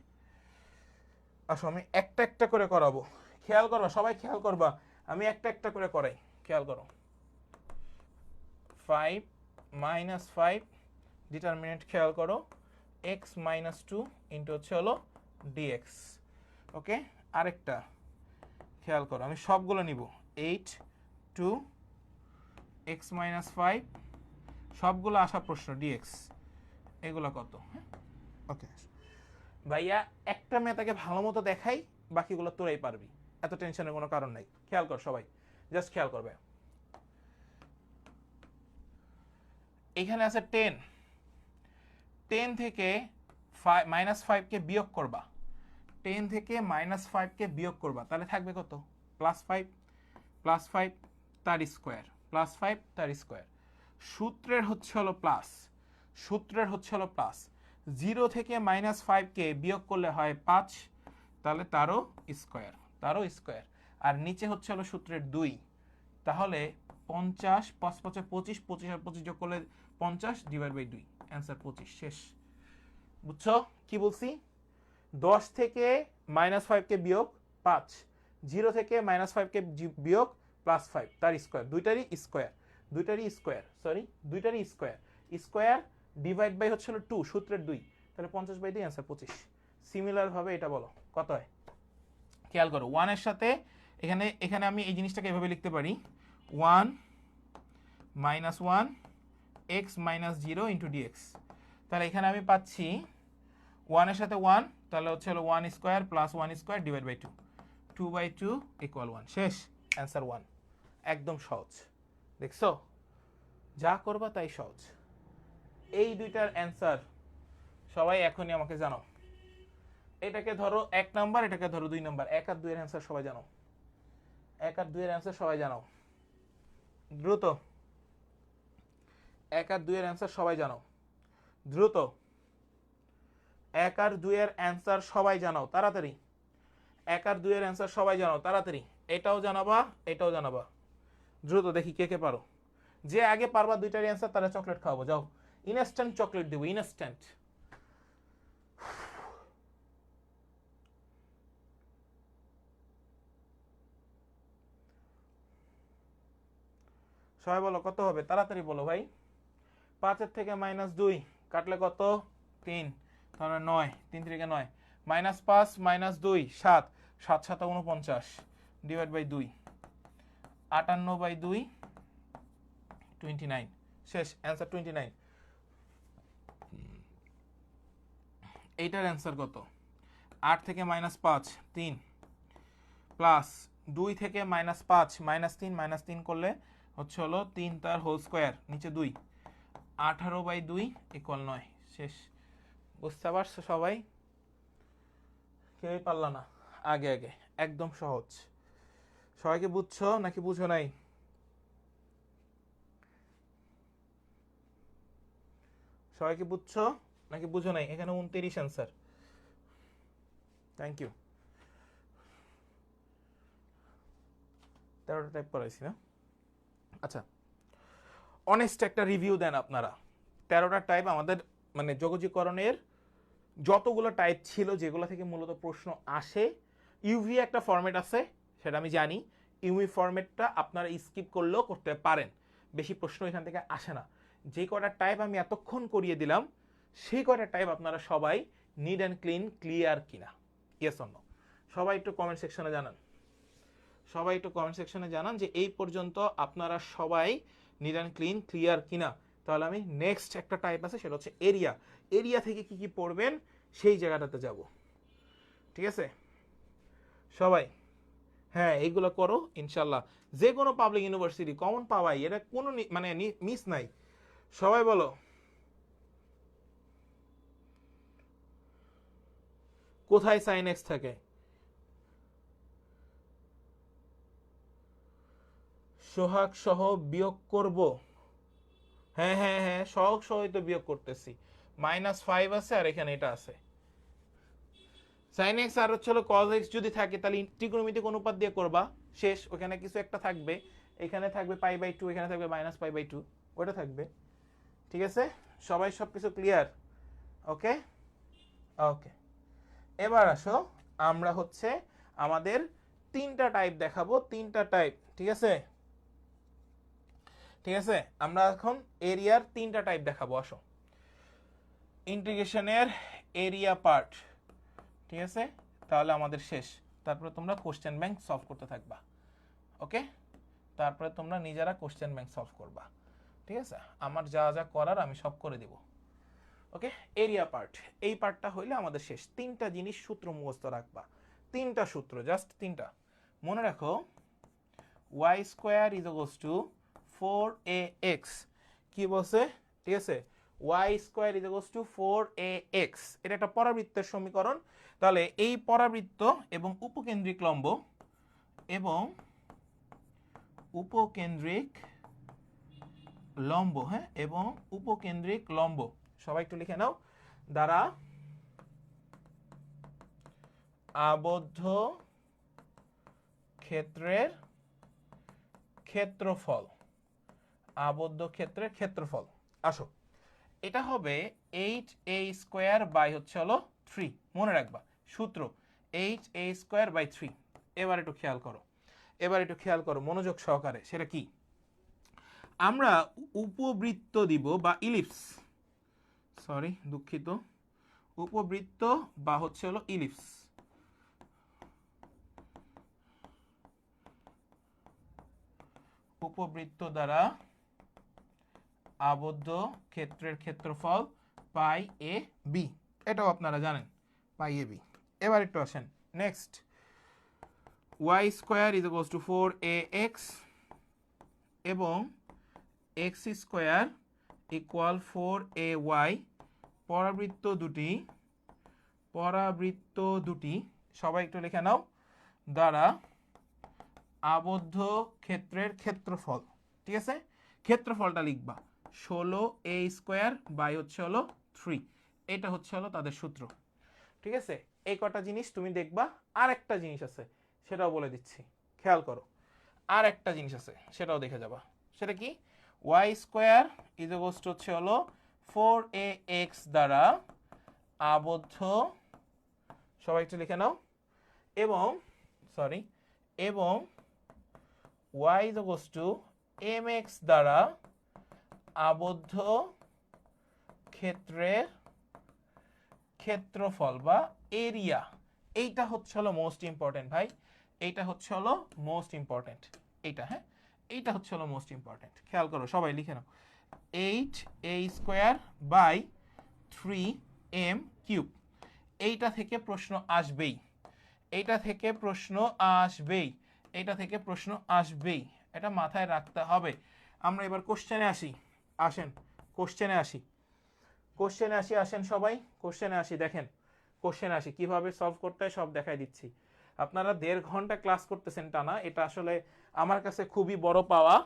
আসো আমি একটা একটা করে করাবো, খেয়াল করবা সবাই, খেয়াল করবা, আমি একটা একটা করে করাই, খেয়াল করো। 5 -5 ডিটারমিনেন্ট খেয়াল করো, x-2 ইন্টু হচ্ছে হলো dx। ওকে, আরেকটা খেয়াল করো, আমি সবগুলো নিব, 8 2 x-5, সবগুলো আসা প্রশ্ন dx, এগুলো কত? ওকে ভাইয়া, একটা মেয়েটাকে ভালো মতো দেখাই, বাকিগুলো তোরাই পারবি, এত টেনশনের কোনো কারণ নাই। খেয়াল কর সবাই, জাস্ট খেয়াল করবে। এখানে আছে 10, 10 থেকে -5কে বিয়োগ করবা, 10 থেকে -5কে বিয়োগ করবা, তাহলে থাকবে কত? +5, +5 তার স্কোয়ার, +5 তার স্কোয়ার। সূত্রের হচ্ছে হলো প্লাস, সূত্রের হচ্ছে হলো প্লাস। 0 থেকে -5কে বিয়োগ করলে হয় 5, তাহলে তারও স্কোয়ার, তারও স্কোয়ার। আর নিচে হচ্ছে হলো সূত্রের 2, তাহলে 50 5 5 25, 25 আর 25 যোগ করলে 50 ডিভাইড বাই 2, অ্যান্সার 25। শেষ। বুঝছো কি বলছি? 10 থেকে -5 কে বিয়োগ 5, 0 থেকে -5 কে বিয়োগ +5, তার স্কয়ার, দুইটারই স্কয়ার স্কয়ার ডিভাইড বাই হচ্ছে হলো 2, সূত্রের 2, তাহলে 50/2, অ্যান্সার 25। সিমিলার ভাবে এটা বলো কত হয়, খেয়াল করো। 1 এর সাথে এখানে আমি এই জিনিসটাকে এভাবে লিখতে পারি, 1 - 1 x - 0 * dx। তাহলে এখানে আমি পাচ্ছি 1 এর সাথে 1, তাহলে হচ্ছে হলো 1 square plus 1 square divide by 2, 2/2 = 1। শেষ, অ্যান্সার 1। একদম সহজ, দেখছো? যা করবা তাই সহজ। এই দুইটার অ্যান্সার সবাই এখনই আমাকে জানাও। এটাকে ধরো 1 নাম্বার, এটাকে ধরো 2 নাম্বার। 1 আর 2 এর অ্যান্সার সবাই জানাও। 1 আর 2 এর অ্যান্সার সবাই জানাও দ্রুত। 1 আর 2 এর অ্যান্সার সবাই জানাও দ্রুত। 1 আর 2 এর অ্যান্সার সবাই জানাও তাড়াতাড়ি। 1 আর 2 এর অ্যান্সার সবাই জানাও তাড়াতাড়ি। এটাও জানাবা, এটাও জানাবা দ্রুত। দেখি কে কে পারো। যে আগে পারবা দুইটারই অ্যান্সার, তারা চকলেট খাওয়াবো। যাও, ইনস্ট্যান্ট চকলেট দেবো, ইনস্ট্যান্ট। সবাই বলো কত হবে, তাড়াতাড়ি বলো ভাই। 5 এর থেকে -2 কাটলে কত? 3, তাহলে 9, 3 থেকে 9, -5 - 2 7, 7 7 49 ডিভাইড বাই 2, 58/2 29। শেষ, অ্যান্সার 29। এইটার অ্যান্সার কত? 8 থেকে -5 3, প্লাস 2 থেকে -5 -3 করলে হচ্ছে হলো 3 তার হোল স্কয়ার, নিচে 2, 18/2 = 9। শেষ। বুঝতে পারছো সবাই? কেউই পারলা না? আগে আগে, একদম সহজ। সবাইকে বুঝছো নাকি বুঝো নাই? সবাইকে বুঝছো নাকি বুঝো নাই? এখানে 29 অ্যান্সার। Thank you. 13টা টাইপ করাইছি না? আচ্ছা, অনেস্ট একটা রিভিউ দেন আপনারা। 13টা টাইপ আমাদের মানে যোগজীকরণের যতগুলো টাইপ ছিল, যেগুলো থেকে মূলত প্রশ্ন আসে, ইউভি একটা ফরম্যাট আছে, সেটা আমি জানি। ইউভি ফরম্যাটটা আপনারা স্কিপ করলেও করতে পারেন, বেশি প্রশ্ন এখান থেকে আসে না। যে কয়টা টাইপ আমি এতক্ষণ করিয়ে দিলাম, সেই কয়টা টাইপ আপনারা সবাই নিড অ্যান্ড ক্লিয়ার কিনা? Yes or no? সবাই একটু কমেন্ট সেকশনে জানান। সবাই একটু কমেন্ট সেকশনে জানান যে এই পর্যন্ত আপনারা সবাই নিড অ্যান্ড ক্লিয়ার কিনা। তাহলে আমি নেক্সট একটা টাইপ আছে, সেটা হচ্ছে এরিয়া। এরিয়া থেকে কি কি পড়বেন সেই জায়গাটাতে যাব। ঠিক আছে সবাই? হ্যাঁ, এইগুলো করো ইনশাল্লাহ। যে কোনো পাবলিক ইউনিভার্সিটি কমন পাওয়াই, এটা কোনো মানে মিস নাই। সবাই বলো কোথায় সাইন এক্স থাকে? সোহাগ সহ বিয়োগ করব? হ্যাঁ হ্যাঁ হ্যাঁ, সহগ সহই তো বিয়োগ করতেছি। -5 আছে আর এখানে এটা আছে। সাইন এক্স আর হচ্ছে কজ এক্স যদি থাকে, তাহলে ত্রিকোণমিতিক অনুপাত দিয়ে করবা। শেষ, ওখানে কিছু একটা থাকবে। এখানে থাকবে π/2, এখানে থাকবে -π/2, ওটা থাকবে। ঠিক আছে, সবাই সবকিছু ক্লিয়ার? ওকে ওকে। এবার আসো, আমরা হচ্ছে আমাদের 3টা টাইপ দেখাবো, 3টা টাইপ। ঠিক আছে ঠিক আছে, আমরা এখন এরিয়ার 3টা টাইপ দেখাবো। আসো, ইন্টিগ্রেশনের এরিয়া পার্ট। ঠিক আছে, তাহলে আমাদের শেষ। তারপরে তোমরা কোশ্চেন ব্যাংক সলভ করতে থাকবা। ওকে, তারপরে তোমরা নিজেরা কোশ্চেন ব্যাংক সলভ করবা। ঠিক আছে, আমার যা যা করার আমি সব করে দিব। ওকে, এরিয়া পার্ট, এই পার্টটা হইলে আমাদের শেষ। 3টা জিনিস সূত্র মুখস্থ রাখবা, 3টা সূত্র, জাস্ট 3টা মনে রাখো। y² = 4ax। কি বলছে? ঠিক আছে, y² = 4ax। এটা একটা পরাবৃত্তের সমীকরণ। তাহলে এই পরাবৃত্ত এবং উপকেন্দ্রিক লম্ব হ্যাঁ, এবং উপকেন্দ্রিক লম্ব, সবাই একটু লিখে নাও, দ্বারা আবদ্ধ ক্ষেত্রের ক্ষেত্রফল, আবদ্ধ ক্ষেত্রের ক্ষেত্রফল। আসো, এটা হবে h_a² বাই হচ্ছে হলো 3। মনে রাখবা সূত্র h_a² বাই 3। এবার একটু খেয়াল করো, মনোযোগ সহকারে। সেটা কি? আমরা উপবৃত্ত দিব বা ইলিপস, সরি দুঃখিত, উপবৃত্ত বা হচ্ছে হলো ইলিপস, উপবৃত্ত দ্বারা আবদ্ধ ক্ষেত্রের ক্ষেত্রফল পাই এ বি, এটাও আপনারা জানেন, পাই এ বি। এবার একটু আসেন next, y² is equals two 4ax এবং x² ইকুয়াল 4ay। পরাবৃত্ত দুটি সবাই একটু লিখে নাও, দ্বারা আবদ্ধ ক্ষেত্রের ক্ষেত্রফল। ঠিক আছে, ক্ষেত্রফলটা লিখবা 16a² বাই হচ্ছে হলো 3। এটা হচ্ছে হলো তাদের সূত্র। ঠিক আছে, এই কটা জিনিস তুমি দেখবা। আর একটা জিনিস আছে, সেটাও বলে দিচ্ছি, খেয়াল করো। আর একটা জিনিস আছে, সেটাও দেখে যাবা। সেটা কি? y² ইজ ইকুয়ালস টু হচ্ছে হলো 4ax দ্বারা আবদ্ধ, সবাই একটু লিখে নাও, এবং y is equals two mx দ্বারা আবদ্ধ ক্ষেত্রের ক্ষেত্রফল বা এরিয়া। এইটা হচ্ছে হলো মোস্ট ইম্পর্টেন্ট ভাই, এইটা হচ্ছে হলো মোস্ট ইম্পর্টেন্ট। এইটা, হ্যাঁ, এইটা হচ্ছে হলো মোস্ট ইম্পর্টেন্ট। খেয়াল করো, সবাই লিখে নাও, h_a² বাই 3m³। এইটা থেকে প্রশ্ন আসবেই, এইটা থেকে প্রশ্ন আসবেই, এইটা থেকে প্রশ্ন আসবেই, এটা মাথায় রাখতে হবে। আমরা এবার কোশ্চেনে আসি। আসেন কোশ্চেনে আসি, আসেন সবাই কোশ্চেনে আসি। দেখেন কোশ্চেনে আসি, কিভাবে সলভ করতে হয় সব দেখাই দিচ্ছি। আপনারা 1.5 ঘন্টা ক্লাস করতেছেন টানা, এটা আসলে আমার কাছে খুবই বড় পাওয়া।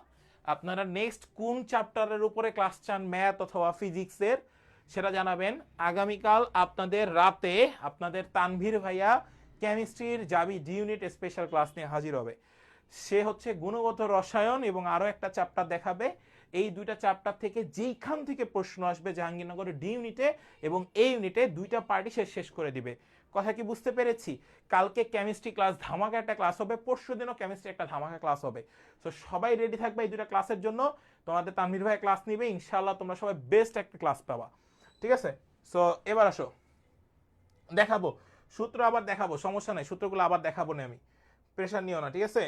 আপনারা নেক্সট কোন চ্যাপ্টারের উপরে ক্লাস চান, ম্যাথ অথবা ফিজিক্সের, সেটা জানাবেন। আগামীকাল আপনাদের রাতে আপনাদের তানভীর ভাইয়া কেমিস্ট্রির যাবি ডি ইউনিট স্পেশাল ক্লাস নিয়ে হাজির হবে। সে হচ্ছে গুণগত রসায়ন এবং আরো একটা চ্যাপ্টার দেখাবে। এই দুইটা চ্যাপ্টার থেকে যেইখান থেকে প্রশ্ন আসবে জাহাঙ্গীরনগরের ডি ইউনিটে এবং এই ইউনিটে দুইটা পার্টি শেষ করে দিবে। কথা কি বুঝতে পেরেছি? কালকে কেমিস্ট্রি ক্লাস ধামাকা একটা ক্লাস হবে, পরশু দিনও কেমিস্ট্রি একটা ধামাকা ক্লাস হবে। তো সবাই রেডি থাকবে এই দুইটা ক্লাসের জন্য। তোমাদের তানভীর ভাই ক্লাস নিবে, ইনশাআল্লাহ তোমরা সবাই বেস্ট একটা ক্লাস পাবা। ঠিক আছে, সো এবার আসো, দেখাবো সূত্র, আবার দেখাবো, সমস্যা নাই, সূত্রগুলো আবার দেখাবো না আমি, প্রেশার নিও না। ঠিক আছে,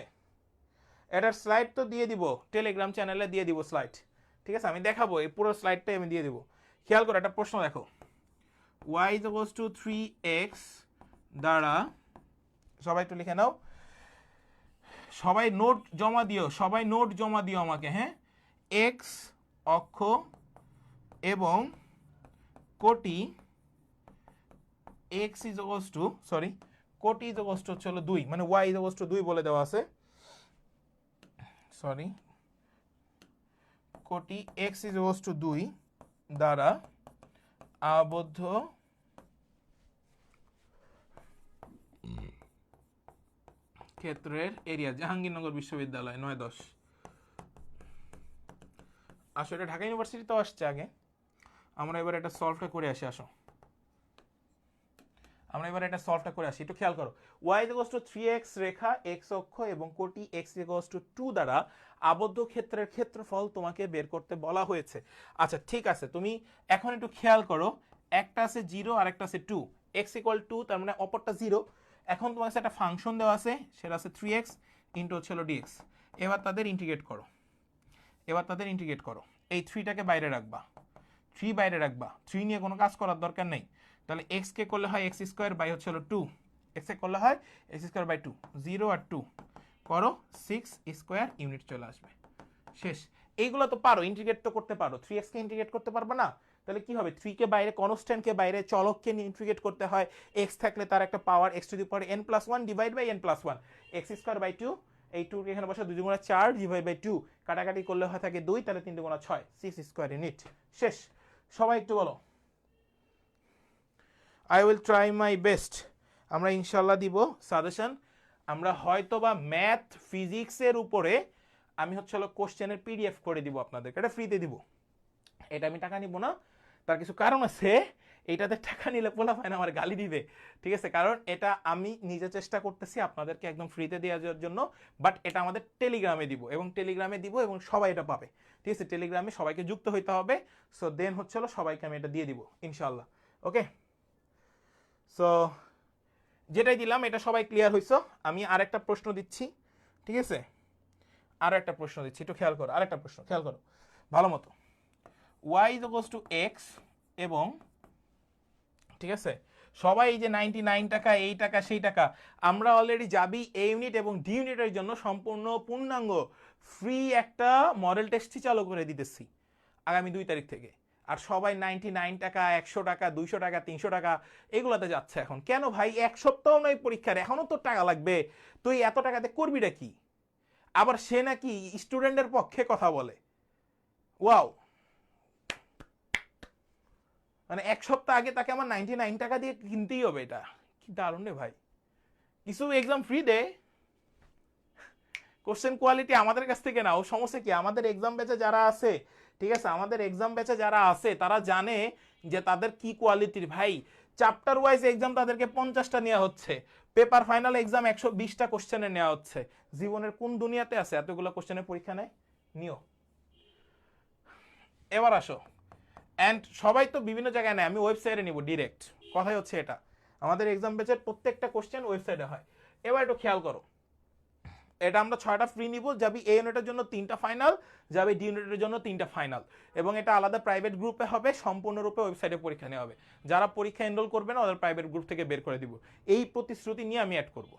এটার স্লাইড তো দিয়ে দিব, টেলিগ্রাম চ্যানেলে দিয়ে দিব স্লাইড। ঠিক আছে, আমি দেখাবো, এই পুরো স্লাইডটাই আমি দিয়ে দিব। খেয়াল করো, একটা প্রশ্ন দেখো, y is equals to 3x দ্বারা, সবাই একটু লিখে নাও, সবাই নোট জমা দিও আমাকে, হ্যাঁ। x অক্ষ এবং কোটি, x is equals to, কোটি is equals to হচ্ছে 2, মানে y is equals to 2 বলে দেওয়া আছে, কোটি x is equals to 2 দ্বারা আবদ্ধ ক্ষেত্রের এরিয়া, জাহাঙ্গীরনগর বিশ্ববিদ্যালয় 9-10। আসো, এটা ঢাকা ইউনিভার্সিটি তো আসছে আগে, আমরা এবার এটা সলভটা করে আসি। আসো, আমরা এবার এটা সলভটা করে আসি। একটু খেয়াল করো, y equals to 3x Rekha x অক্ষ এবং কোটি x ইকুয়ালস টু 2 দ্বারা আবদ্ধ ক্ষেত্রের ক্ষেত্রফল তোমাকে বের করতে বলা হয়েছে। আচ্ছা ঠিক আছে, তুমি এখন একটু খেয়াল করো, একটা আছে 0 আর একটা আছে 2, x ইকুয়াল 2 তার মানে অপরটা 0। এখন তোমার কাছে একটা ফাংশন দেওয়া আছে, সেটা আছে 3x ইনটু হচ্ছে dx। এবার তাদের ইন্টিগ্রেট করো, এই 3টাকে বাইরে রাখবা, 3 বাইরে রাখবা, 3 নিয়ে কোনো কাজ করার দরকার নেই। তাহলে x কে করলে হয় x² বাই হচ্ছে 2, x কে করলে হয় x² বাই 2, 0 আর 2 করো 6² ইউনিট চলে আসবে, শেষ। এইগুলো তো পারো, ইন্টিগ্রেট তো করতে পারো। 3x কে ইন্টিগ্রেট করতে পারবে না? তাহলে কি হবে, 3 কে বাইরে, কনস্ট্যান্ট কে বাইরে, চলককে নিয়ে ইন্টিগ্রেট করতে হয়। x থাকলে তার একটা পাওয়ার x⁻n+1 divide by n+1, x² by 2, এই 2 কে এখানে বসা, 2 × 4 ডিভাইড বাই 2, কাটাকাটি করলে হয় থাকে 2, তাহলে 3 × 6, 6² ইউনিট, শেষ। সবাই একটু বলো, I will try my best. আমরা ইনশাল্লাহ দিব সাজেশন, আমরা হয়তো বা ম্যাথ ফিজিক্সের উপরে আমি হচ্ছে হলো কোশ্চেনের পিডিএফ করে দিব আপনাদেরকে, এটা ফ্রিতে দিব, এটা আমি টাকা নিব না। তার কিছু কারণ আছে, এইটাতে টাকা নিলে পোলা পায় না আমার গালি দিবে, ঠিক আছে? কারণ এটা আমি নিজে চেষ্টা করতেছি আপনাদেরকে একদম ফ্রিতে দেওয়ার জন্য, বাট এটা আমাদের টেলিগ্রামে দিব এবং টেলিগ্রামে দিব এবং সবাই এটা পাবে, ঠিক আছে? টেলিগ্রামে সবাইকে যুক্ত হইতে হবে। সো দেন হচ্ছে হলো সবাইকে আমি এটা দিয়ে দিব ইনশাল্লাহ। ওকে, সো যেটাই দিলাম এটা সবাই ক্লিয়ার হইছো। আমি আরেকটা প্রশ্ন দিচ্ছি, ঠিক আছে? আরো একটা প্রশ্ন দিচ্ছি, একটু খেয়াল করো, আরেকটা প্রশ্ন খেয়াল করো ভালো মতো। y is equals to x এবং, ঠিক আছে, সবাই এই যে 99 টাকা, এই টাকা সেই টাকা, আমরা অলরেডি যাবি এ ইউনিট এবং ডি ইউনিটের জন্য সম্পূর্ণ পূর্ণাঙ্গ ফ্রি একটা মডেল টেস্টই চালু করে দিতেছি আগামী 2 তারিখ থেকে। আর সবাই 99 টাকা, 100 টাকা, 200 টাকা, 300 টাকা এগুলাতে যাচ্ছে এখন। কেন ভাই? এক সপ্তাহ নয় পরীক্ষার, এখনো তো টাকা লাগবে, তুই এত টাকাতে করবিটা কি? আবার সে নাকি স্টুডেন্টের পক্ষে কথা বলে। ওয়াও, মানে এক সপ্তাহ আগে তাকে আমার 99 টাকা দিয়ে কিনতেই হবে, এটা কি দারুণ রে ভাই। কিছু এক্সাম ফ্রি দে, কোশ্চেন কোয়ালিটি আমাদের কাছ থেকে নাও, সমস্যা কি? আমাদের এক্সাম ব্যাচে যারা আছে, ঠিক আছে, আমাদের এক্সাম ব্যাচে যারা আছে তারা জানে যে তাদের কি কোয়ালিটির। ভাই চ্যাপ্টার ওয়াইজ এক্সাম তাদেরকে 50টা নেওয়া হচ্ছে, পেপার ফাইনাল এক্সাম 120টা কোশ্চেনে নেওয়া হচ্ছে। জীবনের কোন দুনিয়াতে আছে এতগুলো কোশ্চেনের পরীক্ষা নেয়? নিও। এবার আসো, অ্যান্ড সবাই তো বিভিন্ন জায়গায় নেয়, আমি ওয়েবসাইটে নিব ডিরেক্ট, কথাই হচ্ছে এটা। আমাদের এক্সাম ব্যাচের প্রত্যেকটা কোশ্চেন ওয়েবসাইটে হয়। এবার একটু খেয়াল করো, এটা আমরা 6টা ফ্রি নিব, যাবি এ ইউনিটের জন্য 3টা ফাইনাল, যাবে ডি ইউনিটের জন্য 3টা ফাইনাল, এবং এটা আলাদা প্রাইভেট গ্রুপে হবে, সম্পূর্ণরূপে ওয়েবসাইটে পরীক্ষা নেওয়া হবে। যারা পরীক্ষা এনরোল করবে না ওদের প্রাইভেট গ্রুপ থেকে বের করে দিব, এই প্রতিশ্রুতি নিয়ে আমি অ্যাড করব,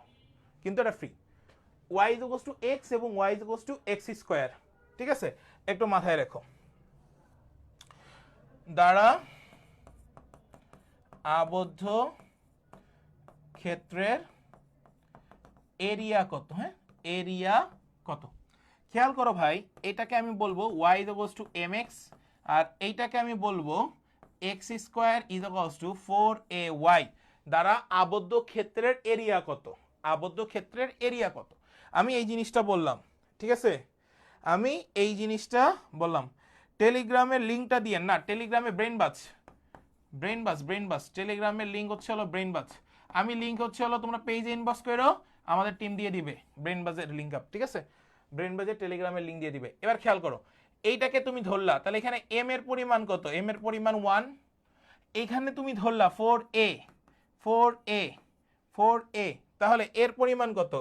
কিন্তু এটা free. y is equals to x এবং y is equals to x square, ঠিক আছে? একটু মাথায় রেখো, দ্বারা আবদ্ধ ক্ষেত্রের এরিয়া কত? হ্যাঁ, এরিয়া কত? খেয়াল করো ভাই, এটাকে আমি বলবো y is equals to mx, আর এইটাকে আমি বলবো x square is equals to 4ay। দ্বারা আবদ্ধ ক্ষেত্রের এরিয়া কত? আবদ্ধ ক্ষেত্রের এরিয়া কত? আমি এই জিনিসটা বললাম, ঠিক আছে? আমি এই জিনিসটা বললাম। টেলিগ্রামের লিঙ্কটা দিয়ে না, টেলিগ্রামে ব্রেন বাস, টেলিগ্রামের লিঙ্ক হচ্ছে হলো ব্রেন বাস। আমি লিঙ্ক হচ্ছে হলো তোমরা পেজে ইনবক্স করো, আমাদের টিম দিয়ে দিবে ব্রেন বাজের লিঙ্ক আপ, ঠিক আছে? ব্রেন বাজের টেলিগ্রামের লিঙ্ক দিয়ে দিবে। এবার খেয়াল করো, এইটাকে তুমি ধরলা, তাহলে এখানে এম এর পরিমাণ কত? এম এর পরিমাণ 1। এইখানে তুমি ধরলা 4a, তাহলে এর পরিমাণ কত?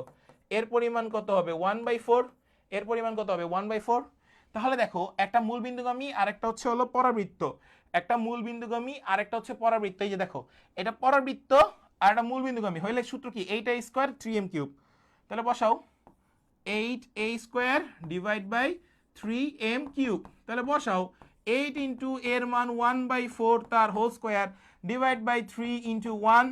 এর পরিমাণ কত হবে? 1/4। এর পরিমাণ কত হবে? 1/4। তাহলে দেখো, একটা মূল বিন্দুগামী আর একটা হচ্ছে হলো পরাবৃত্ত, একটা মূল বিন্দুগামী আর একটা হচ্ছে পরাবৃত্ত। এই যে দেখো, এটা পরাবৃত্ত আর একটা মূল বিন্দুগামী হইলে সূত্র কি? 8a square 3m cube. তাহলে বসাও 8a square divide by 3m cube. তাহলে বসাও 8 ইন্টু এর মান 1/4 তার whole square divide by 3 into 1,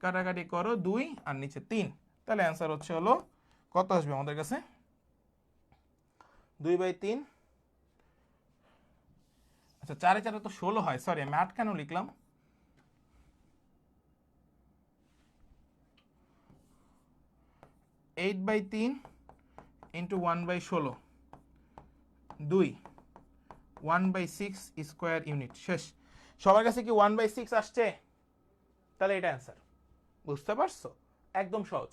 কাটাকাটি করো 2 আর নিচে 3। তাহলে অ্যান্সার হচ্ছে হলো কত আসবে আমাদের কাছে? 2/3। আচ্ছা, 4 4 তো 16 হয়, সরি আমি 8 কেন লিখলাম? Eight by 3 into 1/16, 2, 1/6 square unit. শেষ। সবার কাছে কি 1/6 আসছে? তাহলে এটা অ্যান্সার। বুঝতে পারছো? একদম সহজ।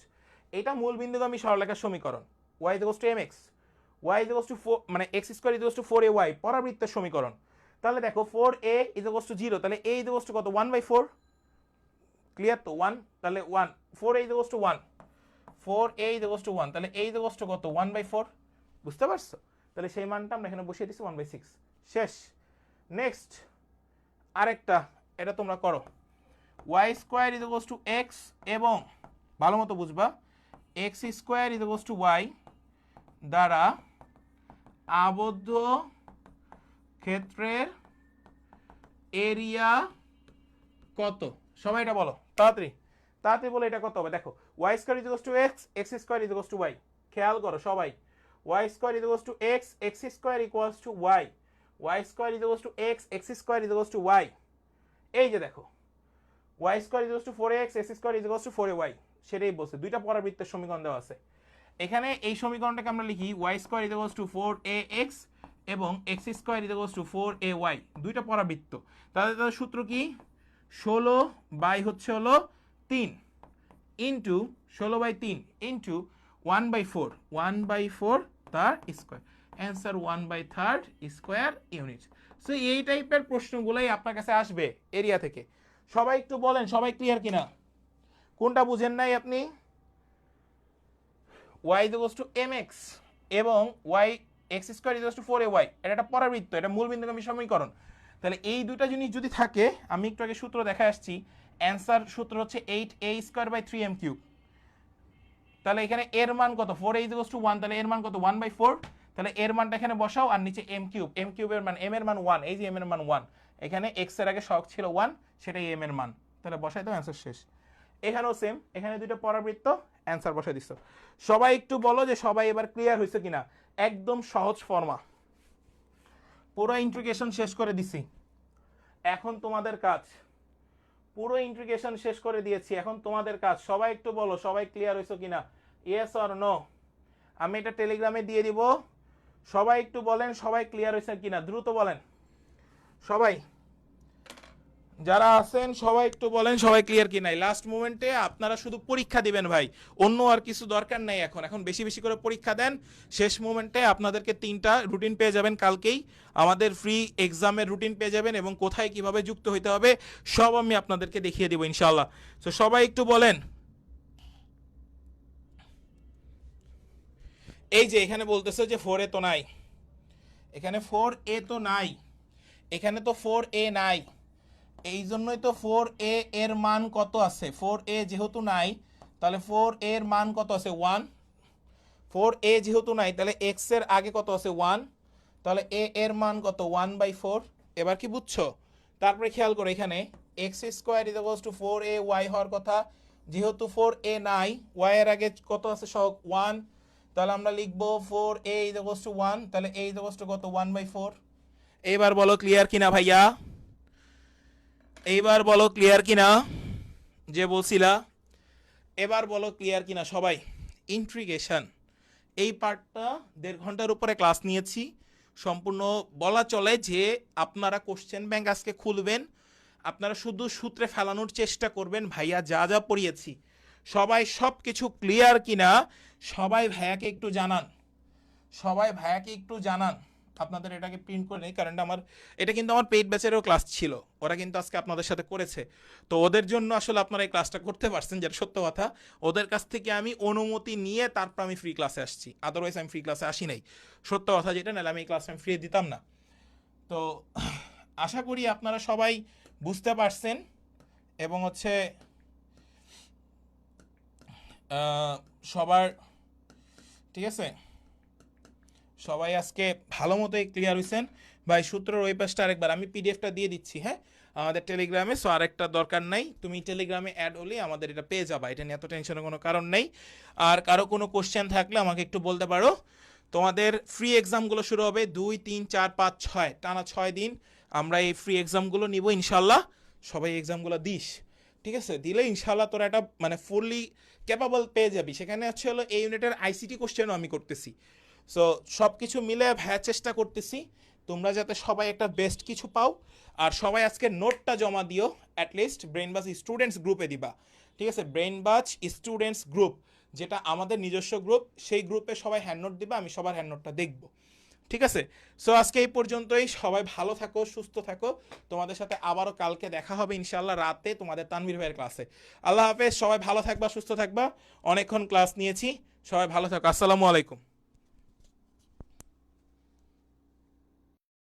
এটা মূল বিন্দুগামী সরলরেখার সমীকরণ, y is equals to mx, y is equals to 4, মানে x square is equals to 4ay পরাবৃত্তের সমীকরণ। তাহলে দেখো 4a is equals to 0, তাহলে a is equals to কত? 1/4। ক্লিয়ার তো? 1, তাহলে 1, 4a is equals to 1, 4a is equals to 1, তাহলে a is equals to কত? 1/4। বুঝতে পারছো? তাহলে সেই মানটা আমরা এখানে বসিয়ে দিচ্ছি 1/6। শেষ। নেক্সট আরেকটা, এটা তোমরা করো। y square is equals to x এবং ভালো মতো বুঝবা, x square is equals to y দ্বারা আবদ্ধ ক্ষেত্রের এরিয়া কত? সবাই এটা বলো তাড়াতাড়ি, তাড়াতাড়ি বলো এটা কত হবে। দেখো, y square is equals to x, x square is equals to y। খেয়াল করো সবাই, y square is equals to x, x square equals to y, y square is equals to x, x square is equals to y। এই যে দেখো, y square is to 4ax, x square is to 4ay, সেটাই বলছে। দুইটা পরাবৃত্তের সমীকরণ দেওয়া আছে এখানে। এই সমীকরণটাকে আমরা লিখি Y square is to 4ax এবং x square is to 4ay, দুইটা পরাবৃত্ত। তাদের তাদের সূত্র কি? 16 বাই হচ্ছে হলো 3 ইন্টু 16/3 ইন্টু 1/4, 1/4 তার square, answer 1/3 square unit. So এই টাইপের প্রশ্নগুলোই আপনার কাছে আসবে এরিয়া থেকে। সবাই একটু বলেন, সবাই ক্লিয়ার কিনা? কোনটা বুঝেন নাই আপনি? y ইকুয়ালস টু mx এবং y x square equals to 4ay, এটা একটা পরাবৃত্ত, এটা মূল বিন্দুগামী সমীকরণ। তাহলে এই দুটো জিনিস যদি থাকে, আমি একটু আগে সূত্র দেখায় আসছি, অ্যান্সার সূত্র হচ্ছে 8a square by 3m cube. তাহলে এখানে এর মান কত? 4a ইকুয়ালস টু 1, তাহলে এর মান কত? 1/4। তাহলে এর মানটা এখানে বসাও, আর নিচে m কিউব, m কিউবের মান, m এর মান 1, এই যে m এর মান 1, এখানে x এর আগে সহগ ছিল 1, সেটাই m এর মান। তাহলে বসাই দাও, অ্যান্সার শেষ। এখানেও সেম, এখানে দুটো পরাবৃত্ত, অ্যান্সার বসাই দিছো। সবাই একটু বলো যে সবাই এবার ক্লিয়ার হয়েছে কিনা? একদম সহজ ফর্মা, পুরো ইন্টিগ্রেশন শেষ করে দিছি। এখন তোমাদের কাজ, পুরো ইন্টিগ্রেশন শেষ করে দিয়েছি, এখন তোমাদের কাজ। সবাই একটু বলো সবাই ক্লিয়ার হয়েছে কিনা, ইয়েস অর নো। আমি এটা টেলিগ্রামে দিয়ে দিব, সবাই একটু বলেন সবাই ক্লিয়ার হয়েছে কিনা, দ্রুত বলেন সবাই যারা আছেন, সবাই একটু বলেন সবাই ক্লিয়ার কি নাই। লাস্ট মোমেন্টে আপনারা শুধু পরীক্ষা দিবেন ভাই, অন্য আর কিছু দরকার নাই। এখন বেশি বেশি করে পরীক্ষা দেন, শেষ মোমেন্টে আপনাদেরকে 3টা রুটিন পেয়ে যাবেন কালকেই, আমাদের ফ্রি এক্সামের রুটিন পেয়ে যাবেন, এবং কোথায় কিভাবে যুক্ত হইতে হবে সব আমি আপনাদেরকে দেখিয়ে দেবো ইনশাআল্লাহ। তো সবাই একটু বলেন। এই যে এখানে বলতেছে যে 4a তো নাই, এখানে 4a তো নাই, এখানে তো 4a নাই, এই জন্যই তো 4a এর মান কত আছে? 4a যেহেতু নাই, তাহলে 4a এর মান কত আছে? 1। 4a যেহেতু নাই, তাহলে x এর আগে কত আছে? 1, তাহলে a এর মান কত? 1/4। এবার কি বুঝছো? তারপরে খেয়াল করো, এখানে x square is equals two 4ay হওয়ার কথা, যেহেতু 4a নাই, y এর আগে কত আছে? সহগ 1, তাহলে আমরা লিখবো 4a ইজ ইকুয়ালস টু 1, তাহলে a ইজ ইকুয়ালস টু কত? 1/4। এবার বলো ক্লিয়ার কিনা ভাইয়া, এইবার বলো ক্লিয়ার কিনা যে বলছিলা, এবার বলো ক্লিয়ার কিনা সবাই। ইন্ট্রিগেশন এই পার্টটা 1.5 ঘন্টার উপরে ক্লাস নিয়েছি, সম্পূর্ণ বলা চলে যে আপনারা কোশ্চেন ব্যাংক আজকে খুলবেন, আপনারা শুধু সূত্রে ফেলানোর চেষ্টা করবেন। ভাইয়া যা যা পড়িয়েছি সবাই সব কিছু ক্লিয়ার কিনা সবাই ভাইয়াকে একটু জানান, সবাই ভাইয়াকে একটু জানান। আপনাদের এটাকে প্রিন্ট করে নেই, কারণ এটা কিন্তু আমার পেইড ব্যাচেরও ক্লাস ছিল, ওরা কিন্তু আজকে আপনাদের সাথে করেছে, তো ওদের জন্য আসলে আপনারা এই ক্লাসটা করতে পারছেন, যেটা সত্য কথা। ওদের কাছ থেকে আমি অনুমতি নিয়ে তারপর আমি ফ্রি ক্লাসে আসছি, আদারওয়াইজ আমি ফ্রি ক্লাসে আসি নাই, সত্য কথা যেটা, নাহলে আমি এই ক্লাসটা আমি ফ্রি দিতাম না। তো আশা করি আপনারা সবাই বুঝতে পারছেন, এবং হচ্ছে সবার ঠিক আছে, সবাই আজকে ভালো মতোই ক্লিয়ার হয়েছেন ভাই। সূত্রের ওই পাশটা আরেকবার আমি পিডিএফটা দিয়ে দিচ্ছি, হ্যাঁ, আমাদের টেলিগ্রামে। সো আরেকটা দরকার নাই, তুমি টেলিগ্রামে অ্যাড হলে আমাদের এটা পেয়ে যাবা, এটা নিয়ে এত টেনশনের কোনো কারণ নেই। আর কারো কোনো কোশ্চেন থাকলে আমাকে একটু বলতে পারো। তোমাদের ফ্রি এক্সামগুলো শুরু হবে 2, 3, 4, 5, 6 টানা 6 দিন আমরা এই ফ্রি এক্সামগুলো নিব ইনশাল্লাহ। সবাই এক্সামগুলো দিস, ঠিক আছে? দিলে ইনশাল্লাহ তোরা একটা মানে ফুললি ক্যাপাবল পেয়ে যাবি। সেখানে হচ্ছে হলো এই ইউনিটের আইসিটি কোশ্চেনও আমি করতেছি। সো সব কিছু মিলে ভাইয়া চেষ্টা করতেছি তোমরা যাতে সবাই একটা বেস্ট কিছু পাও। আর সবাই আজকে নোটটা জমা দিও, অ্যাটলিস্ট ব্রেইনবাজ স্টুডেন্টস গ্রুপে দিবা, ঠিক আছে? ব্রেইনবাজ স্টুডেন্টস গ্রুপ, যেটা আমাদের নিজস্ব গ্রুপ, সেই গ্রুপে সবাই হ্যান্ড নোট দিবা, আমি সবার হ্যান্ড নোটটা দেখবো, ঠিক আছে? সো আজকে এই পর্যন্তই, সবাই ভালো থাকো, সুস্থ থাকো। তোমাদের সাথে আবারও কালকে দেখা হবে ইনশাল্লাহ রাতে তোমাদের তানভীর ভাইয়ের ক্লাসে। আল্লাহ হাফেজ, সবাই ভালো থাকবা, সুস্থ থাকবা। অনেকক্ষণ ক্লাস নিয়েছি, সবাই ভালো থাকো। আসসালামু আলাইকুম।